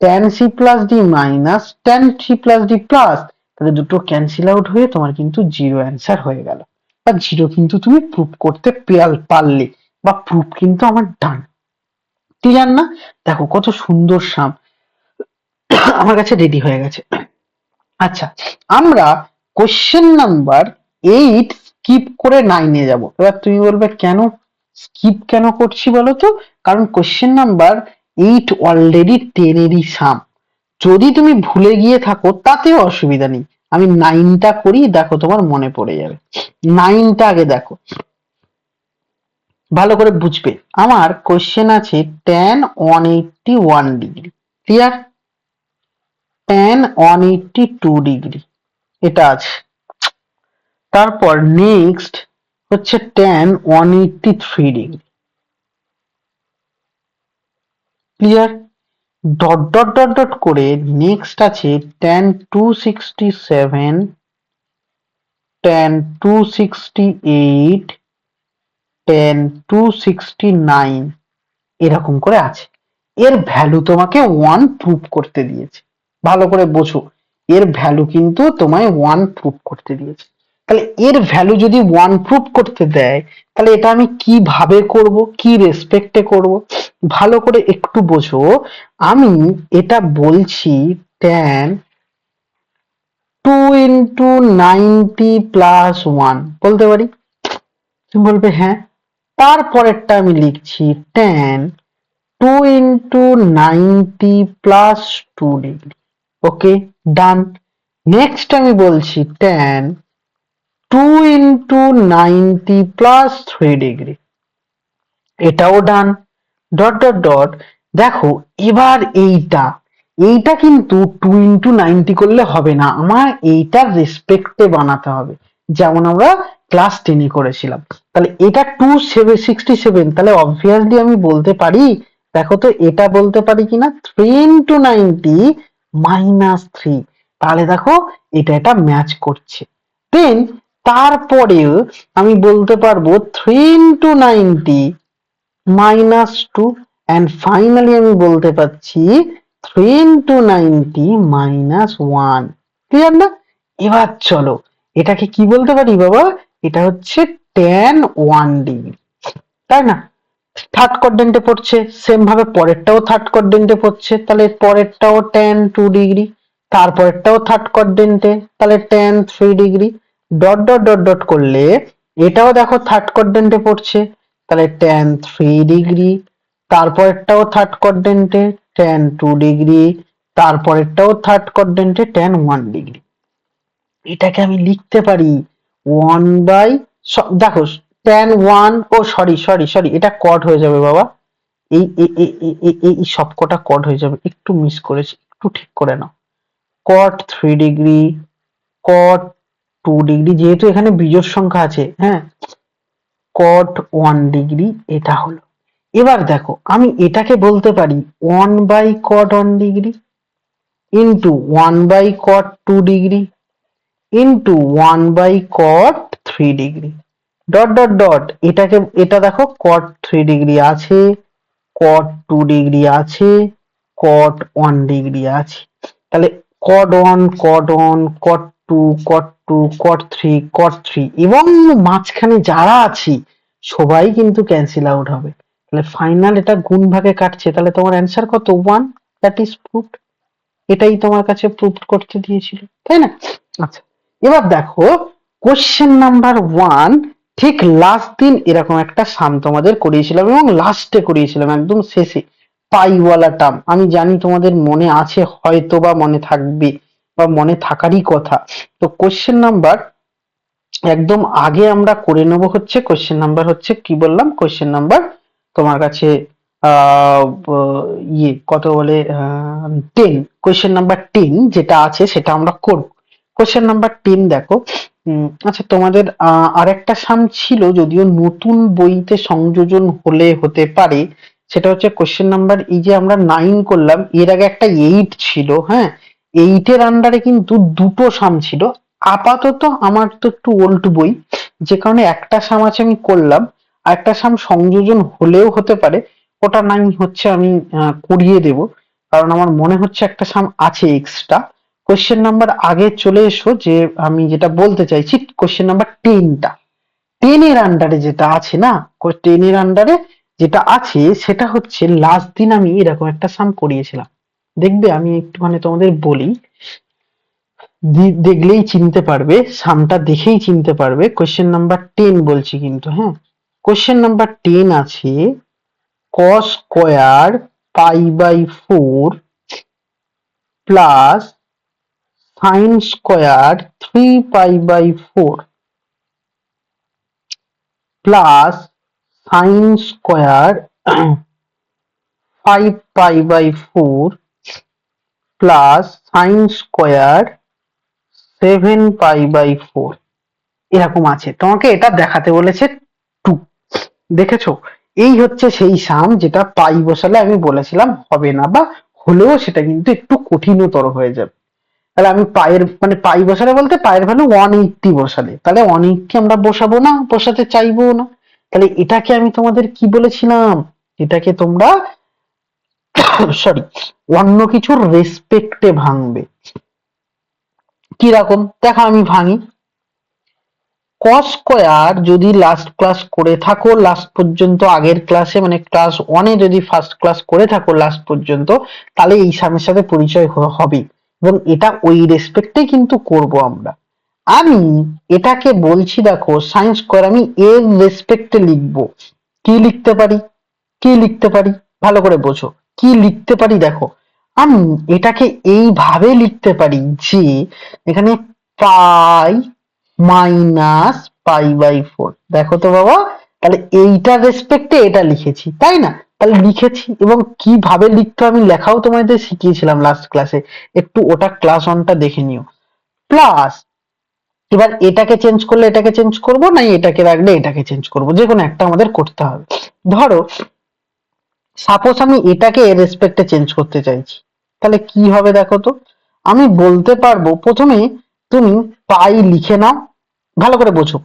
tan C plus D minus tan C plus D plus, তাহলে দুটো ক্যান্সেল আউট হয়ে তোমার কিন্তু 0 অ্যান্সার হয়ে গেল, বা 0 কিন্তু তুমি প্রুভ করতে পারলে, বা প্রুফ কিন্তু আমার ডান। ক্লিয়ার না? দেখো কত সুন্দর সাম আমার কাছে রেডি হয়ে গেছে। আচ্ছা, আমরা কোশ্চেন নাম্বার 8 স্কিপ করে 9 এ যাব। এবার তুমি বলবে কেন স্কিপ কেন করছি বলো তো, কারণ কোশ্চেন নাম্বার 8 অলরেডি 10-এরই সাম। যদি তুমি ভুলে গিয়ে থাকো তাতেও অসুবিধা নেই, আমি 9টা করি, দেখো তোমার মনে পড়ে যাবে। 9টা আগে দেখো, ভালো করে বুঝবে। আমার কোশ্চেন আছে tan 181 degree, clear? tan 182 degree এটা আছে। তারপর নেক্সট হচ্ছে tan 183 degree, clear? Dot dot dot dot করে নেক্সট আছে tan 267, tan 268, tan 269, এরকম করে আছে। এর ভ্যালু তোমাকে 1 প্রুভ করতে দিয়েছে, ভালো করে বোঝো। এর ভ্যালু কিন্তু তোমায় 1 প্রুভ করতে দিয়েছে। তাহলে এর ভ্যালু যদি 1 প্রুভ করতে দেয়, তাহলে এটা আমি কিভাবে করব, কি রেসপেক্টে করব, ভালো করে একটু বোঝো। আমি এটা বলছি tan 2 into 90 plus 1 বলতে পারি। তুমি বলবে হ্যাঁ। তারপরেরটা আমি লিখছি tan 2 into 90 plus 2 degree. Okay, done. Next আমি বলছি tan 2 into 90 plus 3 ডিগ্রি, এটাও ডান। ডট ডট ডট, দেখো এবার এইটা, এইটা কিন্তু 2 into 90 করলে হবে না, আমার এইটার রেসপেক্টে বানাতে হবে, যেমন আমরা ক্লাস 10-এ করেছিলাম। তাহলে এটা 267, তাহলে অবভিয়াসলি আমি বলতে পারি, দেখো তো এটা বলতে পারি কিনা, 3 into 90 minus 3, তাহলে দেখো এটা এটা ম্যাচ করছে। দেন তারপরেও আমি বলতে পারবো 3 into 90 minus 2, and finally আমি বলতে পারছি 3 into 90 minus 1, ক্লিয়ার না? এবার চলো এটাকে কি বলতে পারি বাবা, এটা হচ্ছে tan 1 ডিগ্রি, তাই না? থার্ড কোয়াড্রেন্টে পড়ছে, সেম ভাবে পরেরটাও থার্ড কোয়াড্রেন্টে পড়ছে, তাহলে পরেরটাও tan 2 ডিগ্রি, তারপরেরটাও থার্ড কোয়াড্রেন্টে, তাহলে tan 3 degree. Dot dot dot dot করলে এটাও দেখো থার্ড কোয়াড্রেন্টে পড়ছে, তাহলে tan 3 ডিগ্রি, তারপরেরটাও থার্ড কোয়াড্রেন্টে tan 2 ডিগ্রি, তারপরেরটাও থার্ড কোয়াড্রেন্টে tan 1 ডিগ্রি। এটাকে আমি লিখতে পারি 1 বাই, দেখো tan 1, ও সরি সরি সরি, এটা কট হয়ে যাবে বাবা, এই এই এই এই- এই- এই সবকটা কট হয়ে যাবে, একটু মিস করেছি, একটু ঠিক করে নাও। cot 3 ডিগ্রি, cot 2 ডিগ্রি, যেহেতু এখানে বিজোড় সংখ্যা আছে, হ্যাঁ, cot 1 ডিগ্রি এটা হলো। এবার দেখো আমি এটাকে বলতে পারি 1 by cot 1 degree into 1 by cot 2 degree into 1 by cot 3 degree. Dot dot dot, এটাকে, এটা দেখো cot 3 ডিগ্রি আছে, cot 2 ডিগ্রি আছে, cot 1 ডিগ্রি আছে, তাহলে cot 1, cot 1, cot 2, cot 2, cot 3, cot 3 এবং মাঝখানে যারা আছি সবাই কিন্তু ক্যান্সেল আউট হবে। তাহলে ফাইনাল এটা গুণ ভাগে কাটছে, তাহলে তোমার অ্যান্সার কত? 1, দ্যাট ইজ প্রুভড। এটাই তোমার কাছে প্রুভ করতে দিয়েছিল, তাই না? আচ্ছা, এবার দেখো কোশ্চেন নাম্বার 1, ঠিক লাস্ট দিন এরকম একটা সাম তোমাদের করিয়েছিলাম এবং লাস্টে করিয়েছিলাম একদম শেষে, পাইওয়ালা টার্ম। আমি জানি তোমাদের মনে আছে, হয়তো বা মনে থাকবে বা মনে থাকারই কথা। তো কোশ্চেন নাম্বার একদম আগে আমরা করে নেব হচ্ছে, কোশ্চেন নাম্বার হচ্ছে কি বললাম, কোশ্চেন নাম্বার তোমার কাছে ইয়ে কত বলে 10, কোশ্চেন নাম্বার 10 যেটা আছে সেটা আমরা করব। কোশ্চেন নাম্বার 10 দেখো, আচ্ছা তোমাদের আরেকটা সাম ছিল, যদিও নতুন বইতে সংযোজন হলে হতে পারে, সেটা হচ্ছে কোশ্চেন নাম্বার, এই যে আমরা 9 করলাম, এর আগে একটা 8 ছিল, হ্যাঁ, 8 এর আন্ডারে কিন্তু দুটো সাম ছিল। আপাতত আমার তো একটু ওল্ড বই, যে কারণে একটা সাম আছে আমি করলাম, আর একটা সাম সংযোজন হলেও হতে পারে, ওটা নাই হচ্ছে আমি করিয়ে দেব, কারণ আমার মনে হচ্ছে একটা সাম আছে এক্সট্রা। কোশ্চেন নাম্বার আগে চলে এসো, যে আমি যেটা বলতে চাইছি কোশ্চেন নাম্বার 10টা, 10 এর আন্ডারে যেটা আছে না, 10 এর আন্ডারে যেটা আছে সেটা হচ্ছে লাস্ট দিন আমি এরকম একটা সাম করিয়েছিলাম। দেখবে আমি একটুখানি তোমাদের বলি, দেখলেই চিনতে পারবে, সামটা দেখেই চিনতে পারবে। কোশ্চেন নাম্বার 10 বলছি কিন্তু, হ্যাঁ, কোশ্চেন নাম্বার 10 আছে cos square pi by 4 plus sine square 3 pi by 4 plus sine square 5 pi by 4 plus sine square 7 pi by 4 এরকম আছে। তোমাকে এটা দেখাতে বলেছে 2। দেখেছো, এই হচ্ছে সেই সাম যেটা পাই বসালে আমি বলেছিলাম হবে না, বা হলেও সেটা কিন্তু একটু কঠিনতর হয়ে যাবে। তাহলে আমি পায়ের মানে পাই বসালে বলতে পায়ের ভ্যালু 180 বসালে, তাহলে 180 আমরা বসাবো না, বসাতে চাইবো না। তাহলে এটাকে আমি তোমাদের কি বলেছিলাম, এটাকে তোমরা সরি অন্য কিছুর রেসপেক্টে ভাঙবে। কিরকম দেখো আমি ভাঙি। কস স্কোয়ার যদি লাস্ট ক্লাস করে থাকো, লাস্ট পর্যন্ত আগের ক্লাসে মানে ক্লাস 1-এ যদি ফার্স্ট ক্লাস করে থাকো লাস্ট পর্যন্ত, তাহলে এই সামের সাথে পরিচয় হবে, এবং এটা ওই রেসপেক্টে কিন্তু করব আমরা। আমি এটাকে বলছি দেখো সাইন স্কোয়ার আমি এর রেসপেক্টে লিখবো। কি লিখতে পারি, কি লিখতে পারি ভালো করে বোঝো, কি লিখতে পারি দেখো। আমি এটাকে এইভাবে লিখতে পারি যে এখানে পাই মাইনাস পাই বাই 4, দেখো তো বাবা, তাহলে এইটার রেসপেক্টে এটা লিখেছি তাই না? তাহলে লিখেছি, এবং কিভাবে লিখতে আমি লেখাও তোমাদের শিখিয়েছিলাম লাস্ট ক্লাসে, একটু ওটা ক্লাস 1টা দেখে নিও। প্লাস এবার এটাকে চেঞ্জ করলে এটাকে চেঞ্জ করব, না এটাকে রাখলে এটাকে চেঞ্জ করব, যে কোনো একটা আমাদের করতে হবে। ধরো সাপোজ আমি এটাকে এর রেসপেক্টে চেঞ্জ করতে চাইছি, তাহলে কি হবে দেখো তো। আমি বলতে পারবো প্রথমে তুমি পাই লিখে নাও, ভালো করে বোঝো,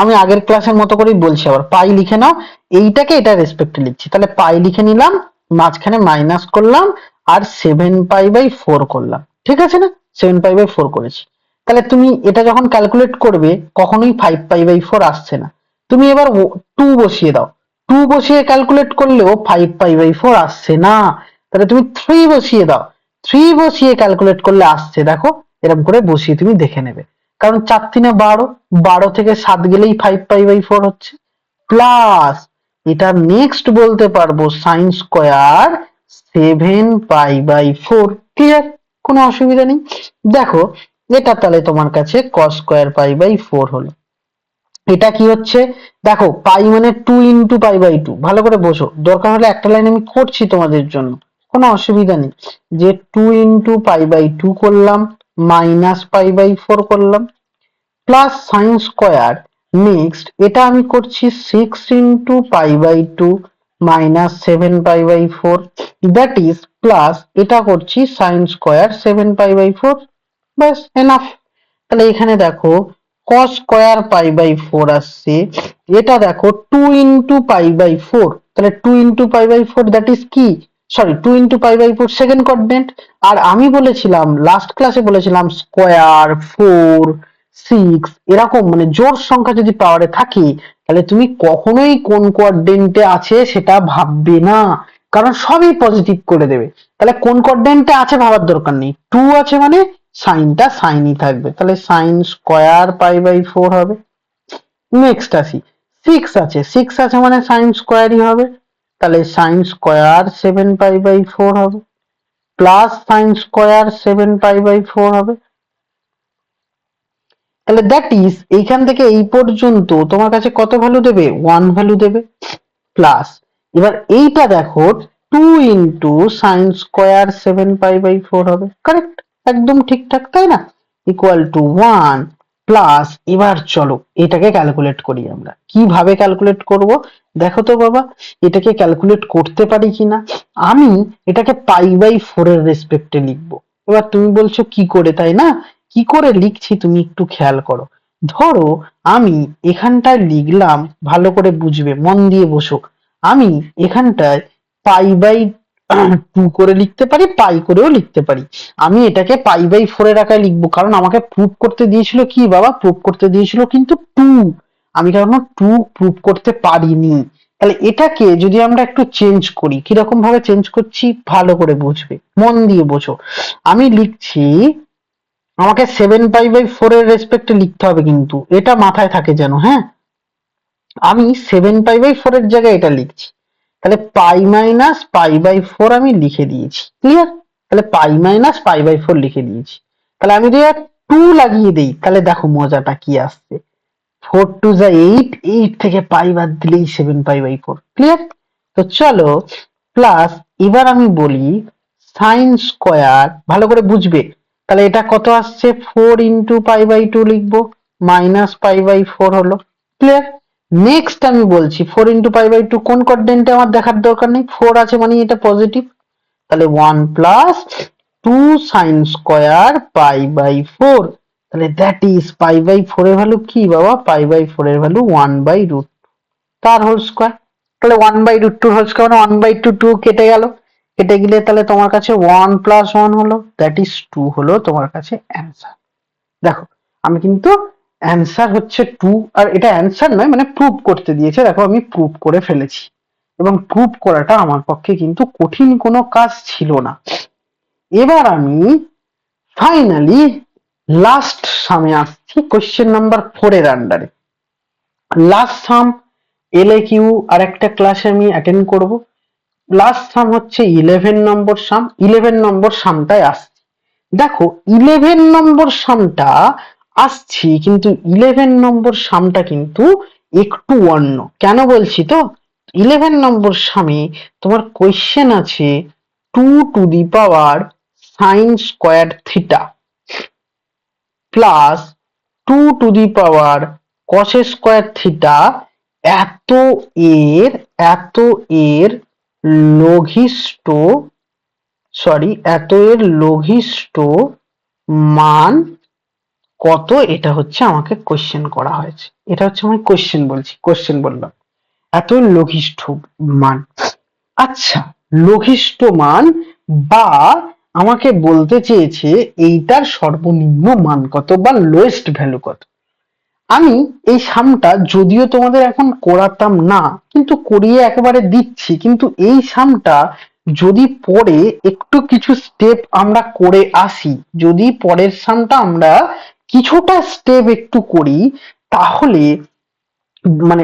আমি আগের ক্লাসের মতো করেই বলছি, আবার পাই লিখে নাও। এইটাকে এটা রেসপেক্টে লিখছি, তাহলে পাই লিখে নিলাম, মাঝখানে মাইনাস করলাম, আর 7 পাই বাই 4 করলাম, ঠিক আছে না? 7 পাই বাই 4 করেছি। তাহলে তুমি এটা যখন ক্যালকুলেট করবে কখনোই 5 পাই বাই 4 আসছে না। তুমি এবার 2 বসিয়ে দাও, 2 বসিয়ে ক্যালকুলেট করলেও 5 পাই বাই 4 আসছে না। তাহলে তুমি 3 বসিয়ে দাও, 3 বসিয়ে ক্যালকুলেট করলে আসছে, দেখো এরকম করে বসিয়ে তুমি দেখে নেবে। কারণ 4 3 12, 12 থেকে 7 গেলেই 5 পাই বাই 4 হচ্ছে। প্লাস এটা নেক্সট বলতে পারবো sine square 7 pi by 4। Clear, কোনো অসুবিধা নেই। দেখো এটা তাহলে তোমার কাছে কস স্কোয়ার পাই বাই 4 হলো। এটা কি হচ্ছে দেখো, পাই মানে 2 × পাই বাই 2, ভালো করে বোঝো, দরকার হলে একটা লাইন আমি করছি তোমাদের জন্য, কোনো অসুবিধা নেই। যে 2 × পাই বাই 2 করলাম, মাইনাস পাই বাই 4 করলাম, প্লাস সাইন স্কোয়ার, নেক্সট এটা আমি করছি 6 × pi by 2 minus 7 pi by 4, that is plus এটা করছি সাইন স্কোয়ার 7 পাই বাই 4, ব্যাস এনাফ। তাহলে এখানে দেখো cos স্কোয়ার পাই বাই 4 আসছে, এটা দেখো 2 × পাই বাই 4, তাহলে 2 × পাই বাই 4 দ্যাট ইজ কি, sorry 2 × pi by 4 second coordinate. আর আমি বলেছিলাম লাস্ট ক্লাসে বলেছিলাম স্কোয়ার 4 6 এরকম মানে জোড় সংখ্যা যদি পাওয়ারে থাকে, তাহলে তুমি কখনোই কোন কোঅর্ডিনেটে আছে সেটা ভাববে না, কারণ সবই পজিটিভ করে দেবে। তাহলে কোন কোঅর্ডিনেটে আছে ভাবার দরকার নেই, 2 আছে মানে সাইনটা সাইনই থাকবে, তাহলে সাইন স্কোয়ার পাই বাই 4 হবে। নেক্সট আসি, 6 আছে, 6 আছে মানে সাইন স্কোয়ারই হবে, তাহলে সাইন স্কোয়ার 7 পাই বাই 4 হবে, plus sine square 7 pi by 4 হবে। তাহলে দ্যাট ইজ এইখান থেকে এই পর্যন্ত তোমার কাছে কত ভ্যালু দেবে, 1 ভ্যালু দেবে। প্লাস এবার এইটা দেখো 2 × সাইন স্কোয়ার 7 পাই বাই 4 হবে, কারেক্ট, একদম ঠিকঠাক তাই না, ইকুয়াল টু 1। প্লাস এবার চলো এটাকে ক্যালকুলেট করি, আমরা কিভাবে ক্যালকুলেট করব দেখো তো বাবা, এটাকে ক্যালকুলেট করতে পারি কিনা। আমি এটাকে পাই বাই 4 এর রেসপেক্টে লিখবো। এবার তুমি বলছো কি করে, তাই না? কি করে লিখছি তুমি একটু খেয়াল করো। ধরো আমি এখানটায় লিখলাম, ভালো করে বুঝবে, মন দিয়ে বসো। আমি এখানটায় পাই বাই 2 করে লিখতে পারি, পাই করেও লিখতে পারি। আমি এটাকে পাই বাই 4 এর আকারে লিখবো, কারণ আমাকে প্রুফ করতে দিয়েছিল কি বাবা, প্রুফ করতে দিয়েছিল কিন্তু 2, আমি কখনো 2 প্রুফ করতে পারিনি। তাহলে এটাকে যদি আমরা একটু চেঞ্জ করি, কিরকম ভাবে চেঞ্জ করছি ভালো করে বুঝবে, মন দিয়ে বোঝো। আমি লিখছি, আমাকে 7 পাই বাই 4 এর রেসপেক্টে লিখতে হবে, কিন্তু এটা মাথায় থাকে যেন, হ্যাঁ। আমি 7 পাই বাই 4 এর জায়গায় এটা লিখছি, তাহলে π-π/4 আমি লিখে দিয়েছি, ক্লিয়ার? তাহলে π-π/4 লিখে দিয়েছি। তাহলে আমি যদি 2 লাগিয়ে দিই তাহলে দেখো মজাটা কি আসছে। 4 2 যা 8, 8 থেকে পাই বাদ দিলেই 7π/4, ক্লিয়ার? তো চলো প্লাস, এবার আমি বলি সাইন স্কোয়ার, ভালো করে বুঝবে। তাহলে এটা কত আসছে, 4 ইন্টু π/2 লিখবো, -π/4 হলো, ক্লিয়ার? নেক্সট আমি বলছি 4 ইন্টু π/2 কোন কোয়াড্রেন্টে আমার দেখার দরকার নেই, 4 আছে মানে এটা পজিটিভ। তাহলে 1 প্লাস 2 সাইন স্কোয়ার π/4। তাহলে দ্যাট ইজ π/4 এর ভ্যালু কি বাবা, π/4 এর ভ্যালু 1/√, তার হোল স্কোয়ার। তাহলে 1/√2 হোল স্কোয়ার মানে 1/2, 2 কেটে গেল, কেটে গেলে তাহলে তোমার কাছে 1 প্লাস 1 হলো, দ্যাট ইজ 2 হলো তোমার কাছে অ্যান্সার। দেখো আমি কিন্তু অ্যান্সার হচ্ছে 2, আর এটা অ্যান্সার নয়, মানে প্রুভ করতে দিয়েছে, দেখো আমি প্রুভ করে ফেলেছি। এবং প্রুভ করাটা আমার পক্ষে কিন্তু কঠিন কোনো কাজ ছিল না। এবার আমি ফাইনালি লাস্ট সামে আসছি, কোশ্চেন নাম্বার 4 এর আন্ডারে। লাস্ট সাম LAQ আর একটা ক্লাসে আমি অ্যাটেন্ড করব। লাস্ট সাম হচ্ছে 11 নম্বর সাম, 11 নম্বর সামটায় আসছি। দেখো 11 নম্বর সামটা আসছি, কিন্তু 11 নম্বর সামটা কিন্তু একটু অন্য। কেন বলছি তো, 11 নম্বর সামে তোমার কোয়েশ্চেন আছে 2 to the power sine square theta plus 2 to the power cos square theta, এত এর এত এর লঘিষ্ঠ, এত এর লঘিষ্ঠ মান কত, এটা হচ্ছে আমাকে কোশ্চেন করা হয়েছে। এটা হচ্ছে আমি কোশ্চেন বলছি, কোশ্চেন বললাম এত লঘিষ্ঠ মান। আচ্ছা, লঘিষ্ঠ মান বা আমাকে বলতে চেয়েছে এইটার সর্বনিম্ন মান কত বা লোয়েস্ট ভ্যালু কত। আমি এই সামটা যদিও তোমাদের এখন করাতাম না, কিন্তু করিয়ে একেবারে দিচ্ছি। কিন্তু এই সামটা যদি পরে একটু কিছু স্টেপ আমরা করে আসি, যদি পরের সামটা আমরা কিছুটা স্টেপ একটু করি, তাহলে মানে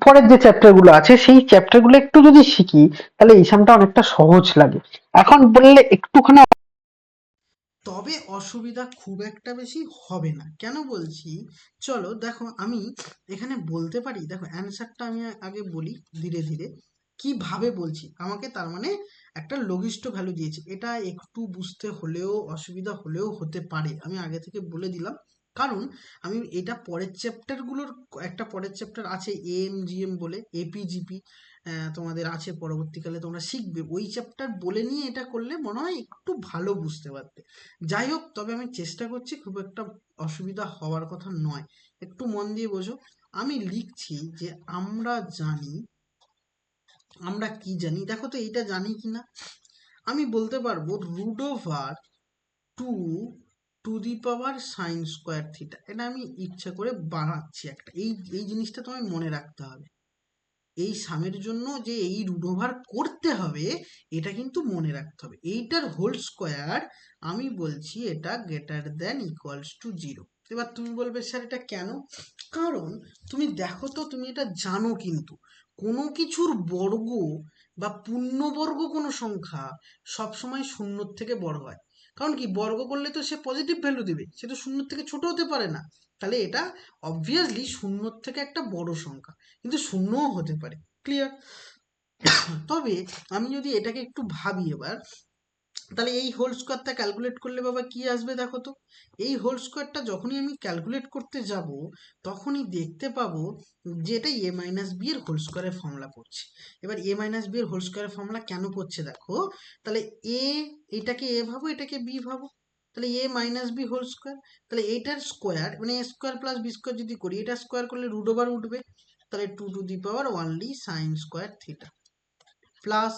পরের যে চ্যাপ্টার গুলো আছে সেই চ্যাপ্টার গুলো একটু যদি শিখি, তাহলে এই সামটা অনেকটা সহজ লাগে। এখন বললে একটুখানি, তবে অসুবিধা খুব একটা বেশি হবে না। কেন বলছি, চলো দেখো আমি এখানে বলতে পারি, দেখো অ্যান্সারটা আমি আগে বলি ধীরে ধীরে কিভাবে বলছি। আমাকে তার মানে একটা লঘিষ্ঠ ভ্যালু দিয়েছে, এটা একটু বুঝতে হলেও অসুবিধা হলেও হতে পারে, আমি আগে থেকে বলে দিলাম। কারণ আমি এটা পরের চ্যাপ্টারগুলোর, একটা পরের চ্যাপ্টার আছে AMGM বলে, APGP তোমাদের আছে, পরবর্তীকালে তোমরা শিখবে। ওই চ্যাপ্টার বলে নিয়ে এটা করলে মনে হয় একটু ভালো বুঝতে পারতে। যাই হোক, তবে আমি চেষ্টা করছি, খুব একটা অসুবিধা হওয়ার কথা নয়। একটু মন দিয়ে বোঝো। আমি লিখছি যে আমরা কি জানি, দেখো তো এইটা জানি কিনা। আমি বলতে পারবো √2 to the power sine square theta. এটা আমি ইচ্ছা করে বানাচ্ছি একটা, এই এই জিনিসটা তোমায় মনে রাখতে হবে। এই সামের জন্য যে এই রুট ওভার করতে হবে, এটা কিন্তু মনে রাখতে হবে। এইটার হোল স্কোয়ার আমি বলছি এটা গ্রেটার দেন ইকুয়ালস টু 0। এবার তুমি বলবে স্যার এটা কেন? কারণ তুমি দেখো তো, তুমি এটা জানো কিন্তু কোনো কিছুর বর্গ বা পূর্ণবর্গ কোনো সংখ্যা সবসময় শূন্যর থেকে বড় হয়। কারণ কি, বর্গ করলে তো সে পজিটিভ ভ্যালু দেবে, সে তো শূন্যর থেকে ছোট হতে পারে না। তাহলে এটা অবভিয়াসলি শূন্যর থেকে একটা বড় সংখ্যা, কিন্তু শূন্যও হতে পারে, ক্লিয়ার? তবে আমি যদি এটাকে একটু ভাবি এবার, তাহলে এই হোল স্কোয়ারটা ক্যালকুলেট করলে বাবা কি আসবে দেখো তো। এই হোল স্কোয়ারটা যখনই আমি ক্যালকুলেট করতে যাব, তখনই দেখতে পাবো যে এটা a-b এর হোল স্কোয়ারের ফর্মুলা পড়ছে। এবার a-b এর হোল স্কোয়ারের ফর্মুলা কেন পড়ছে দেখো, তাহলে এ, এটাকে এ ভাবো, এটাকে বি ভাবো, তাহলে a-b হোল স্কোয়ার। তাহলে এইটার স্কোয়ার মানে a square plus B square যদি করি, এটা স্কোয়ার করলে রুট ওভার উঠবে, তাহলে 2 to the power only sine square theta plus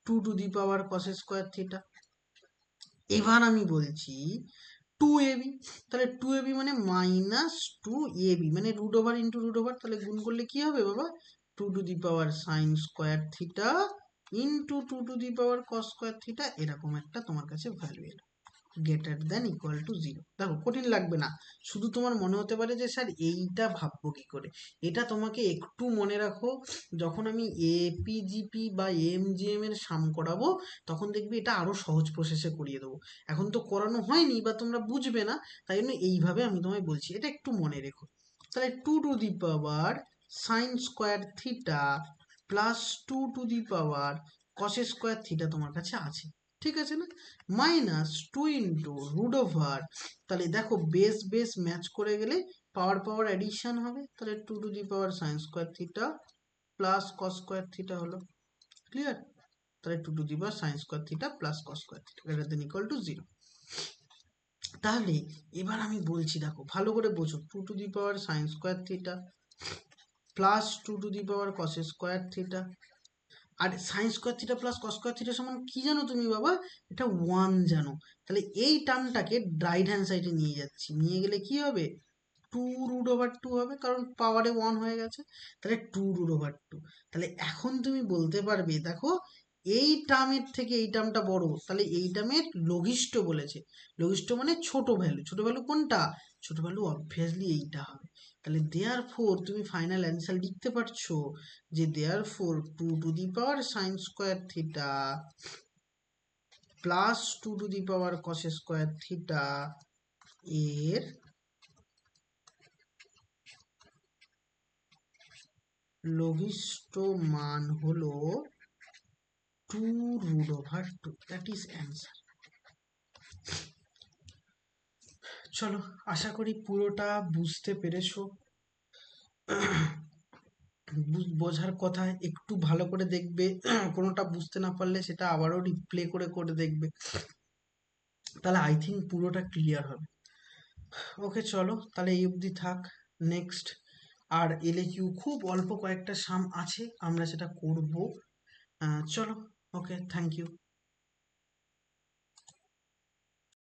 2 to the power cos square theta. এবার আমি বলছি 2ab, তাহলে 2ab মানে -2ab, মানে root over into root over, তাহলে গুণ করলে কি হবে বাবা, 2 to the power sine square theta into 2 to the power cos square theta, এরকম একটা তোমার কাছে ভ্যালু এলো। Greater than equal to 0। দেখো কঠিন লাগবে না, শুধু তোমার মনে হতে পারে যে স্যার এইটা ভাববো কি করে। এটা তোমাকে একটু মনে রাখো, যখন আমি এপিজিপি বা এমজিএম এর সাম করাবো তখন দেখবি এটা আরো সহজ প্রসেসে করিয়ে দেবো। এখন তো করানো হয়নি বা তোমরা বুঝবে না, তাই জন্য এইভাবে আমি তোমায় বলছি, এটা একটু মনে রেখো। তাহলে 2 to the power sine square theta plus 2 to the power cos square theta তোমার কাছে আছে, ঠিক আছে না? মাইনাস 2 × √ওভার, তাহলে দেখো বেস বেস ম্যাচ করে গেলে পাওয়ার পাওয়ার অ্যাডিশন হবে, তাহলে 2 to the power sine square theta plus cos square theta হলো। ক্লিয়ার? তাহলে 2 to the power sine square theta plus cos square theta greater than equal to 0। তাহলে এবার আমি বলছি, দেখো ভালো করে বোঝো, 2 to the power sine square theta plus 2 to the power cos square theta, আর sine square theta plus cos square theta সমান কি জানো তুমি বাবা? এটা 1 জানো। তাহলে এই টার্মটাকে রাইট হ্যান্ড সাইডে নিয়ে যাচ্ছি, নিয়ে গেলে কি হবে? 2 √2 হবে, কারণ পাওয়ারে 1 হয়ে গেছে। তাহলে 2 √2। তাহলে এখন তুমি বলতে পারবে, দেখো এই টার্মের থেকে এই টার্মটা বড়, তাহলে এই টার্মের লঘিষ্ঠ বলেছে। লঘিষ্ঠ মানে ছোট ভ্যালু। ছোট ভ্যালু কোনটা? ছোট ভ্যালু অবভিয়াসলি এইটা হবে। তাহলে দেয়ার ফোর তুমি ফাইনাল অ্যান্সার লিখতে পারছো যে therefore 2 to the power sine square theta plus 2 to the power cos square theta এর লঘিষ্ঠ মান হলো 2 √2। That is answer. চলো, আশা করি পুরোটা বুঝতে পেরেছো। বোঝার কথা একটু ভালো করে দেখবে, কোনোটা বুঝতে না পারলে সেটা আবারও রিপ্লে করে করে দেখবে, তাহলে আই থিঙ্ক পুরোটা ক্লিয়ার হবে। ওকে চলো, তাহলে এই অবধি থাক। নেক্সট আর এলএকিউ খুব অল্প কয়েকটা সাম আছে, আমরা সেটা করব। চলো, ওকে, থ্যাংক ইউ।